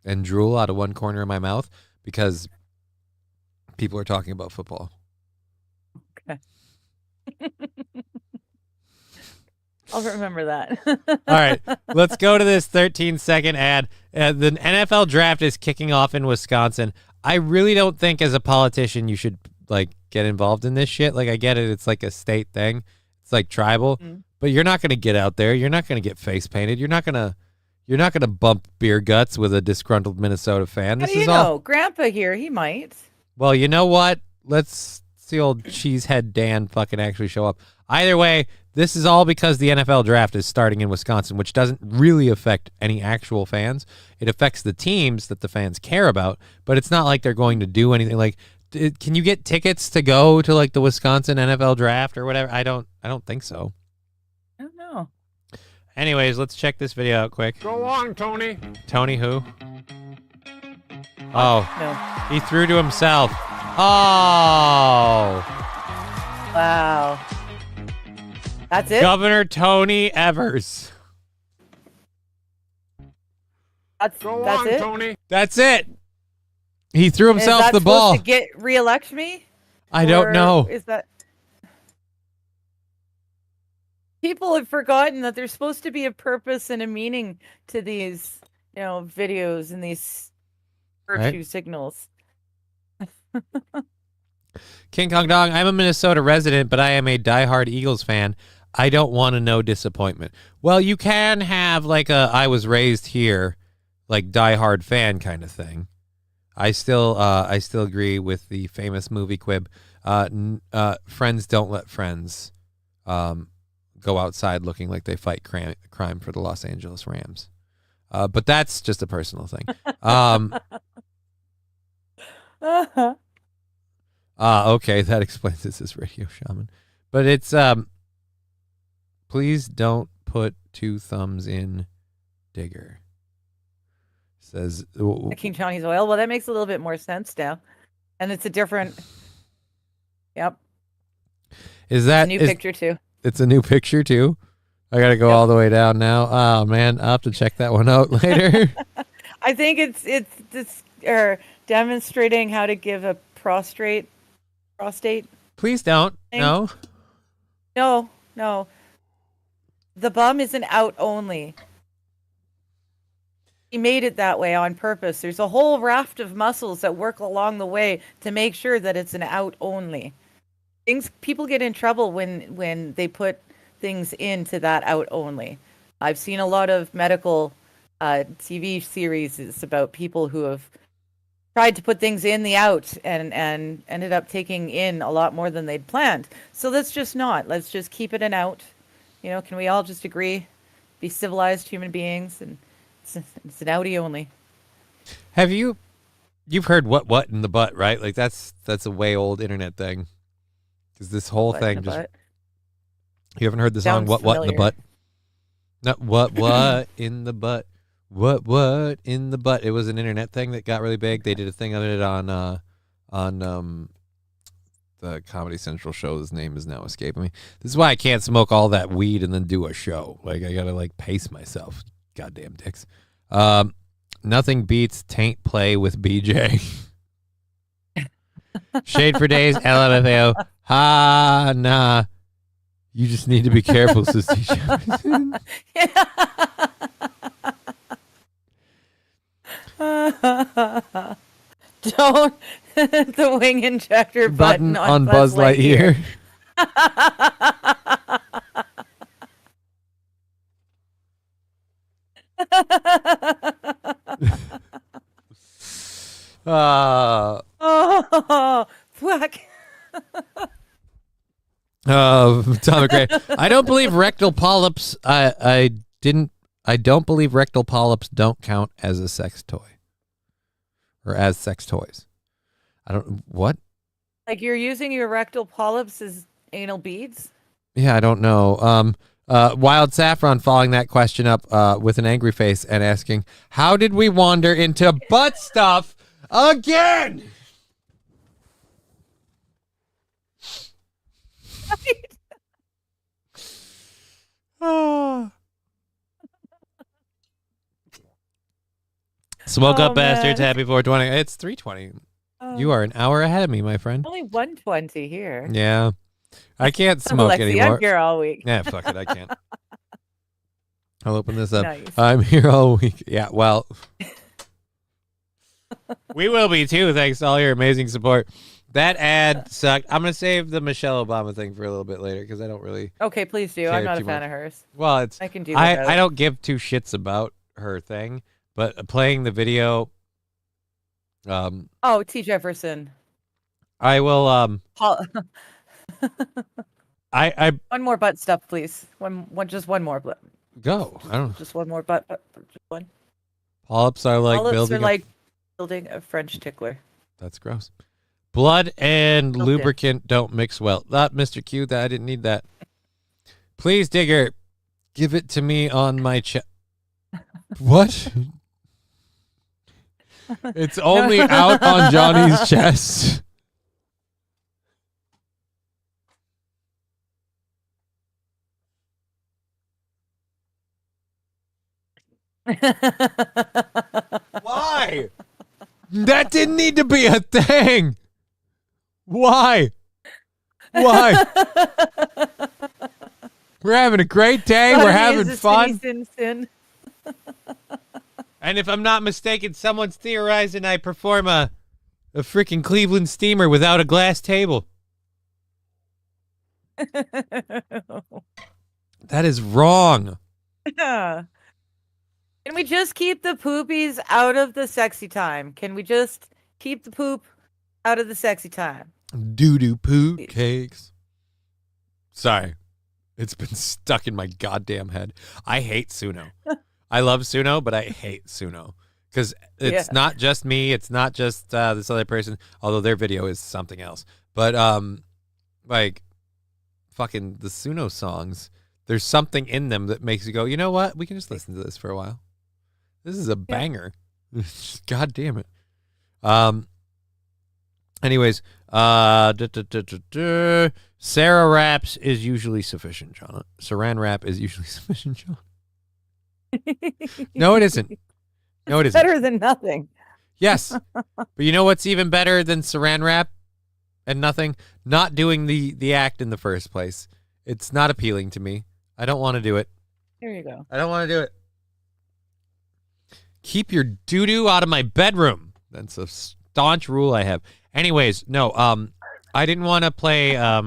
and drool out of one corner of my mouth because people are talking about football. Okay. I'll remember that. All right, let's go to this 13-second ad. The NFL draft is kicking off in Wisconsin. I really don't think as a politician you should like get involved in this shit. Like, I get it. It's like a state thing. It's like tribal, but you're not going to get out there. You're not going to get face painted. You're not going to bump beer guts with a disgruntled Minnesota fan. How do you know? Grandpa here, he might. Well, you know what? Let's see old cheesehead Dan fucking actually show up. Either way, this is all because the NFL draft is starting in Wisconsin, which doesn't really affect any actual fans. It affects the teams that the fans care about, but it's not like they're going to do anything. Like, can you get tickets to go to like the Wisconsin NFL draft or whatever? I don't think so. I don't know. Anyways, let's check this video out quick. Go on, Tony. Tony who? Oh, no. He threw to himself. Oh. Wow. That's it? Governor Tony Evers. That's it? Tony. That's it. He threw himself the ball. Is that supposed to get re-elect me? I don't know. Is that... People have forgotten that there's supposed to be a purpose and a meaning to these, videos and these virtue signals. King Kong Dong, I'm a Minnesota resident, but I am a diehard Eagles fan. I don't want to know disappointment. Well, you can have like a I was raised here, like diehard fan kind of thing. I still agree with the famous movie quib. Friends don't let friends go outside looking like they fight crime for the Los Angeles Rams. But that's just a personal thing. Okay, that explains this is Radio Shaman. But it's please don't put 2 thumbs in Digger. Says King Johnny's oil. Well, that makes a little bit more sense now. And it's a different Yep. Is that a new picture too? It's a new picture too. I got to go all the way down now. Oh man, I'll have to check that one out later. I think it's demonstrating how to give a prostate. Please don't. Thing. No. The bum is an out only. He made it that way on purpose. There's a whole raft of muscles that work along the way to make sure that it's an out only. People get in trouble when they put things into that out only. I've seen a lot of medical TV series about people who have tried to put things in the out and ended up taking in a lot more than they'd planned. So let's just keep it an out. Can we all just agree, be civilized human beings, and it's an outie only. You've heard what in the butt, right? Like that's a way old internet thing. Because this whole What in thing the just. butt? You haven't heard the song Sounds What in the familiar. Butt? No, what in the butt? What in the butt? It was an internet thing that got really big. They did a thing of it on the Comedy Central show. His name is now escaping me. This is why I can't smoke all that weed and then do a show. Like, I gotta like pace myself. Goddamn dicks. Nothing beats Taint Play with BJ. Shade for days. LMFAO. Ha nah. You just need to be careful, Sister Jefferson. Don't the wing injector button on Buzz Lightyear. Oh, whack. Tom Gray. I don't believe rectal polyps. I don't believe rectal polyps don't count as a sex toy. Or as sex toys. What? Like you're using your rectal polyps as anal beads? Yeah, I don't know. Wild Saffron following that question up with an angry face and asking, how did we wander into butt stuff again? Smoke up, bastards. Happy 420. It's 3:20. You are an hour ahead of me, my friend. Only 120 here. Yeah. I can't smoke Lexi, anymore. I'm here all week. Yeah, fuck it. I can't. I'll open this up. Nice. I'm here all week. Yeah, well. We will be too, thanks to all your amazing support. That ad sucked. I'm going to save the Michelle Obama thing for a little bit later because I don't really. Okay, please do. care I'm not a too fan much. of hers. Well, it's. I can do without I it. don't give two shits about her thing, but playing the video. Oh, T. Jefferson. I will. Paul- I one more butt stuff, please. Just one more. go. I don't. Just one more butt. Just one. Polyps are like Polyps building. are like building a French tickler. That's gross. Blood and Okay. lubricant don't mix well. That Mr. Q, that I didn't need that. Please, Digger, give it to me on my chest. What? It's only out on Johnny's chest. Why? That didn't need to be a thing. Why? Why? We're having a great day. We're having fun. Sin. And if I'm not mistaken, someone's theorizing I perform a freaking Cleveland steamer without a glass table. That is wrong. Can we just keep the poopies out of the sexy time? Can we just keep the poop out of the sexy time? Doo-doo poo cakes. Sorry. It's been stuck in my goddamn head. I hate Suno. I love Suno, but I hate Suno. Because it's not just me. It's not just this other person. Although their video is something else. But, like, fucking the Suno songs, there's something in them that makes you go, you know what? We can just listen to this for a while. This is a banger. God damn it. Anyways, Sarah Raps is usually sufficient, John. Saran Wrap is usually sufficient, John. No, it isn't. No, it isn't. Better than nothing. Yes. But you know what's even better than Saran Wrap and nothing? Not doing the act in the first place. It's not appealing to me. I don't want to do it. There you go. I don't want to do it. Keep your doo-doo out of my bedroom. That's a staunch rule I have. Anyways, no, I didn't want to play, I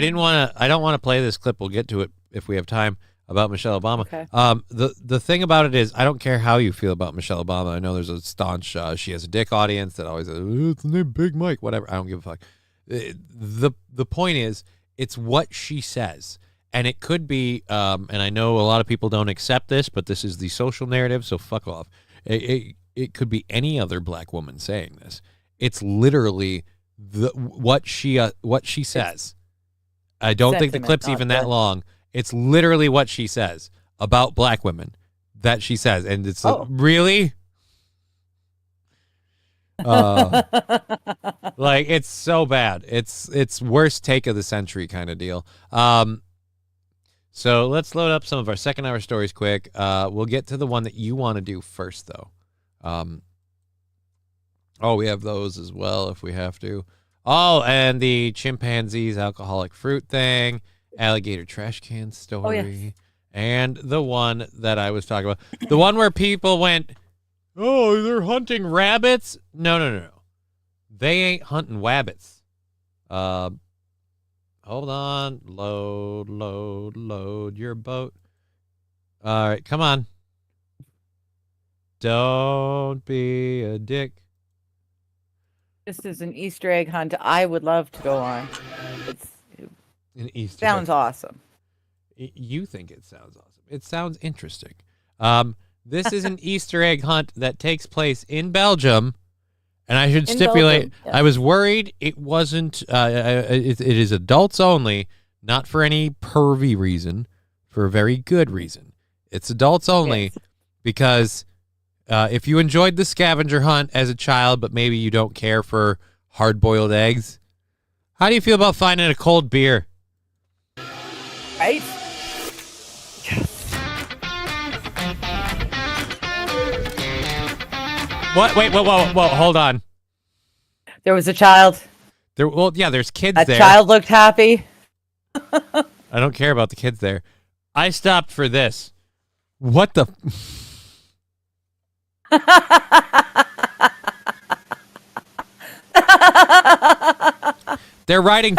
don't want to play this clip. We'll get to it if we have time about Michelle Obama. Okay. The thing about it is, I don't care how you feel about Michelle Obama. I know there's a staunch, she has a dick audience that always says, it's the name Big Mike, whatever. I don't give a fuck. The point is, it's what she says. And it could be, and I know a lot of people don't accept this, but this is the social narrative, so fuck off. It could be any other black woman saying this. It's literally what she says. I don't think the Sentiment, clip's not even that the- long. It's literally what she says about black women that she says, and it's really. Like it's so bad. It's worst take of the century kind of deal. So let's load up some of our second hour stories quick. We'll get to the one that you want to do first though. We have those as well if we have to. Oh, and the chimpanzees alcoholic fruit thing, alligator trash can story, and the one that I was talking about. The one where people went, "Oh, they're hunting rabbits." No. They ain't hunting wabbits. Hold on. Load your boat. All right, come on. Don't be a dick. This is an Easter egg hunt I would love to go on. An Easter sounds egg. awesome. You think it sounds awesome. It sounds interesting. This is an Easter egg hunt that takes place in Belgium. And I should stipulate, I was worried it wasn't, it is adults only, not for any pervy reason, for a very good reason. It's adults only because if you enjoyed the scavenger hunt as a child, but maybe you don't care for hard-boiled eggs, how do you feel about finding a cold beer? Right? What? Wait, whoa, hold on. There was a child. There's kids there. That child looked happy. I don't care about the kids there. I stopped for this. What the? They're riding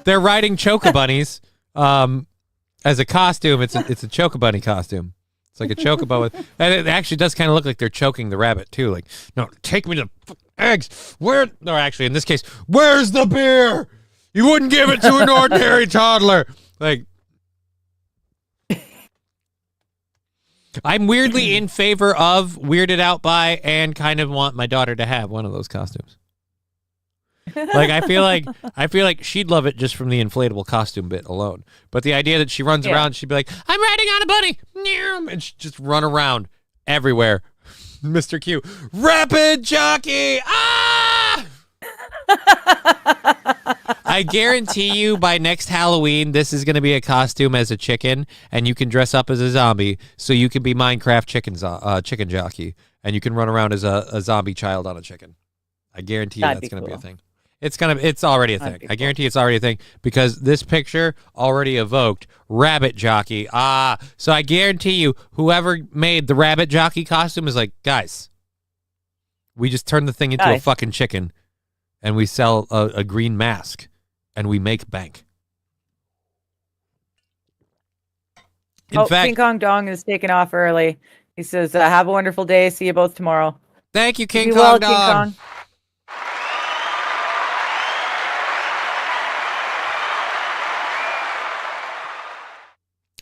They're riding choco-bunnies as a costume. It's a choco-bunny costume. It's like a chocobo with, and it actually does kind of look like they're choking the rabbit too. Like, no, take me to eggs. Where? No, actually, in this case, where's the beer? You wouldn't give it to an ordinary toddler. Like, I'm weirdly in favor of weirded out by, and kind of want my daughter to have one of those costumes. Like I feel like she'd love it just from the inflatable costume bit alone. But the idea that she runs around, she'd be like, "I'm riding on a bunny," and she'd just run around everywhere. Mr. Q, rapid jockey. Ah! I guarantee you by next Halloween, this is going to be a costume as a chicken, and you can dress up as a zombie, so you can be Minecraft chicken jockey, and you can run around as a zombie child on a chicken. I guarantee you that's going to be a thing. It's already a thing. I guarantee it's already a thing because this picture already evoked rabbit jockey. So I guarantee you whoever made the rabbit jockey costume is like, guys, we just turn the thing into a fucking chicken and we sell a green mask and we make bank. In fact, King Kong Dong is taking off early. He says, have a wonderful day. See you both tomorrow. Thank you, King Kong Dong. King Kong.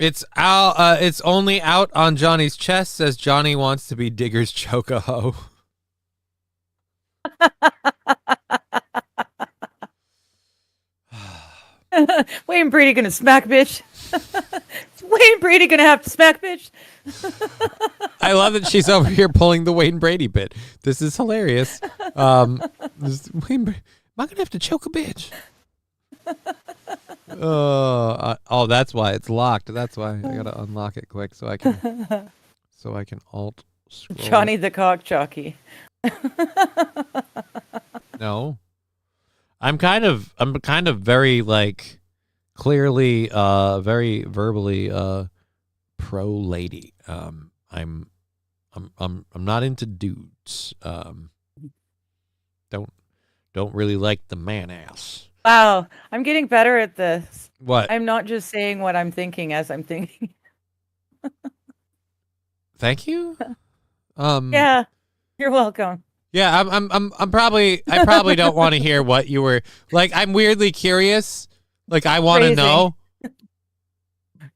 It's out. It's only out on Johnny's chest. Says Johnny wants to be Digger's choco-ho. Wayne Brady gonna smack bitch. Wayne Brady gonna have to smack bitch. I love that she's over here pulling the Wayne Brady bit. This is hilarious. Am I gonna have to choke a bitch? That's why it's locked. That's why I gotta unlock it quick so I can alt scroll. Johnny the cock jockey. No, I'm kind of very like clearly very verbally pro lady. I'm not into dudes. Don't really like the man ass. Wow, I'm getting better at this. What? I'm not just saying what I'm thinking as I'm thinking. Thank you. Yeah, you're welcome. Yeah, I probably don't want to hear what you were like. I'm weirdly curious. Like I want to know.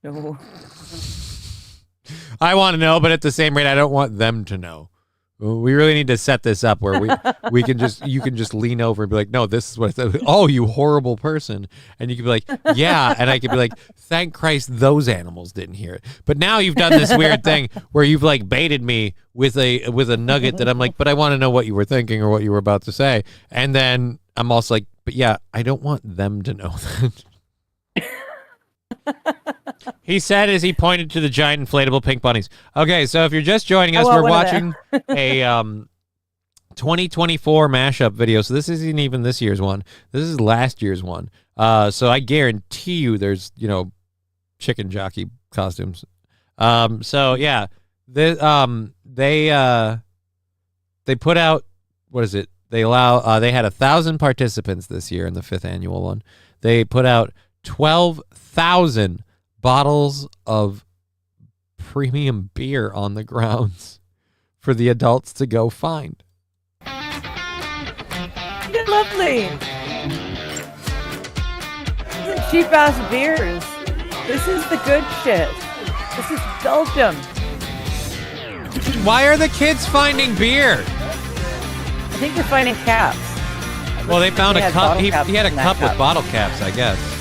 No. I want to know, but at the same rate, I don't want them to know. We really need to set this up where you can just lean over and be like, no, this is what I said. Oh, you horrible person. And you can be like, yeah. And I could be like, thank Christ those animals didn't hear it. But now you've done this weird thing where you've like baited me with a nugget that I'm like, but I want to know what you were thinking or what you were about to say. And then I'm also like, but yeah, I don't want them to know that. He said as he pointed to the giant inflatable pink bunnies. Okay, so if you're just joining us, we're watching a 2024 mashup video. So this isn't even this year's one. This is last year's one. So I guarantee you there's, chicken jockey costumes. So yeah, they put out, what is it? They had 1,000 participants this year in the 5th annual one. They put out 12,000 bottles of premium beer on the grounds for the adults to go find. Lovely. These are cheap ass beers. This is the good shit. This is Belgium. Why are the kids finding beer? I think they're finding caps. Well, they found a cup. He had a cup with bottle caps, I guess.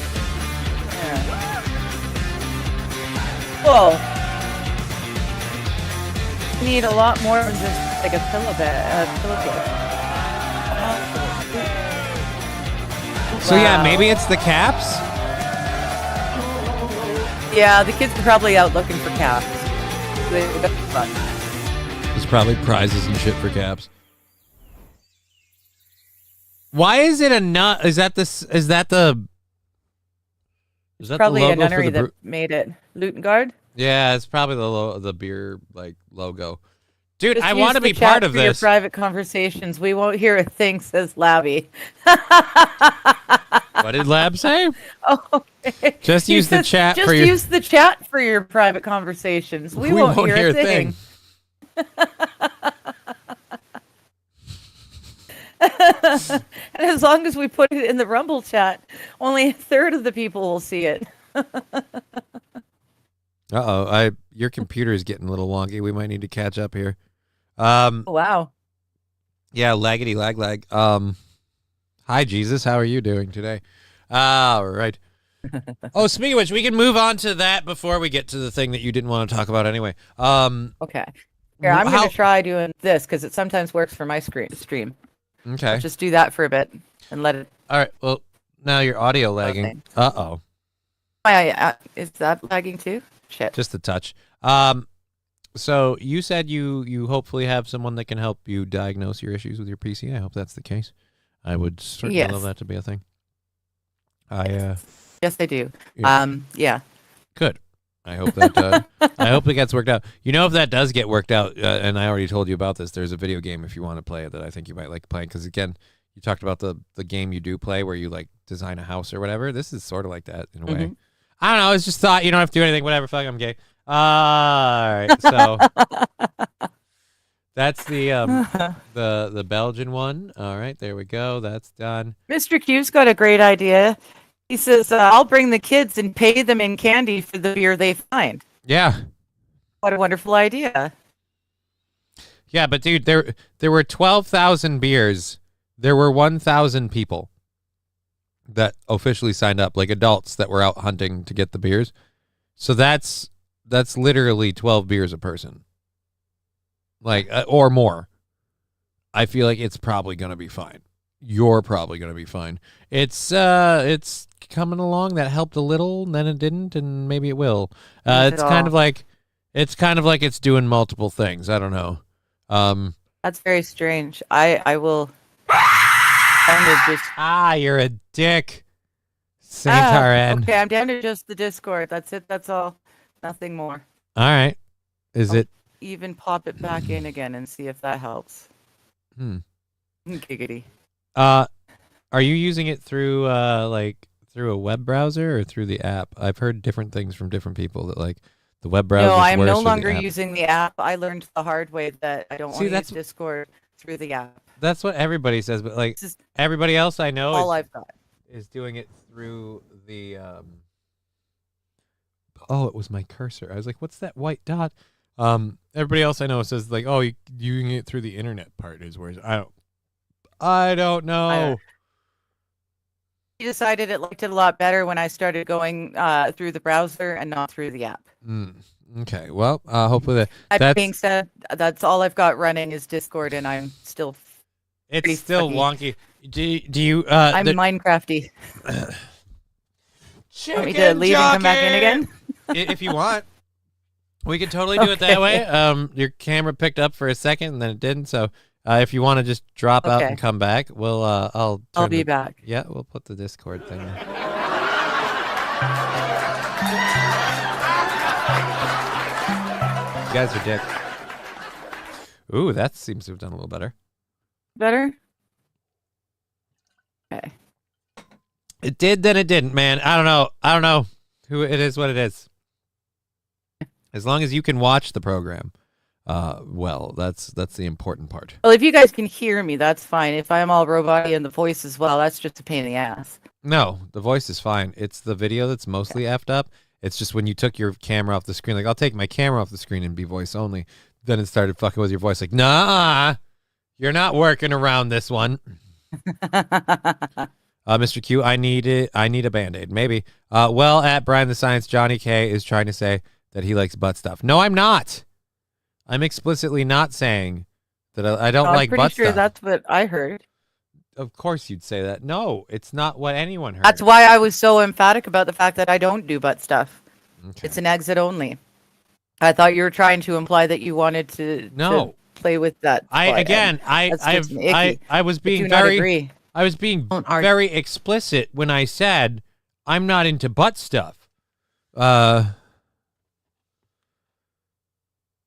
Whoa. You need a lot more than just like a pillowcase. So yeah, maybe it's the caps? Yeah, the kids are probably out looking for caps. There's probably prizes and shit for caps. Why is it a nut? Is that probably the a logo nunnery for the that made it. Lutengard? Yeah, it's probably the beer like logo. Dude, Just I want to use be the chat part of for your this. private conversations. We won't hear a thing, says Labby. What did Lab say? Oh, okay. Just use the chat Just for your... use the chat for your private conversations. We won't hear a thing. And as long as we put it in the Rumble chat, only a third of the people will see it. Uh-oh, your computer is getting a little wonky. We might need to catch up here. Wow. Yeah, laggity lag. Hi, Jesus. How are you doing today? All right. Oh, speaking of which, we can move on to that before we get to the thing that you didn't want to talk about anyway. Okay. Here, I'm going to try doing this because it sometimes works for my stream. Okay. I'll just do that for a bit and let it. All right. Well, now your audio lagging. Okay. Uh-oh. Is that lagging too? Shit. Just a touch. So you said you hopefully have someone that can help you diagnose your issues with your PC. I hope that's the case. I would certainly love that to be a thing. Yes, I do. Yeah. Good. I hope that I hope it gets worked out. If that does get worked out, and I already told you about this, there's a video game if you want to play it that I think you might like playing. Because again, you talked about the game you do play where you like design a house or whatever. This is sort of like that in a way. I don't know. I just thought you don't have to do anything. Whatever. Fuck, I'm gay. All right. So that's the Belgian one. All right. There we go. That's done. Mr. Q's got a great idea. He says, I'll bring the kids and pay them in candy for the beer they find. Yeah. What a wonderful idea. Yeah, but dude, there were 12,000 beers. There were 1,000 people that officially signed up, like adults that were out hunting to get the beers. So that's literally 12 beers a person. Like, or more. I feel like it's probably going to be fine. You're probably going to be fine. It's coming along. That helped a little, and then it didn't, and maybe it will. It's kind of like it's doing multiple things. I don't know. That's very strange. I will. You're a dick. Saint RN. Okay, I'm down to just the Discord. That's it. That's all. Nothing more. All right. I'll even pop it back in again and see if that helps. Giggity. Are you using it through through a web browser or through the app? I've heard different things from different people that like the web browser. No, I'm no longer using the app. I learned the hard way that I don't want to use Discord through the app. That's what everybody says, but like everybody else I know I've got is doing it through the Oh, it was my cursor. I was like, what's that white dot Everybody else I know says like, oh, you can get through the internet part is where I don't know. I decided it liked it a lot better when I started going through the browser and not through the app. Okay, well, hopefully That being said, that's all I've got running is Discord, and I'm still. It's still wonky. Do you? I'm Minecrafty. Want me to leave and come back in again? If you want, we could totally do it that way. Your camera picked up for a second and then it didn't. So if you want to just drop out and come back, we'll. I'll be back. Yeah, we'll put the Discord thing. You guys are dicks. Ooh, that seems to have done a little better. Better? Okay. It did, then it didn't, man. I don't know. Who it is, what it is. As long as you can watch the program, well, that's the important part. Well, if you guys can hear me, that's fine. If I'm all robot-y and the voice as well, that's just a pain in the ass. No, the voice is fine. It's the video that's mostly effed up. It's just when you took your camera off the screen, like, I'll take my camera off the screen and be voice only. Then it started fucking with your voice, like, nah, you're not working around this one. Mr. Q, I need a Band-Aid. Maybe. Well, at Brian the Science, Johnny K is trying to say that he likes butt stuff. No, I'm not. I'm explicitly not saying that I don't like butt stuff. I'm pretty sure that's what I heard. Of course you'd say that. No, it's not what anyone heard. That's why I was so emphatic about the fact that I don't do butt stuff. Okay. It's an exit only. I thought you were trying to imply that you wanted to play with that. I was being very explicit when I said I'm not into butt stuff. I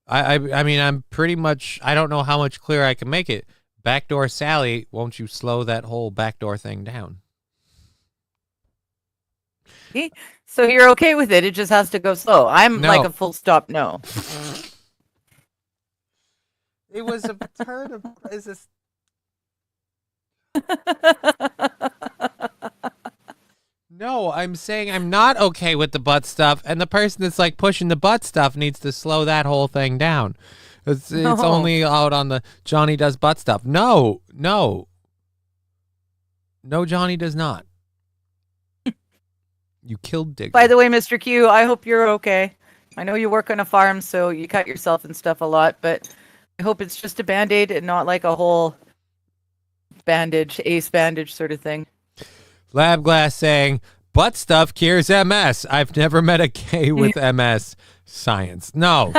mean, I'm pretty much, I don't know how much clearer I can make it. Backdoor Sally, won't you slow that whole backdoor thing down? So you're okay with it. It just has to go slow. I'm like a full stop no. It was a turn of... Is this... No, I'm saying I'm not okay with the butt stuff, and the person that's like pushing the butt stuff needs to slow that whole thing down. It's only out on the Johnny does butt stuff. No, Johnny does not. You killed Digger. By the way, Mr. Q, I hope you're okay. I know you work on a farm, so you cut yourself and stuff a lot, but I hope it's just a Band-Aid and not like a whole bandage, ace bandage sort of thing. Lab Glass saying, butt stuff cures MS. I've never met a gay with MS. Science. No.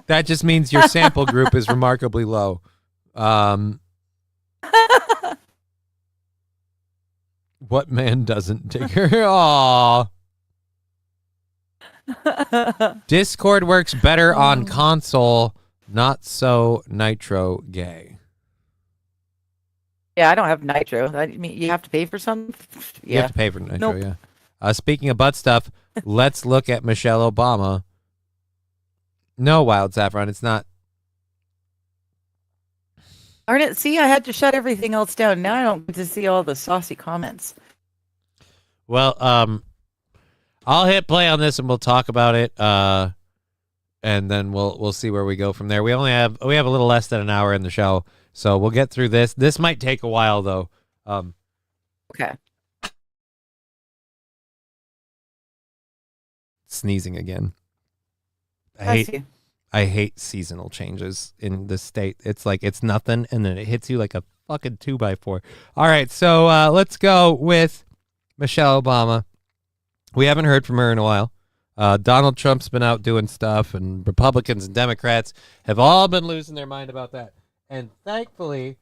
That just means your sample group is remarkably low. What man doesn't, Digger? Aw. Discord works better on console, not so Nitro gay. Yeah, I don't have Nitro. I mean, you have to pay for something? Yeah. You have to pay for Nitro, yeah. Speaking of butt stuff, let's look at Michelle Obama. No, Wild Saffron, it's not. Darn it, see, I had to shut everything else down. Now I don't get to see all the saucy comments. Well, I'll hit play on this and we'll talk about it. And then we'll see where we go from there. We have a little less than an hour in the show, so we'll get through this. This might take a while though. Okay. Sneezing again. I hate seasonal changes in this state. It's like it's nothing, and then it hits you like a fucking 2x4. All right, so let's go with Michelle Obama. We haven't heard from her in a while. Donald Trump's been out doing stuff, and Republicans and Democrats have all been losing their mind about that. And thankfully,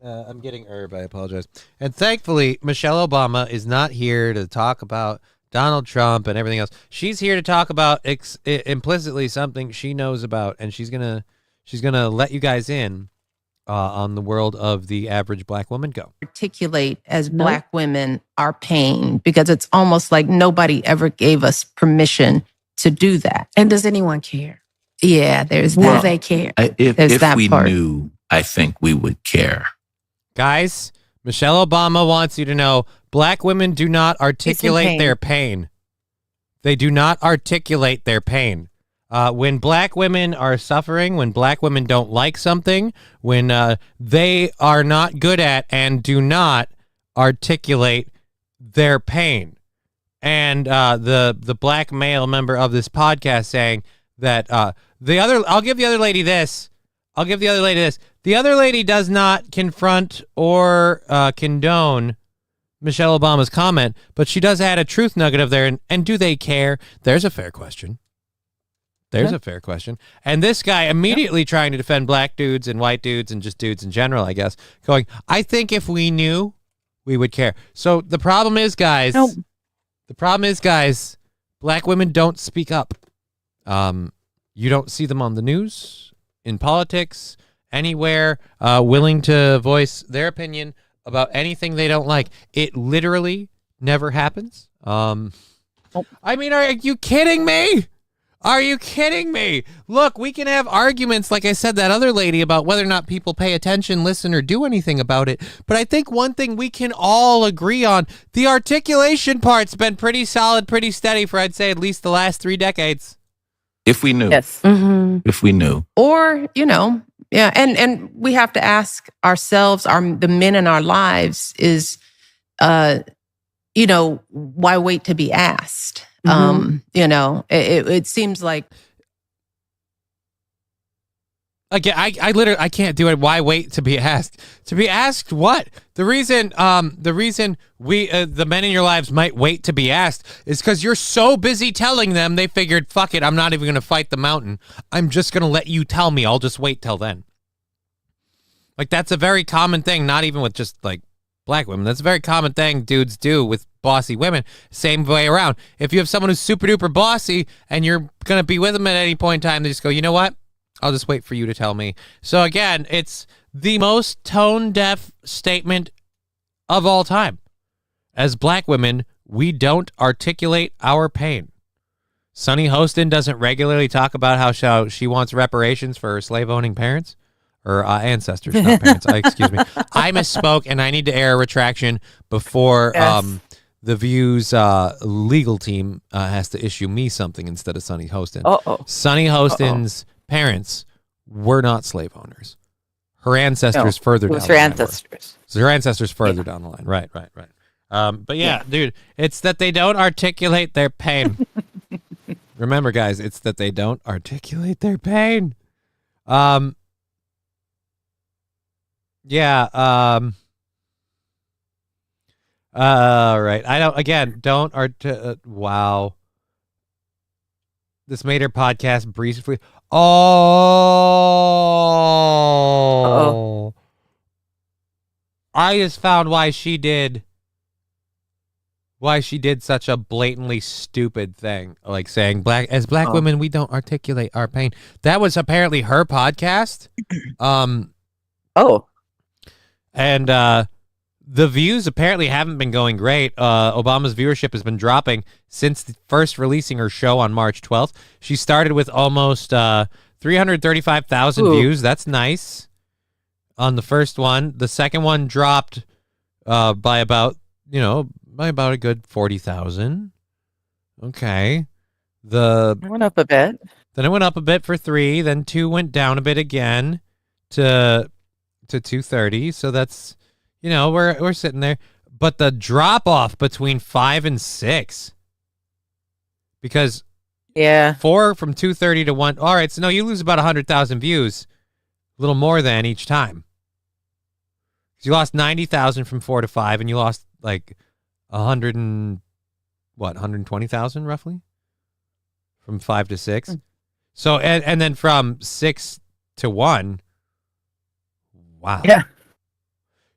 I'm getting herb, I apologize. And thankfully, Michelle Obama is not here to talk about Donald Trump and everything else. She's here to talk about implicitly something she knows about, and she's gonna let you guys in on the world of the average black woman. Go. Articulate as black women our pain, because it's almost like nobody ever gave us permission to do that. And does anyone care? Yeah, there's that. Will they care? If we knew, I think we would care. Guys, Michelle Obama wants you to know black women do not articulate their pain. They do not articulate their pain. When black women are suffering, when black women don't like something, when they are not good at and do not articulate their pain. And the black male member of this podcast saying that I'll give the other lady this. The other lady does not confront or condone Michelle Obama's comment, but she does add a truth nugget of there. And do they care? There's a fair question. A fair question. And this guy immediately trying to defend black dudes and white dudes and just dudes in general, I guess, going, I think if we knew, we would care. So the problem is, guys, black women don't speak up. You don't see them on the news, in politics, anywhere, willing to voice their opinion about anything they don't like. It literally never happens. I mean, are you kidding me? Are you kidding me? Look, we can have arguments, like I said, that other lady, about whether or not people pay attention, listen, or do anything about it. But I think one thing we can all agree on, the articulation part's been pretty solid, pretty steady for, I'd say, at least the last 3 decades. If we knew. Yes. If we knew. Or, yeah, and we have to ask ourselves, the men in our lives, is, why wait to be asked? It seems like. Again, I can't do it. Why wait to be asked? To be asked what? The reason we, the men in your lives might wait to be asked is because you're so busy telling them they figured, fuck it, I'm not even going to fight the mountain. I'm just going to let you tell me. I'll just wait till then. Like, that's a very common thing, not even with just, like, black women. That's a very common thing dudes do with bossy women. Same way around. If you have someone who's super duper bossy and you're going to be with them at any point in time, they just go, you know what? I'll just wait for you to tell me. So again, it's the most tone-deaf statement of all time. As black women, we don't articulate our pain. Sunny Hostin doesn't regularly talk about how she wants reparations for her slave-owning parents. Or ancestors, not parents. Excuse me. I misspoke, and I need to air a retraction before the View's legal team has to issue me something instead of Sunny Hostin. Sunny Hostin's parents were not slave owners. Her ancestors further down the line. So her ancestors further down the line. Right. But yeah, dude, it's that they don't articulate their pain. Remember, guys, it's that they don't articulate their pain. Yeah. Right. Wow. This made her podcast briefly. Oh. I just found why she did such a blatantly stupid thing, like saying black women, we don't articulate our pain. That was apparently her podcast. And the views apparently haven't been going great. Obama's viewership has been dropping since first releasing her show on March 12th. She started with almost 335,000 views. That's nice on the first one. The second one dropped by about a good 40,000. Okay. It went up a bit. Then it went up a bit for 3. Then 2 went down a bit again to 230. So that's, we're sitting there. But the drop off between 5 and 6, because 4 from 230 to 1. All right. So no, you lose about 100,000 views, a little more than each time. You lost 90,000 from 4 to 5, and you lost like 120,000 roughly from 5 to 6. So, and then from 6 to 1. Wow. Yeah.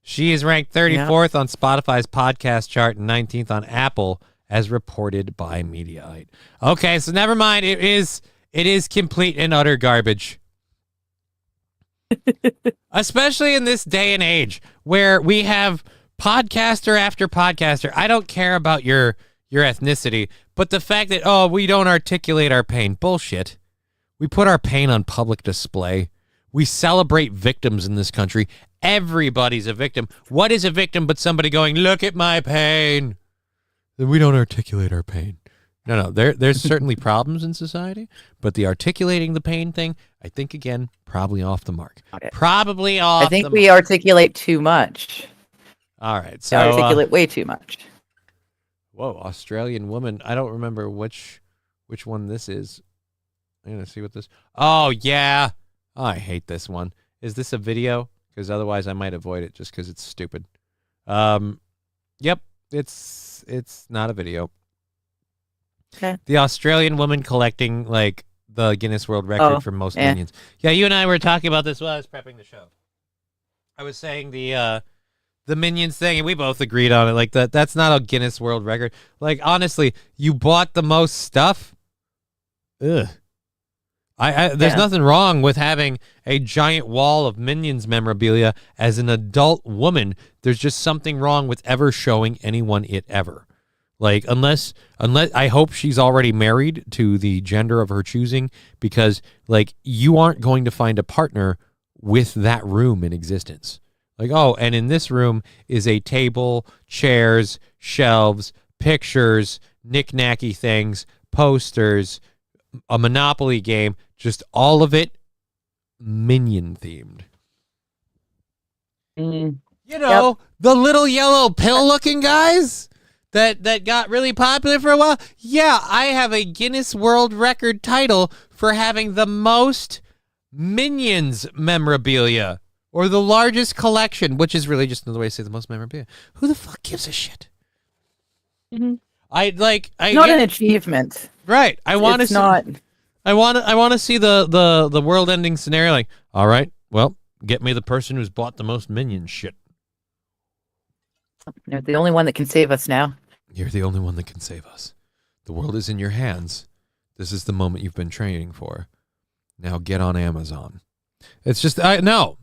She is ranked 34th on Spotify's podcast chart and 19th on Apple, as reported by Mediaite. Okay, so never mind. It is complete and utter garbage. Especially in this day and age where we have podcaster after podcaster. I don't care about your ethnicity, but the fact that, we don't articulate our pain. Bullshit. We put our pain on public display. We celebrate victims in this country. Everybody's a victim. What is a victim but somebody going, look at my pain? Then we don't articulate our pain. No. There's certainly problems in society, but the articulating the pain thing, I think, again, probably off the mark. Probably off. I think we articulate too much. All right, We so articulate way too much. whoa, Australian woman. I don't remember which one this is. I'm gonna see what this. Oh yeah, I hate this one. Is this a video? Because otherwise I might avoid it just because it's stupid. Yep, it's not a video. Okay. The Australian woman collecting like the Guinness World Record for most minions. Yeah, you and I were talking about this while I was prepping the show. I was saying the minions thing, and we both agreed on it. Like that's not a Guinness World Record. Like honestly, you bought the most stuff. Ugh. There's nothing wrong with having a giant wall of Minions memorabilia as an adult woman. There's just something wrong with ever showing anyone it ever. Like unless I hope she's already married to the gender of her choosing, because like you aren't going to find a partner with that room in existence. Like, oh, and in this room is a table, chairs, shelves, pictures, knick-knacky things, posters, a Monopoly game, just all of it Minion themed. You know, the little yellow pill looking guys that got really popular for a while. Yeah, I have a Guinness World Record title for having the most Minions memorabilia, or the largest collection, which is really just another way to say the most memorabilia. Who the fuck gives a shit? Mm-hmm. Not an achievement. Right. I want to see. Not. I want to see the world-ending scenario. Like, all right, well, get me the person who's bought the most Minion shit. You're the only one that can save us now. You're the only one that can save us. The world is in your hands. This is the moment you've been training for. Now get on Amazon. It's just no.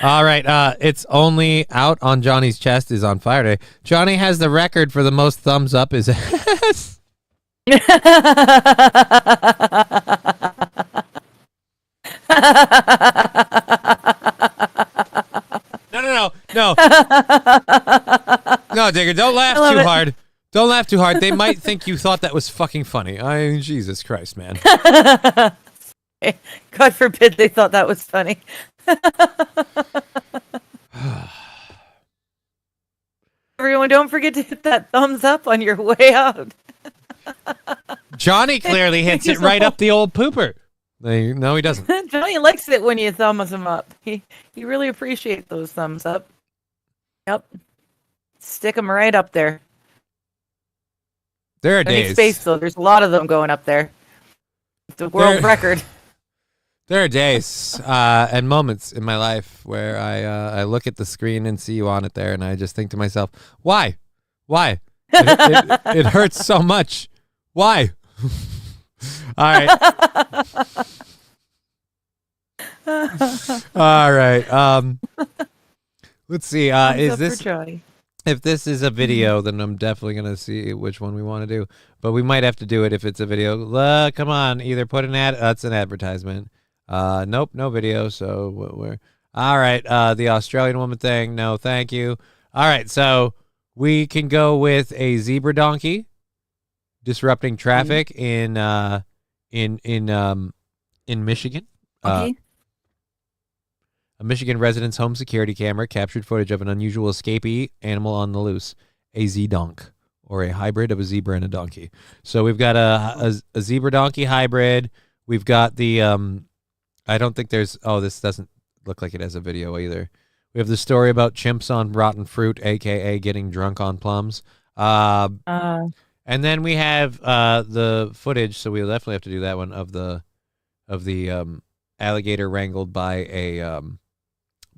All right, it's only out on Johnny's chest is on Fire Day. Johnny has the record for the most thumbs up his ass. No. No, Digger, don't laugh too hard. Don't laugh too hard. They might think you thought that was fucking funny. I mean, Jesus Christ, man. God forbid they thought that was funny. Everyone, don't forget to hit that thumbs up on your way out. Johnny clearly hits it right up the old pooper. No, he doesn't. Johnny likes it when you thumbs him up. He really appreciates those thumbs up. Yep. Stick them right up there. There are Any days. space, though. There's a lot of them going up there. The world record. There are days and moments in my life where I look at the screen and see you on it there, and I just think to myself, why? Why? It hurts so much. Why? All right. All right. Let's see. Is this? If this is a video, then I'm definitely gonna see which one we want to do. But we might have to do it if it's a video. Come on, either put an ad. That's an advertisement. Nope, no video. So we're all right. The Australian woman thing. No, thank you. All right, so we can go with a zebra donkey disrupting traffic in Michigan. Okay. A Michigan resident's home security camera captured footage of an unusual escapee animal on the loose, a Z-donk, or a hybrid of a zebra and a donkey. So we've got a zebra donkey hybrid. We've got the I don't think there's. Oh, this doesn't look like it has a video either. We have the story about chimps on rotten fruit, aka getting drunk on plums. And then we have the footage. So we'll definitely have to do that one of the alligator wrangled by a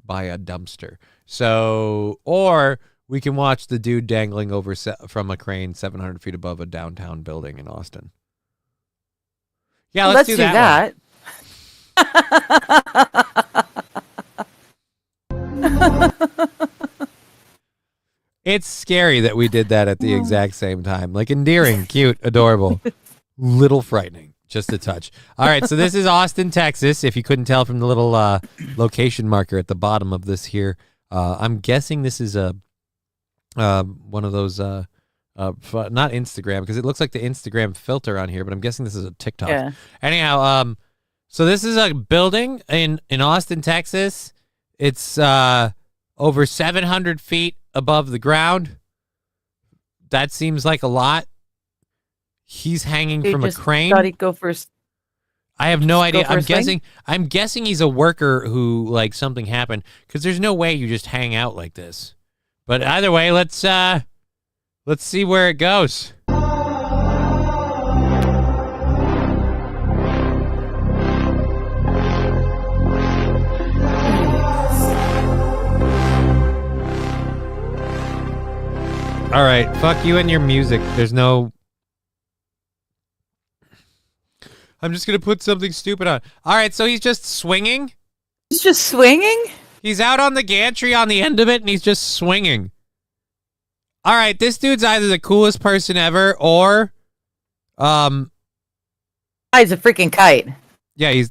dumpster. So, or we can watch the dude dangling over from a crane 700 feet above a downtown building in Austin. Yeah, let's do that. It's scary that we did that at the exact same time. Like endearing, cute, adorable, little frightening, just a touch. All right, so this is Austin, Texas. If you couldn't tell from the little location marker at the bottom of this here, I'm guessing this is a one of those not Instagram, because it looks like the Instagram filter on here, but I'm guessing this is a TikTok. Yeah. Anyhow, so this is a building in Austin, Texas. It's over 700 feet above the ground. That seems like a lot. He's hanging from a crane. Thought he'd go first. I have no idea. Swing? I'm guessing he's a worker who, like, something happened, because there's no way you just hang out like this. But either way, let's see where it goes. All right, fuck you and your music. There's no... I'm just going to put something stupid on. All right, so he's just swinging? He's just swinging? He's out on the gantry on the end of it, and he's just swinging. All right, this dude's either the coolest person ever, or... He's a freaking kite. Yeah,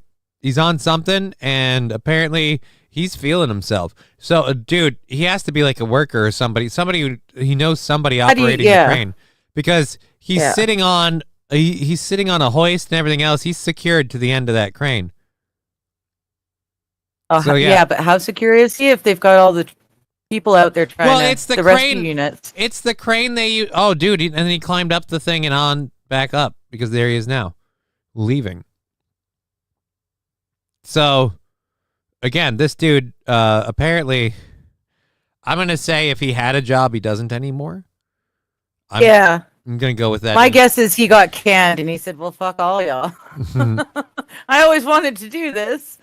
he's on something, and apparently... he's feeling himself. So, dude, he has to be like a worker or somebody who he knows somebody operating the crane, because he's sitting on he's sitting on a hoist and everything else. He's secured to the end of that crane. So, yeah, but how secure is he if they've got all the people out there trying it's the crane, rescue units? It's the crane they use. Oh, dude, and then he climbed up the thing and on back up, because there he is now, leaving. So... again, this dude, apparently, I'm going to say if he had a job, he doesn't anymore. I'm going to go with that. My guess is he got canned and he said, well, fuck all y'all. I always wanted to do this.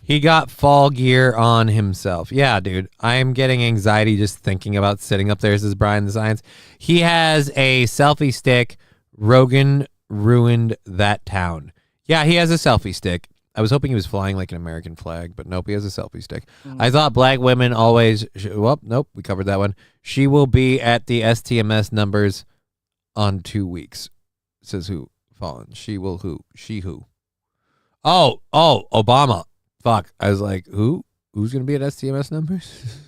He got fall gear on himself. Yeah, dude, I'm getting anxiety just thinking about sitting up there. This is Brian the Science. He has a selfie stick. Rogan ruined that town. Yeah, he has a selfie stick. I was hoping he was flying like an American flag, but nope, he has a selfie stick. I thought black women always... well, nope, we covered that one. She will be at the STMS numbers on 2 weeks. Says who? Fallen. She will who? She who? Oh, Obama. Fuck. I was like, who? Who's going to be at STMS numbers?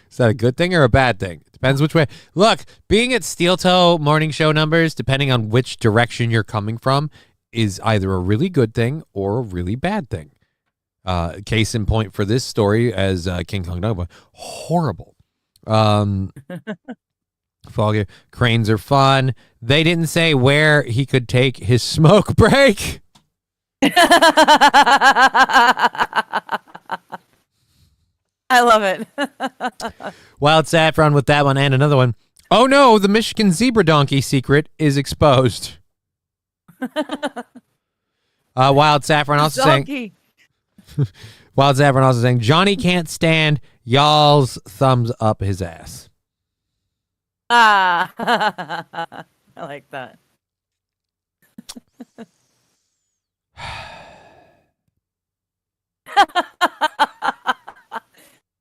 Is that a good thing or a bad thing? Depends which way. Look, being at Steel Toe morning show numbers, depending on which direction you're coming from, is either a really good thing or a really bad thing. Case in point for this story, as King Kong Nova, horrible. Foggy cranes are fun. They didn't say where he could take his smoke break. I love it. Wild Saffron with that one and another one. Oh no, the Michigan zebra donkey secret is exposed. Wild Saffron also saying Wild Saffron also saying Johnny can't stand y'all's thumbs up his ass. I like that.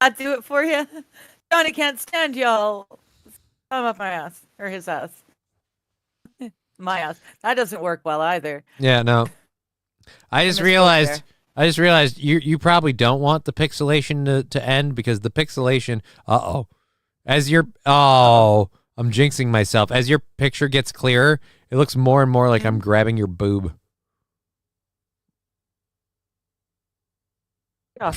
I'd do it for you. Johnny can't stand y'all thumb up my ass or his ass. My ass. That doesn't work well either. Yeah, no. I just realized you probably don't want the pixelation to end, because the pixelation I'm jinxing myself. As your picture gets clearer, it looks more and more like I'm grabbing your boob. Oh.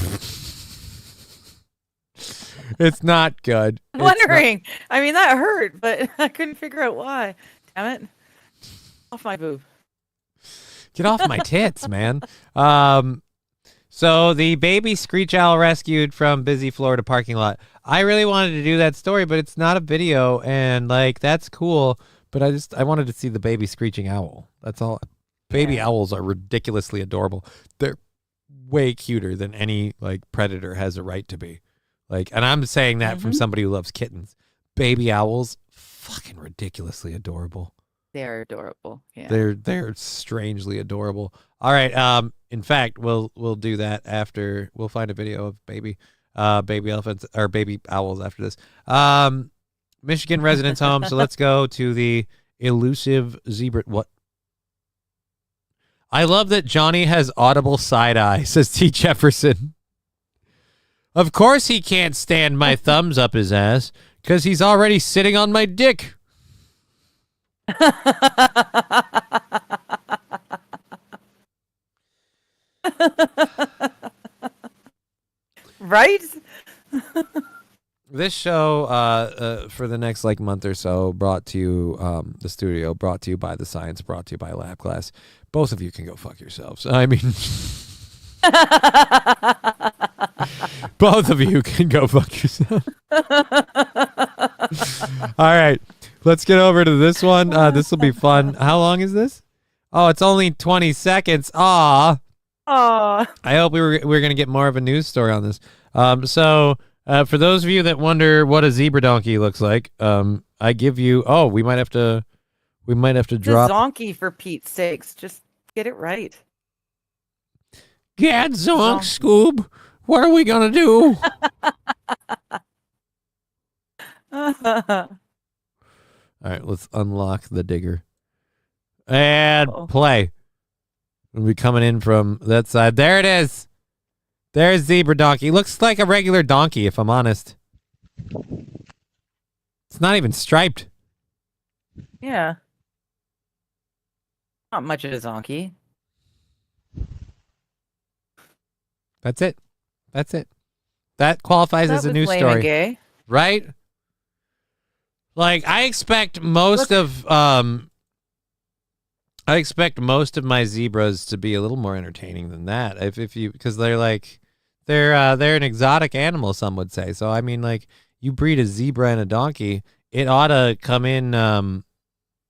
It's not good. I'm wondering. I mean, that hurt, but I couldn't figure out why. Damn it. Off my boob. Get off my tits, man. So the baby screech owl rescued from busy Florida parking lot. I really wanted to do that story, but it's not a video, and like that's cool. But I wanted to see the baby screeching owl. That's all. Baby owls are ridiculously adorable. They're way cuter than any like predator has a right to be. Like, and I'm saying that from somebody who loves kittens. Baby owls, fucking ridiculously adorable. They're adorable. Yeah. They're strangely adorable. All right. In fact, we'll do that after. We'll find a video of baby elephants or baby owls after this. Michigan residents home. So let's go to the elusive zebra. What? I love that Johnny has audible side eye, says T. Jefferson. Of course he can't stand my thumbs up his ass, because he's already sitting on my dick. Right? This show, for the next like month or so, brought to you, the studio, brought to you by the science, brought to you by Lab Glass. Both of you can go fuck yourselves. I mean, both of you can go fuck yourselves. All right, let's get over to this one. This will be fun. How long is this? Oh, it's only 20 seconds. Aw. Aw. I hope we're gonna get more of a news story on this. So for those of you that wonder what a zebra donkey looks like, I give you. Oh, we might have to drop. The zonkey, for Pete's sakes. Just get it right. Gad zonk, Scoob. What are we gonna do? All right, let's unlock the digger and play. We'll be coming in from that side. There it is. There's zebra donkey. Looks like a regular donkey, if I'm honest. It's not even striped. Yeah. Not much of a zonkey. That's it. That's it. That qualifies as a news lame story. and gay. Right? Like, I expect most of my zebras to be a little more entertaining than that. If you, because they're like, they're an exotic animal, some would say. So I mean, like, you breed a zebra and a donkey, it ought to come in.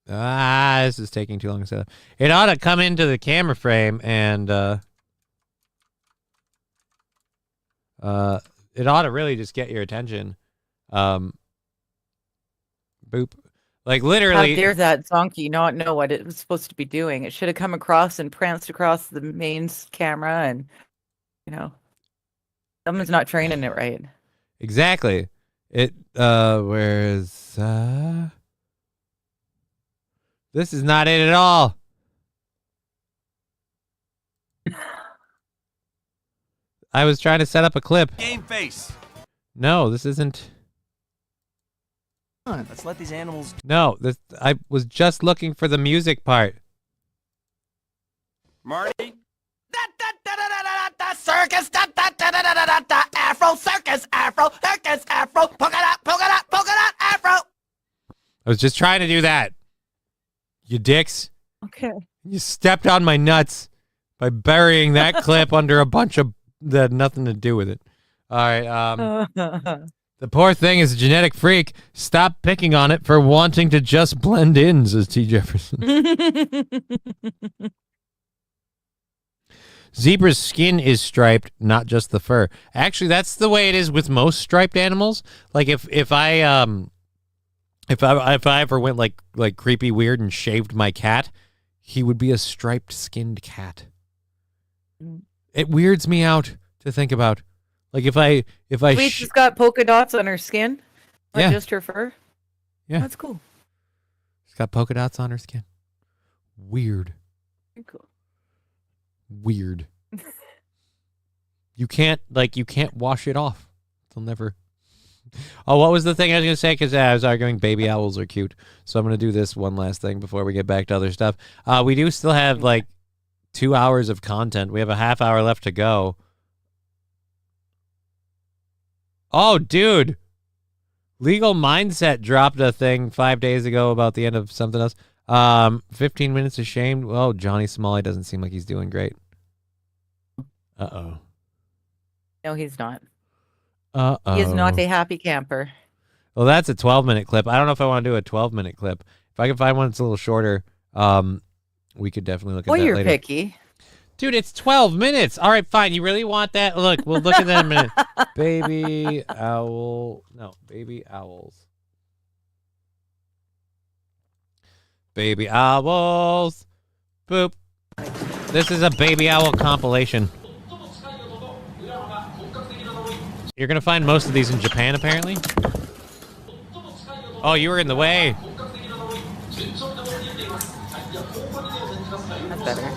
This is taking too long to set up. It ought to come into the camera frame and it ought to really just get your attention. Boop. Like, literally. How dare that zonkey not know what it was supposed to be doing? It should have come across and pranced across the main camera, and someone's not training it right. Exactly. It where's this is not it at all. I was trying to set up a clip. Game face. No, this isn't. Come on, let's let these animals. No, this. I was just looking for the music part. Marty. Circus, Afro, circus, Afro, circus, Afro, polka dot, Afro. I was just trying to do that. You dicks. Okay. You stepped on my nuts by burying that clip under a bunch of that had nothing to do with it. All right. The poor thing is a genetic freak. Stop picking on it for wanting to just blend in, says T. Jefferson. Zebra's skin is striped, not just the fur. Actually, that's the way it is with most striped animals. Like if I ever went like creepy weird and shaved my cat, he would be a striped skinned cat. It weirds me out to think about. Like if I She's got polka dots on her skin, not just her fur. Yeah, that's cool. She's got polka dots on her skin. Weird. Very cool. Weird. You can't wash it off. They'll never. Oh, what was the thing I was gonna say? Because I was arguing baby owls are cute. So I'm gonna do this one last thing before we get back to other stuff. We do still have like 2 hours of content. We have a half hour left to go. Oh, dude. Legal Mindset dropped a thing 5 days ago about the end of something else. 15 minutes ashamed. Well, Johnny Smalley doesn't seem like he's doing great. Uh-oh. No, he's not. Uh-oh. He is not a happy camper. Well, that's a 12-minute clip. I don't know if I want to do a 12-minute clip. If I can find one that's a little shorter, we could definitely look at that later. Well, you're picky. Dude, it's 12 minutes. All right, fine. You really want that? Look, we'll look at that in a minute. Baby owl. No, baby owls. Baby owls. Boop. This is a baby owl compilation. You're going to find most of these in Japan, apparently. Oh, you were in the way. That's better.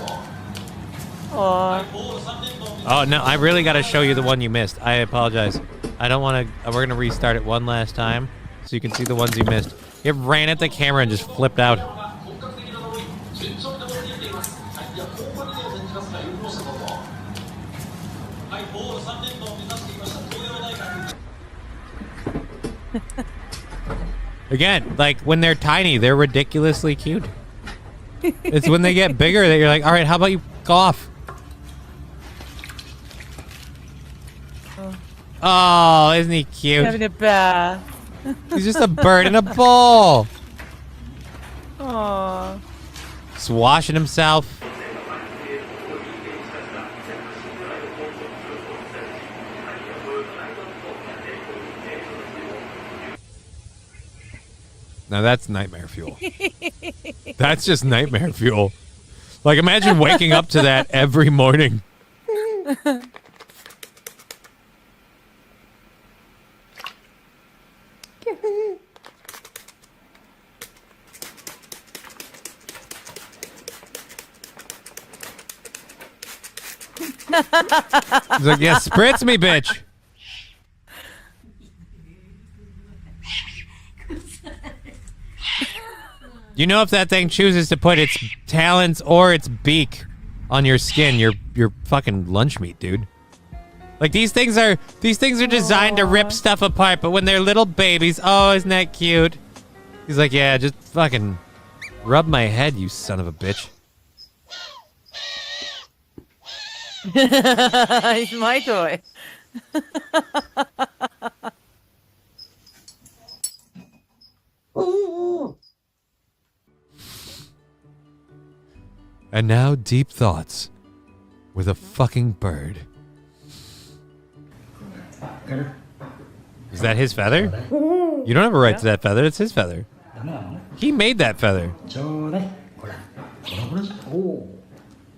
Oh, no, I really got to show you the one you missed. I apologize. I don't want to... We're going to restart it one last time so you can see the ones you missed. It ran at the camera and just flipped out. Again, like when they're tiny, they're ridiculously cute. It's when they get bigger that you're like, all right, how about you cough? Oh, isn't he cute? Having a bath. He's just a bird in a bowl. Aww. Just washing himself. Now that's nightmare fuel. That's just nightmare fuel. Like imagine waking up to that every morning. He's like, yeah, spritz me, bitch. You know, if that thing chooses to put its talons or its beak on your skin, you're fucking lunch meat, dude. Like these things are designed to rip stuff apart, but when they're little babies, oh, isn't that cute? He's like, yeah, just fucking rub my head, you son of a bitch. He's my toy. And now deep thoughts with a fucking bird. Is that his feather? You don't have a right to that feather. It's his feather. He made that feather.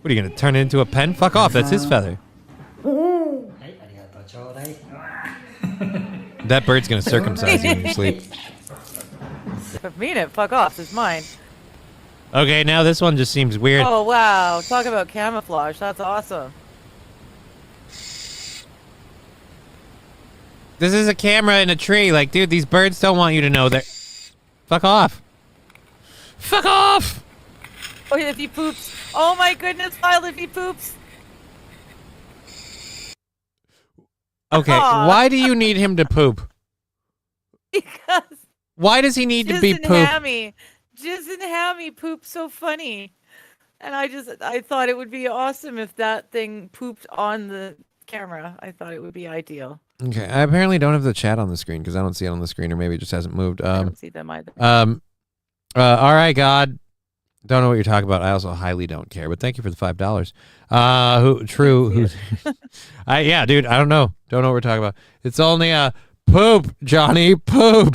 What are you going to turn it into a pen? Fuck off. That's his feather. That bird's going to circumcise you in your sleep. I mean it. Fuck off. It's mine. Okay, now this one just seems weird. Oh, wow. Talk about camouflage. That's awesome. This is a camera in a tree. Like, dude, these birds don't want you to know that. Fuck off. Fuck off! Oh, if he poops. Oh my goodness, Violet, if he poops. Okay, why do you need him to poop? Because. Why does he need to be pooped? Jizz and Hammy poop so funny. And I thought it would be awesome if that thing pooped on the camera. I thought it would be ideal. Okay, I apparently don't have the chat on the screen because I don't see it on the screen, or maybe it just hasn't moved. I don't see them either. All right, God. Don't know what you're talking about. I also highly don't care, but thank you for the $5. Yeah, dude, I don't know. Don't know what we're talking about. It's only a poop, Johnny, poop.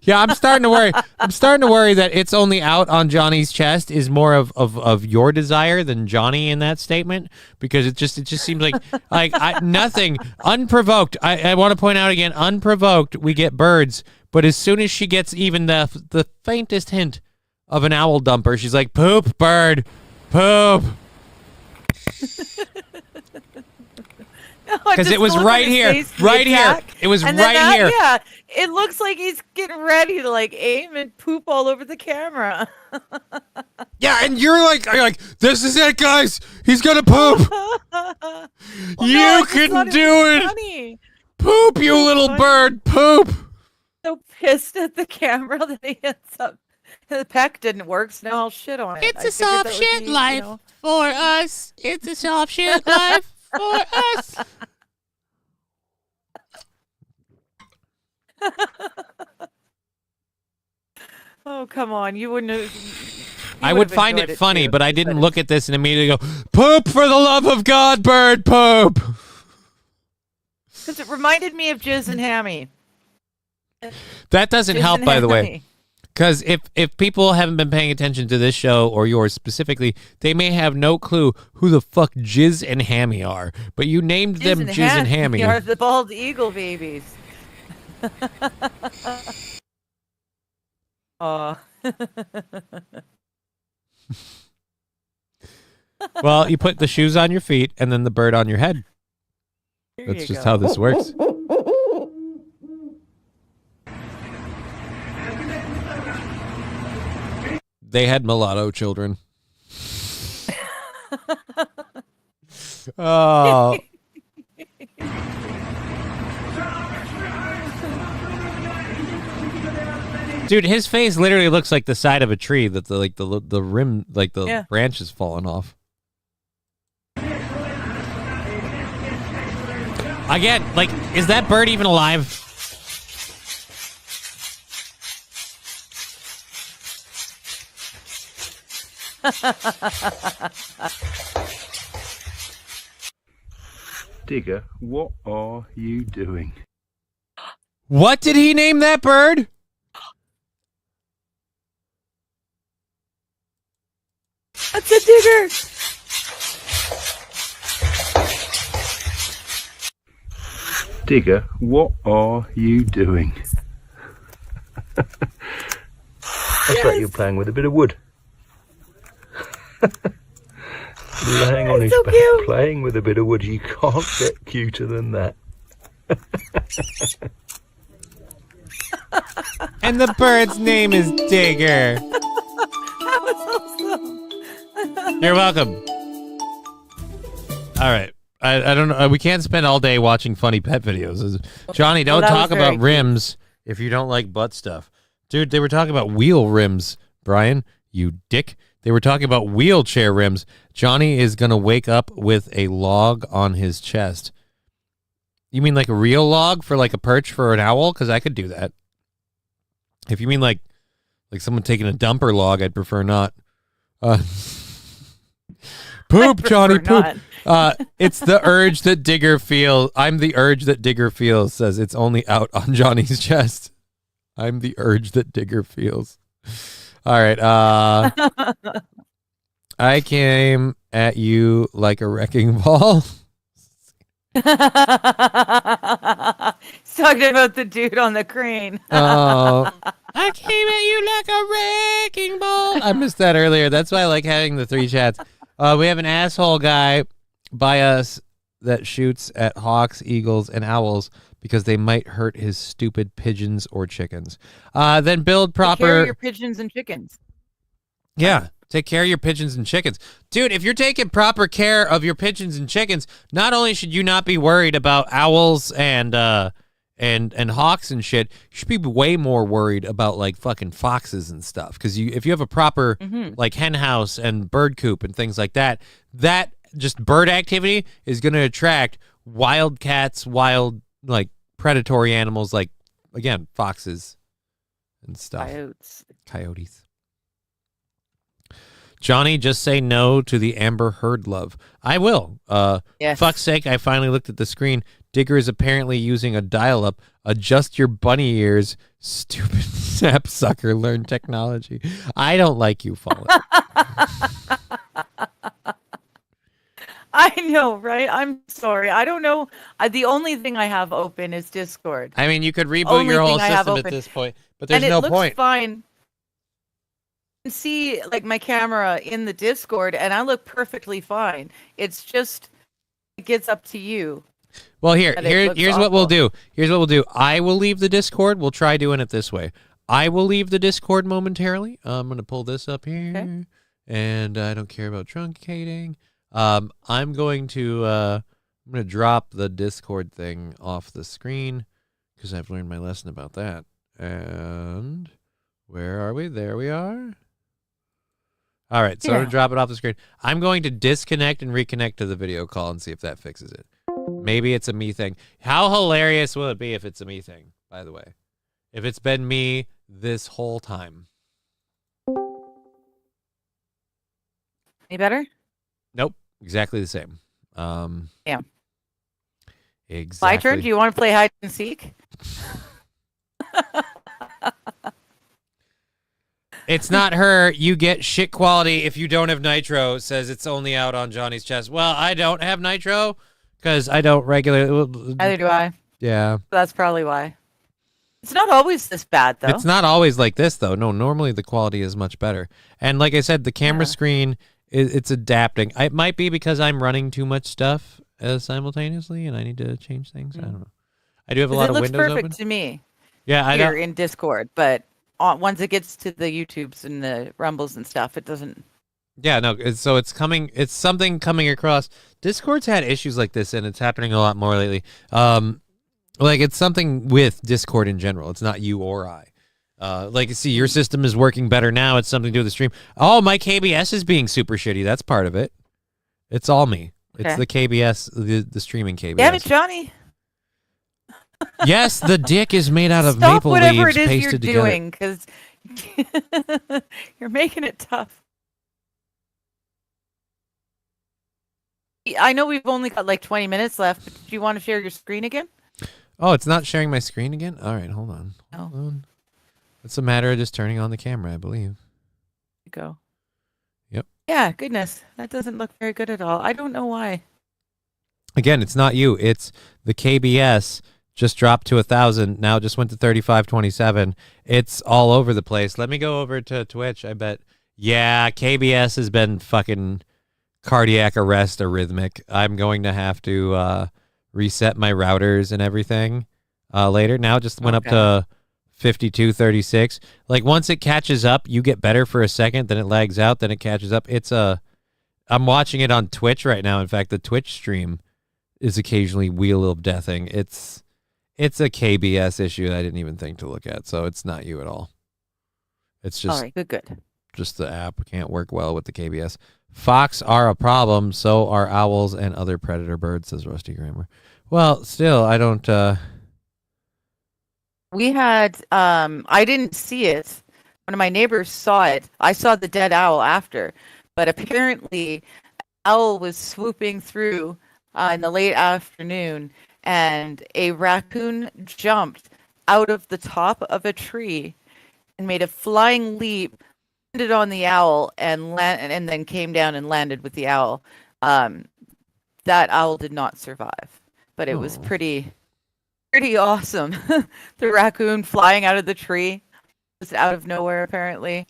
Yeah, I'm starting to worry. I'm starting to worry that it's only out on Johnny's chest is more of your desire than Johnny in that statement, because it just seems like nothing unprovoked. I want to point out again, unprovoked, we get birds, but as soon as she gets even the faintest hint of an owl dumper, she's like, poop, bird, poop. Because it was right here, right here. It was right here. Yeah, it looks like he's getting ready to like aim and poop all over the camera. Yeah, and you're like, this is it, guys. He's gonna poop. You can do it. Funny. Poop, you little bird, poop. So pissed at the camera that he ends up. The peck didn't work, so now I'll shit on it. It's a soft shit life for us. It's a soft shit life for us. Oh, come on. You wouldn't have... I would find it funny, but I didn't look at this and immediately go, poop for the love of God, bird, poop. Because it reminded me of Jizz and Hammy. That doesn't help, by the way. Because if people haven't been paying attention to this show, or yours specifically, they may have no clue who the fuck Jizz and Hammy are. But you named them Jizz and Hammy. They are the bald eagle babies. Oh. Well, you put the shoes on your feet and then the bird on your head. That's just how this works. They had mulatto children. Oh, Dude, his face literally looks like the side of a tree that the rim, like the branch is falling off. Again, like, is that bird even alive? Digger, what are you doing? What did he name that bird? That's a digger. Digger, what are you doing? I bet you're playing with a bit of wood. Laying on his back, playing with a bit of wood. You can't get cuter than that. And the bird's name is Digger. That was awesome. You're welcome. All right. I don't know. We can't spend all day watching funny pet videos. Johnny, don't talk about rims if you don't like butt stuff. Dude, they were talking about wheel rims, Brian, you dick. They were talking about wheelchair rims. Johnny is going to wake up with a log on his chest. You mean like a real log for like a perch for an owl? Because I could do that. If you mean like someone taking a dumper log, I'd prefer not. Poop, Johnny, poop. It's the urge that Digger feels. I'm the urge that Digger feels, says it's only out on Johnny's chest. I'm the urge that Digger feels. All right. I came at you like a wrecking ball. He's talking about the dude on the crane. Oh. I came at you like a wrecking ball. I missed that earlier. That's why I like having the three chats. We have an asshole guy by us that shoots at hawks, eagles, and owls because they might hurt his stupid pigeons or chickens. Then build proper... Take care of your pigeons and chickens. Yeah, take care of your pigeons and chickens. Dude, if you're taking proper care of your pigeons and chickens, not only should you not be worried about owls and hawks and shit, you should be way more worried about like fucking foxes and stuff. Because if you have a proper like hen house and bird coop and things like that, that just bird activity is going to attract wild cats, wild like predatory animals like, again, foxes and stuff. Coyotes. Johnny, just say no to the Amber Heard love. I will. Yes. Fuck's sake, I finally looked at the screen. Digger is apparently using a dial-up. Adjust your bunny ears, stupid sapsucker. Learn technology. I don't like you, Fallen. I know, right? I'm sorry. I don't know. The only thing I have open is Discord. I mean, you could reboot your whole system at this point, but there's no point. And it looks fine. You can see like my camera in the Discord, and I look perfectly fine. It's just it gets up to you. Well, here's what we'll do. Here's what we'll do. I will leave the Discord. We'll try doing it this way. I will leave the Discord momentarily. I'm going to pull this up here, Okay. and I don't care about truncating. I'm going to drop the Discord thing off the screen because I've learned my lesson about that. And where are we? There we are. All right, so I'm going to drop it off the screen. I'm going to disconnect and reconnect to the video call and see if that fixes it. Maybe it's a me thing. How hilarious will it be if it's a me thing, by the way? If it's been me this whole time. Any better? Nope. Exactly the same. Yeah. Exactly. My turn. Do you want to play hide and seek? It's not her. You get shit quality if you don't have nitro. Says it's only out on Johnny's chest. Well, I don't have nitro because I don't regularly. Neither do I. Yeah. That's probably why. It's not always this bad, though. It's not always like this, though. No, normally the quality is much better. And like I said, the camera screen, it's adapting. It might be because I'm running too much stuff simultaneously and I need to change things. I don't know. I do have a lot of windows open. It looks perfect to me. Yeah, here in Discord, but once it gets to the YouTubes and the Rumbles and stuff, it doesn't. Yeah, no. So it's coming. It's something coming across. Discord's had issues like this, and it's happening a lot more lately. Like it's something with Discord in general. It's not you or I. Like, see, your system is working better now. It's something to do with the stream. Oh, my KBS is being super shitty. That's part of it. It's all me. It's the KBS, the streaming KBS. Damn it, Johnny. Yes, the dick is made out of Stop maple whatever leaves it is pasted you're together. doing, because you're making it tough. I know we've only got like 20 minutes left, but do you want to share your screen again? Oh, it's not sharing my screen again? All right, hold on. Hold on. It's a matter of just turning on the camera, I believe. Go. Yep. Yeah, goodness. That doesn't look very good at all. I don't know why. Again, it's not you. It's the KBS just dropped to 1,000. Now just went to 3527. It's all over the place. Let me go over to Twitch. I bet. Yeah, KBS has been fucking cardiac arrest arrhythmic. I'm going to have to reset my routers and everything later. Now it just went up to 5236. Like, once it catches up, you get better for a second, then it lags out, then it catches up. I'm watching it on Twitch right now. In fact, the Twitch stream is occasionally wheel of deathing. It's a KBS issue I didn't even think to look at, so it's not you at all. It's just all right, good. Just the app can't work well with the KBS. Fox are a problem, so are owls and other predator birds, says Rusty Grammar. Well, still, I don't We had, I didn't see it. One of my neighbors saw it. I saw the dead owl after. But apparently, owl was swooping through in the late afternoon, and a raccoon jumped out of the top of a tree and made a flying leap, landed on the owl, and then came down and landed with the owl. That owl did not survive, but it was pretty awesome. The raccoon flying out of the tree, just out of nowhere, apparently.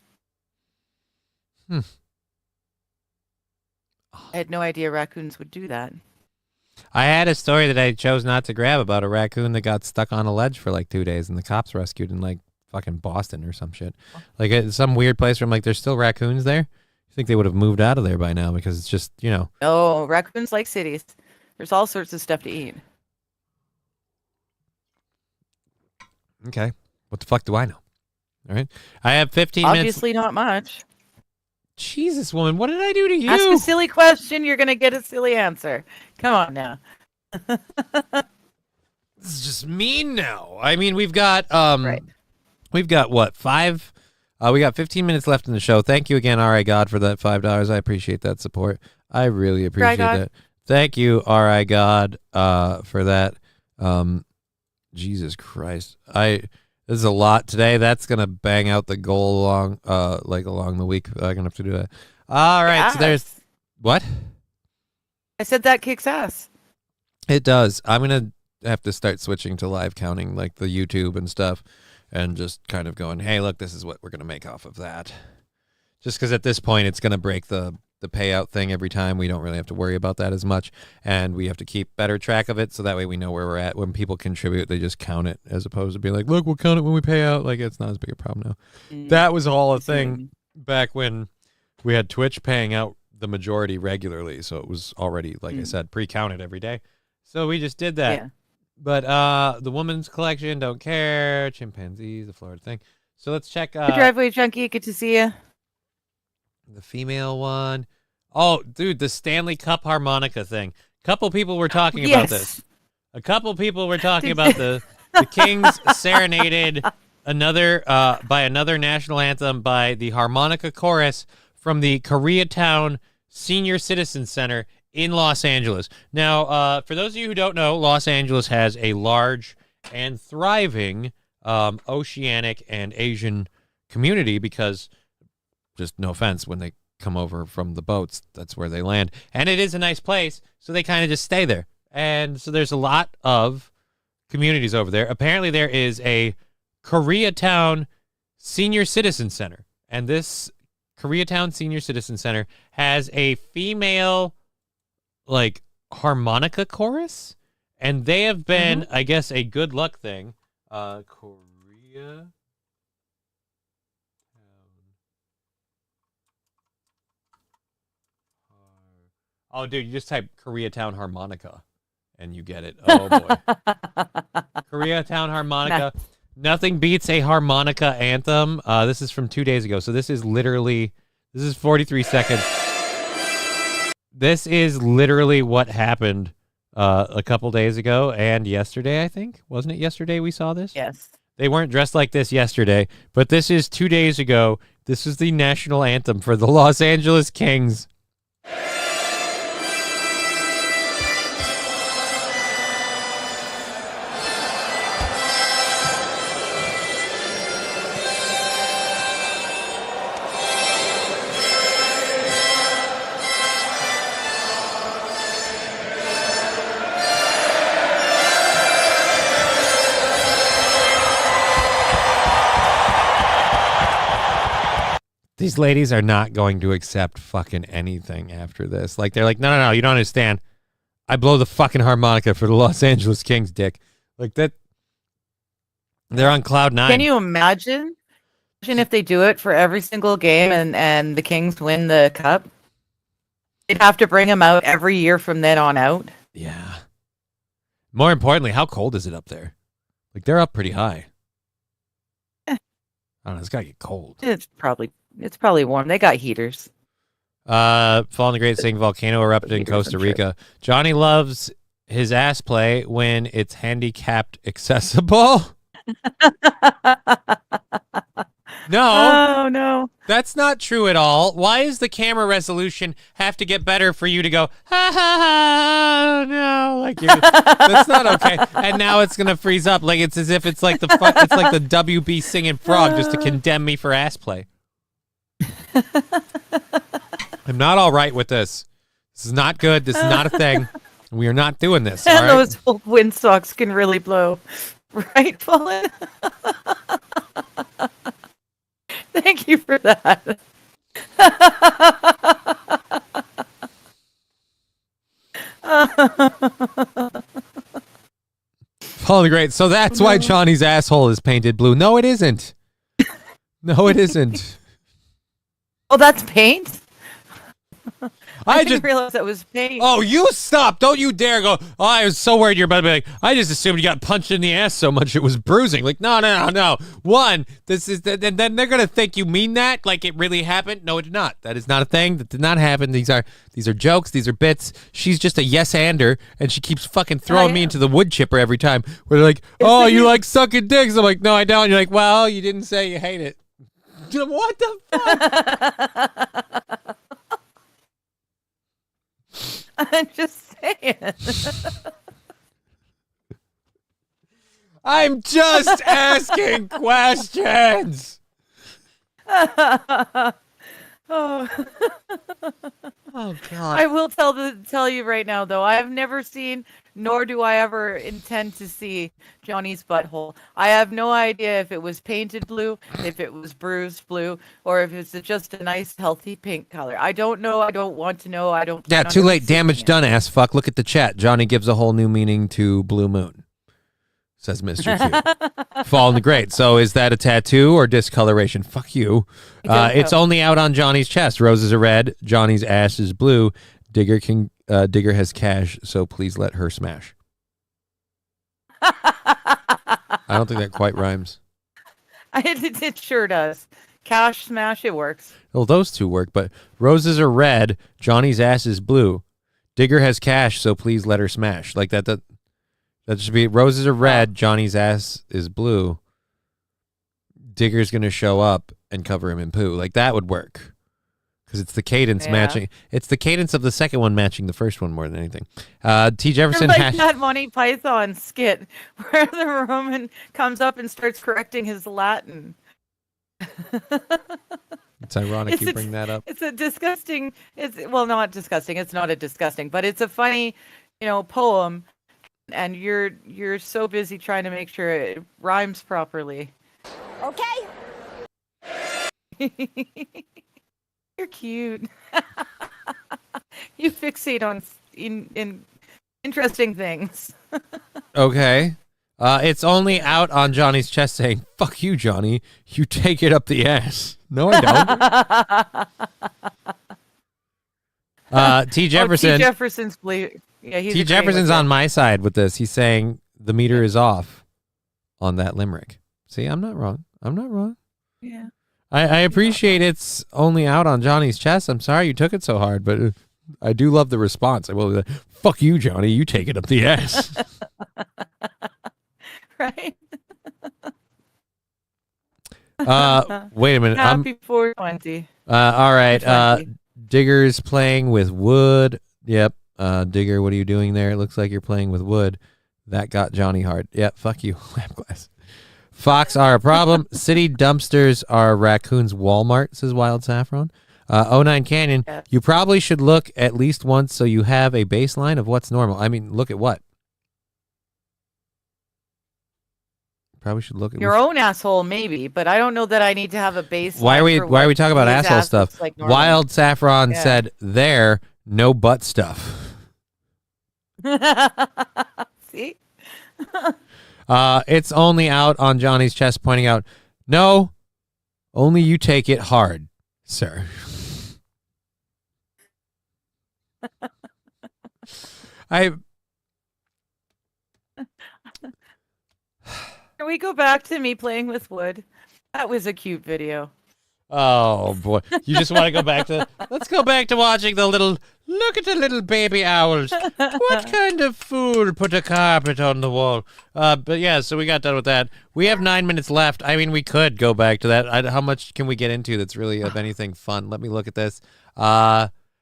I had no idea raccoons would do that. I had a story that I chose not to grab about a raccoon that got stuck on a ledge for like 2 days and the cops rescued in like fucking Boston or some shit. Like, it's some weird place where I'm like, there's still raccoons there? I think they would have moved out of there by now because it's just, you know. Oh, raccoons like cities. There's all sorts of stuff to eat. Okay. What the fuck do I know? All right. I have 15 minutes. Obviously not much. Jesus, woman, what did I do to you? Ask a silly question, you're going to get a silly answer. Come on now. This is just mean now. I mean, we've got we've got what, 5? We got 15 minutes left in the show. Thank you again, R.I. God, for that $5. I appreciate that support. I really appreciate that. Thank you, R.I. God, for that. Jesus Christ. This is a lot today. That's gonna bang out the goal along the week. I'm gonna have to do that. All right. Yes. So there's what? I said that kicks ass. It does. I'm gonna have to start switching to live counting, like the YouTube and stuff, and just kind of going, hey, look, this is what we're gonna make off of that. Just because at this point it's gonna break the payout thing every time. We don't really have to worry about that as much, and we have to keep better track of it so that way we know where we're at. When people contribute, they just count it as opposed to being like, look, we'll count it when we pay out. Like, it's not as big a problem now. That was all a thing back when we had Twitch paying out the majority regularly, so it was already, like I said, pre-counted every day. So we just did that. Yeah. But the woman's collection, don't care. Chimpanzees, the Florida thing. So let's check. Good driveway junkie, good to see you. The female one. Oh, dude, the Stanley Cup harmonica thing. A couple people were talking about this. A couple people were talking about the Kings serenaded by another national anthem by the harmonica chorus from the Koreatown Senior Citizen Center in Los Angeles. Now, for those of you who don't know, Los Angeles has a large and thriving Oceanic and Asian community because, just no offense, when they come over from the boats, that's where they land. And it is a nice place, so they kind of just stay there. And so there's a lot of communities over there. Apparently there is a Koreatown Senior Citizen Center. And this Koreatown Senior Citizen Center has a female, like, harmonica chorus. And they have been, I guess, a good luck thing. Korea... Oh, dude, you just type Koreatown harmonica, and you get it. Oh, boy. Koreatown harmonica. Nothing beats a harmonica anthem. This is from 2 days ago, so this is 43 seconds. This is literally what happened a couple days ago and yesterday, I think. Wasn't it yesterday we saw this? Yes. They weren't dressed like this yesterday, but this is 2 days ago. This is the national anthem for the Los Angeles Kings. These ladies are not going to accept fucking anything after this. Like, they're like, no, you don't understand. I blow the fucking harmonica for the Los Angeles Kings, dick. Like that. They're on cloud nine. Can you imagine? Imagine if they do it for every single game and the Kings win the cup? They'd have to bring them out every year from then on out. Yeah. More importantly, how cold is it up there? Like, they're up pretty high. I don't know. It's got to get cold. It's probably warm. They got heaters. Fall in the Great saying volcano erupted in Costa Rica. Johnny loves his ass play when it's handicapped accessible. No. Oh, no. That's not true at all. Why does the camera resolution have to get better for you to go, ha, ha, ha, no? Like, that's not okay. And now it's going to freeze up. Like, it's as if it's like the WB singing frog just to condemn me for ass play. I'm not all right with this. This is not good. This is not a thing. We are not doing this. And all right? those old windstalks can really blow. Right, Paulin? Thank you for that. Oh, great. So that's why Johnny's asshole is painted blue. No, it isn't. No, it isn't. Oh, that's paint? I didn't realize that was paint. Oh, you stop. Don't you dare go, oh, I was so worried you're about to be like, I just assumed you got punched in the ass so much it was bruising. Like, no. One, and then they're going to think you mean that, like it really happened. No, it did not. That is not a thing. That did not happen. These are jokes. These are bits. She's just a yes-ander, and she keeps fucking throwing me into the wood chipper every time. Where they're like, oh, you like sucking dicks. I'm like, no, I don't. You're like, well, you didn't say you hate it. What the fuck? I'm just saying. I'm just asking questions. Oh. Oh God. I will tell you right now though, I have never seen, nor do I ever intend to see Johnny's butthole. I have no idea if it was painted blue, if it was bruised blue, or if it's just a nice healthy pink color. I don't know. I don't want to know. I don't. Yeah, too late. Damage done, ass fuck. Look at the chat. Johnny gives a whole new meaning to Blue Moon. Says Mr. Q. Fall in the Great. So is that a tattoo or discoloration? Fuck you. It's only out on Johnny's chest. Roses are red. Johnny's ass is blue. Digger has cash, so please let her smash. I don't think that quite rhymes. It sure does. Cash smash, it works. Well, those two work, but roses are red. Johnny's ass is blue. Digger has cash, so please let her smash. Like that should be roses are red. Johnny's ass is blue. Digger's going to show up and cover him in poo. Like that would work. Because it's the cadence matching. It's the cadence of the second one matching the first one more than anything. T. Jefferson. Like that Monty Python skit where the Roman comes up and starts correcting his Latin. It's ironic you bring that up. It's a disgusting. Not disgusting. It's not a disgusting, but it's a funny, poem. And you're so busy trying to make sure it rhymes properly. Okay. You're cute. You fixate on in interesting things. Okay. It's only out on Johnny's chest saying, fuck you, Johnny. You take it up the ass. No, I don't. T. Jefferson. T. Jefferson's T. Jefferson's on my side with this. He's saying the meter is off on that limerick. See, I'm not wrong. I'm not wrong. Yeah. I appreciate it's only out on Johnny's chest. I'm sorry you took it so hard, but I do love the response. I will. Fuck you, Johnny. You take it up the ass. Right. Wait a minute. Happy 420. All right. Digger's playing with wood. Yep. Digger, what are you doing there? It looks like you're playing with wood. That got Johnny hard. Yep. Fuck you, lab glass. Fox are a problem. City dumpsters are raccoons' Walmart, says Wild Saffron. 09 Canyon, you probably should look at least once so you have a baseline of what's normal. I mean, look at what? Probably should look at your own asshole, maybe, but I don't know that I need to have a baseline. Why are we talking about asshole stuff? Like Wild Saffron said there, no butt stuff. See? It's only out on Johnny's chest, pointing out, no, only you take it hard, sir. Can we go back to me playing with wood? That was a cute video. Oh boy, you just want to go back to? Let's go back to watching the little. Look at the little baby owls. What kind of fool put a carpet on the wall? But yeah, so we got done with that. We have 9 minutes left. I mean, we could go back to that. How much can we get into that's really of anything fun? Let me look at this.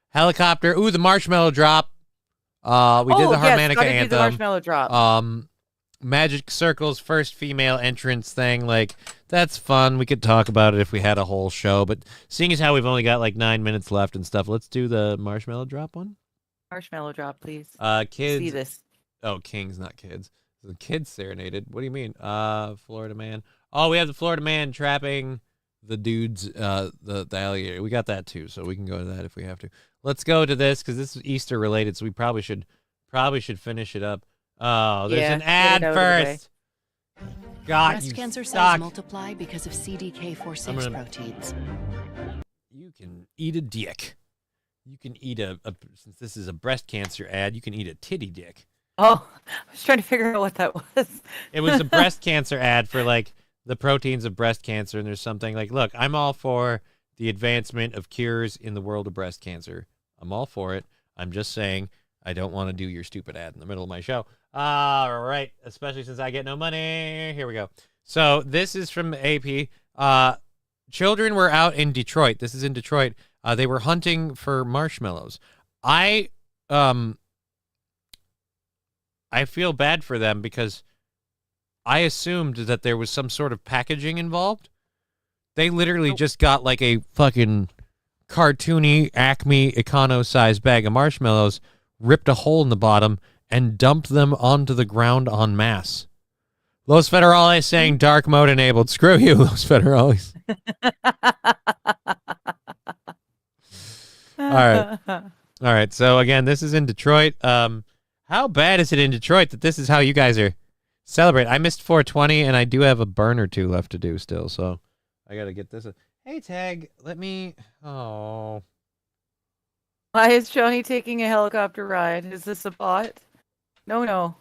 Helicopter. Ooh, the marshmallow drop. We did the harmonica anthem. The marshmallow drop. Magic Circle's first female entrance thing, like, that's fun. We could talk about it if we had a whole show, but seeing as how we've only got like 9 minutes left and stuff, let's do the marshmallow drop one. Marshmallow drop, please. Kids. See this. Oh, kings, not kids. The kids serenaded. What do you mean? Florida man. Oh, we have the Florida man trapping the dudes, the alligator. We got that too, so we can go to that if we have to. Let's go to this because this is Easter related, so we probably should finish it up. Oh, there's an ad first. God, breast cancer cells multiply because of CDK4/6 proteins. You can eat a dick. You can eat since this is a breast cancer ad, you can eat a titty dick. Oh, I was trying to figure out what that was. It was a breast cancer ad for like the proteins of breast cancer, and there's something like, look, I'm all for the advancement of cures in the world of breast cancer. I'm all for it. I'm just saying I don't want to do your stupid ad in the middle of my show. All right, especially since I get no money. Here we go. So this is from AP. Children were out in Detroit. This is in Detroit. They were hunting for marshmallows. I feel bad for them because I assumed that there was some sort of packaging involved. They literally just got like a fucking cartoony Acme Econo-sized bag of marshmallows, ripped a hole in the bottom, and dumped them onto the ground en masse. Los Federales saying dark mode enabled. Screw you, Los Federales. All right. So again, this is in Detroit. How bad is it in Detroit that this is how you guys are celebrating? I missed 420, and I do have a burn or two left to do still, so I got to get this. Hey, Tag, let me... Oh. Why is Johnny taking a helicopter ride? Is this a bot? No.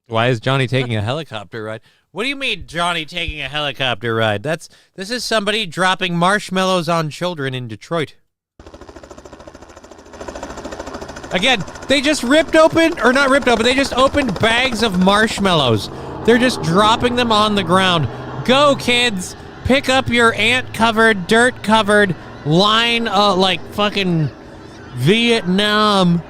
Why is Johnny taking a helicopter ride? What do you mean, Johnny taking a helicopter ride? This is somebody dropping marshmallows on children in Detroit. Again, they just ripped open, or not ripped open, they just opened bags of marshmallows. They're just dropping them on the ground. Go, kids! Pick up your ant-covered, dirt-covered line, like fucking Vietnam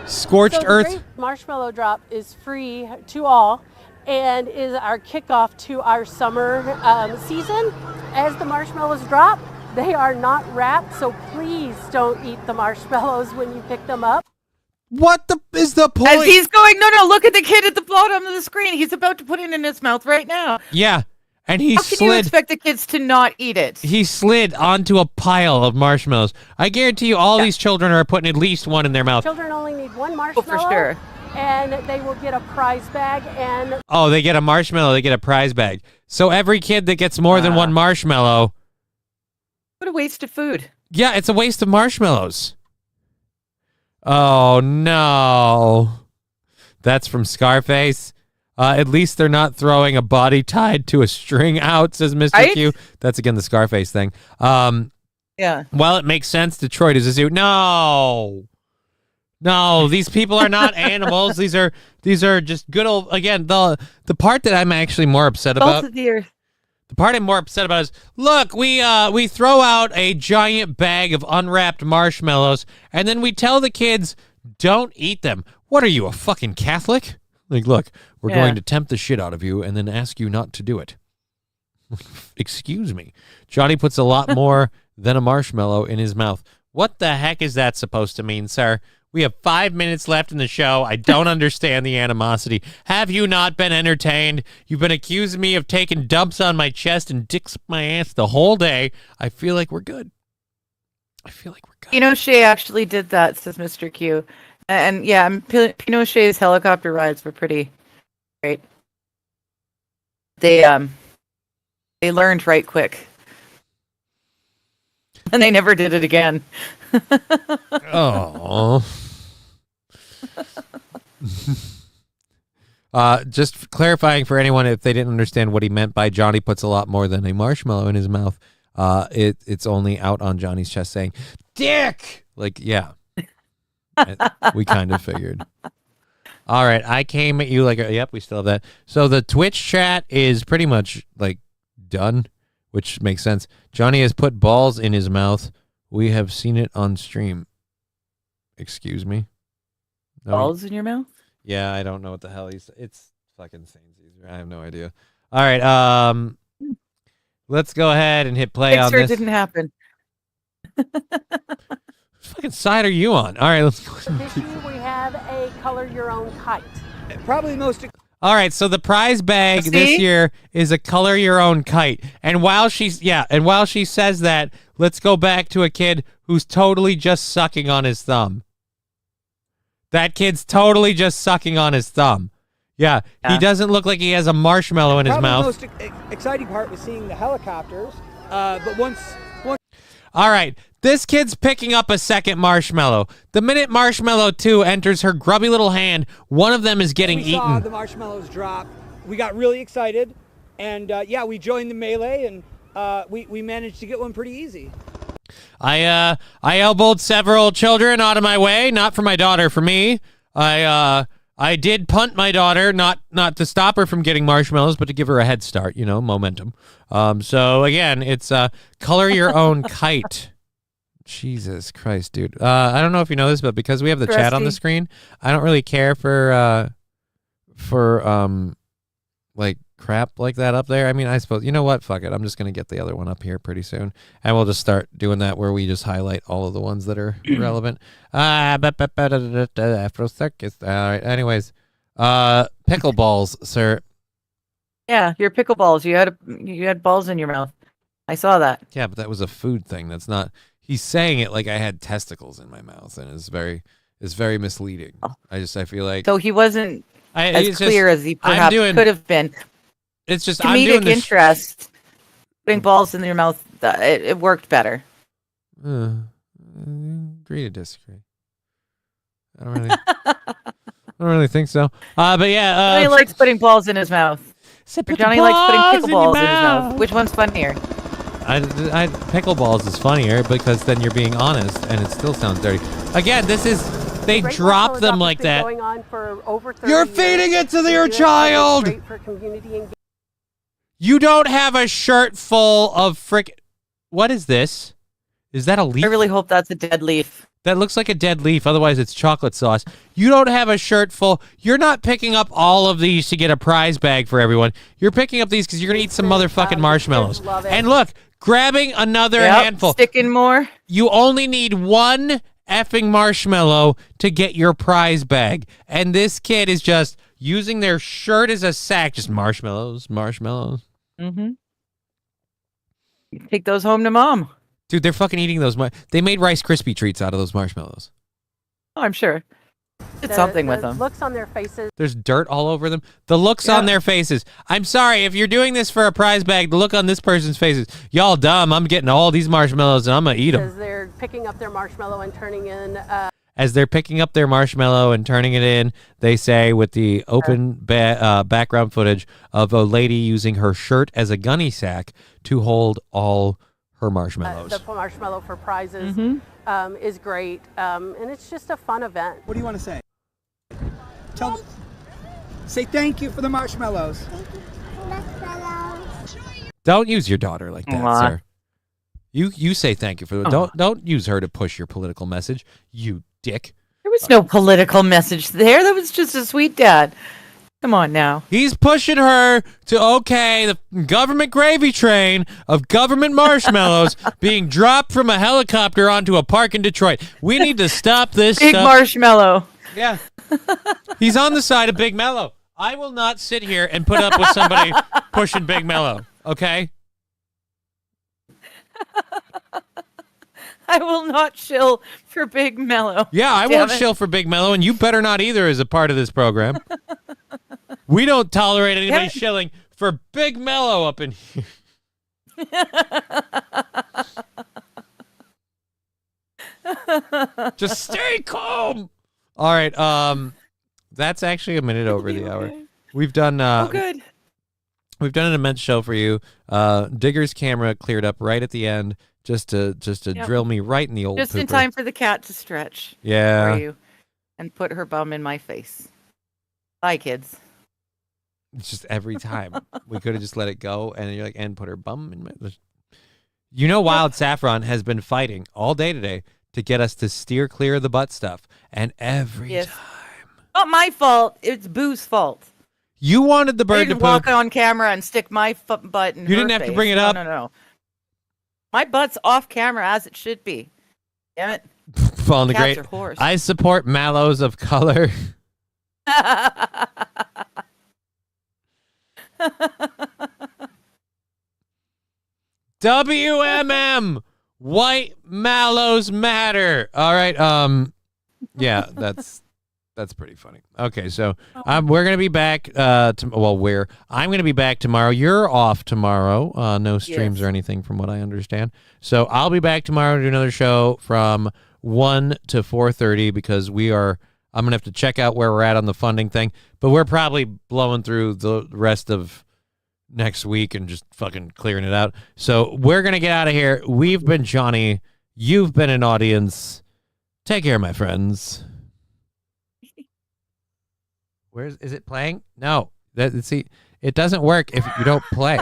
scorched earth. The Great Marshmallow Drop is free to all and is our kickoff to our summer season. As the marshmallows drop, they are not wrapped, so please don't eat the marshmallows when you pick them up. What is the point? As he's going, no, look at the kid at the bottom of the screen. He's about to put it in his mouth right now. Yeah, and he slid. How can you expect the kids to not eat it? He slid onto a pile of marshmallows. I guarantee you all these children are putting at least one in their mouth. Children only need one marshmallow. Oh, for sure. And they will get a prize bag. And oh, they get a marshmallow, they get a prize bag. So every kid that gets more than one marshmallow. What a waste of food. Yeah, it's a waste of marshmallows. Oh, no. That's from Scarface. At least they're not throwing a body tied to a string out, says Mr. Right? Q. That's again the Scarface thing. Yeah. While it makes sense, Detroit is a zoo. No, these people are not animals. These are just good old. Again, the part that I'm actually more upset about. Of the earth. The part I'm more upset about is, look, we throw out a giant bag of unwrapped marshmallows, and then we tell the kids, don't eat them. What are you, a fucking Catholic? Like, look, we're going to tempt the shit out of you and then ask you not to do it. Excuse me. Johnny puts a lot more than a marshmallow in his mouth. What the heck is that supposed to mean, sir? We have 5 minutes left in the show. I don't understand the animosity. Have you not been entertained? You've been accusing me of taking dumps on my chest and dicks up my ass the whole day. I feel like we're good. Pinochet actually did that, says Mr. Q. And yeah, Pinochet's helicopter rides were pretty great. They learned right quick. And they never did it again. Oh. Just clarifying for anyone if they didn't understand what he meant by Johnny puts a lot more than a marshmallow in his mouth. It's only out on Johnny's chest saying, dick! Like, yeah. We kind of figured. All right, I came at you like, yep, we still have that. So the Twitch chat is pretty much like done, which makes sense. Johnny has put balls in his mouth. We have seen it on stream. Excuse me? No, balls in your mouth? Yeah, I don't know what the hell it's fucking Saints. I have no idea. All right, let's go ahead and hit play on this. Didn't happen. What fucking side are you on? All right, let's go. This year we have a color your own kite. Probably most. All right, so the prize bag this year is a color your own kite. And while she says that, let's go back to a kid who's totally just sucking on his thumb. That kid's totally just sucking on his thumb. Yeah, he doesn't look like he has a marshmallow in his mouth. The most exciting part was seeing the helicopters. But once. All right, this kid's picking up a second marshmallow. The minute Marshmallow 2 enters her grubby little hand, one of them is getting eaten. We saw the marshmallows drop. We got really excited. And we joined the melee, and we managed to get one pretty easy. I elbowed several children out of my way, not for my daughter, for me. I did punt my daughter, not to stop her from getting marshmallows, but to give her a head start, momentum. So again, it's color your own kite. Jesus Christ, dude. I don't know if you know this, but because we have the chat on the screen, I don't really care for like crap like that up there. I mean, I suppose, you know what? Fuck it. I'm just going to get the other one up here pretty soon. And we'll just start doing that where we just highlight all of the ones that are relevant. Afro Circus. All right. Anyways, pickleballs, sir. Yeah, your pickleballs. You had balls in your mouth. I saw that. Yeah, but that was a food thing. That's not. He's saying it like I had testicles in my mouth, and it's very misleading. Oh. I feel like so he wasn't as clear as he perhaps could have been. It's just comedic interest. Putting balls in your mouth, it worked better. Agree to disagree. I don't really think so. But yeah, Johnny likes putting balls in his mouth. Johnny likes putting pickleballs in his mouth. Which one's funnier? Pickleballs is funnier because then you're being honest and it still sounds dirty. Again, they drop them like that. Going on for over 30 You're feeding it to your child. Great for community engagement. You don't have a shirt full of What is this? Is that a leaf? I really hope that's a dead leaf. That looks like a dead leaf. Otherwise, it's chocolate sauce. You don't have a shirt full. You're not picking up all of these to get a prize bag for everyone. You're picking up these because you're going to eat some motherfucking marshmallows. And look, grabbing another handful. Sticking more. You only need one effing marshmallow to get your prize bag. And this kid is just using their shirt as a sack. Just marshmallows. Mm-hmm. Take those home to mom. Dude, they're fucking eating those. They made Rice Krispie treats out of those marshmallows. Oh, I'm sure. Did something with them. Looks on their faces. There's dirt all over them. The looks on their faces. I'm sorry, if you're doing this for a prize bag, the look on this person's faces. Y'all dumb. I'm getting all these marshmallows and I'm going to eat them. Because they're picking up their marshmallow and turning in... as they're picking up their marshmallow and turning it in, they say with the open background footage of a lady using her shirt as a gunny sack to hold all her marshmallows. The marshmallow for prizes is great, and it's just a fun event. What do you want to say? Say thank you for the marshmallows. Don't use your daughter like that, sir. You say thank you for the don't use her to push your political message, you dick. There was no political message there. That was just a sweet dad. Come on now. He's pushing her to the government gravy train of government marshmallows being dropped from a helicopter onto a park in Detroit. We need to stop this Big marshmallow. Yeah. He's on the side of Big Mello. I will not sit here and put up with somebody pushing Big Mello, okay? I will not shill for Big Mello. Yeah, I won't shill for Big Mello, and you better not either as a part of this program. We don't tolerate anybody shilling for Big Mello up in here. Just stay calm. All right, that's actually a minute over the hour. We've done good. We've done an immense show for you. Digger's camera cleared up right at the end just to drill me right in the old Just pooper. in time for the cat to stretch. Yeah. For you and put her bum in my face. Bye, kids. It's just every time. We could have just let it go, and you're like, and put her bum in my... You know, Wild Saffron has been fighting all day today to get us to steer clear of the butt stuff. And every time... Not my fault. It's Boo's fault. You wanted the bird to poop. walk on camera and stick my butt in You her didn't have to face. bring it up. No. My butt's off camera as it should be. Damn it. Falling the Cats great. are whores. I support mallows of color. WMM. White mallows matter. All right. Yeah, that's pretty funny. Okay, so we're gonna be back. I'm gonna be back tomorrow. You're off tomorrow. No streams or anything, from what I understand. So I'll be back tomorrow to do another show from 1 to 4:30 because I'm gonna have to check out where we're at on the funding thing. But we're probably blowing through the rest of next week and just fucking clearing it out. So we're gonna get out of here. We've been Johnny. You've been an audience. Take care, my friends. Is it playing? No. See, it doesn't work if you don't play.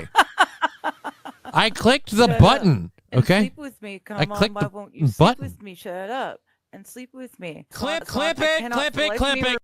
I clicked the button. Okay. Sleep with me. Come I clicked on, why the won't you button. sleep with me? Shut up and sleep with me. Clip it.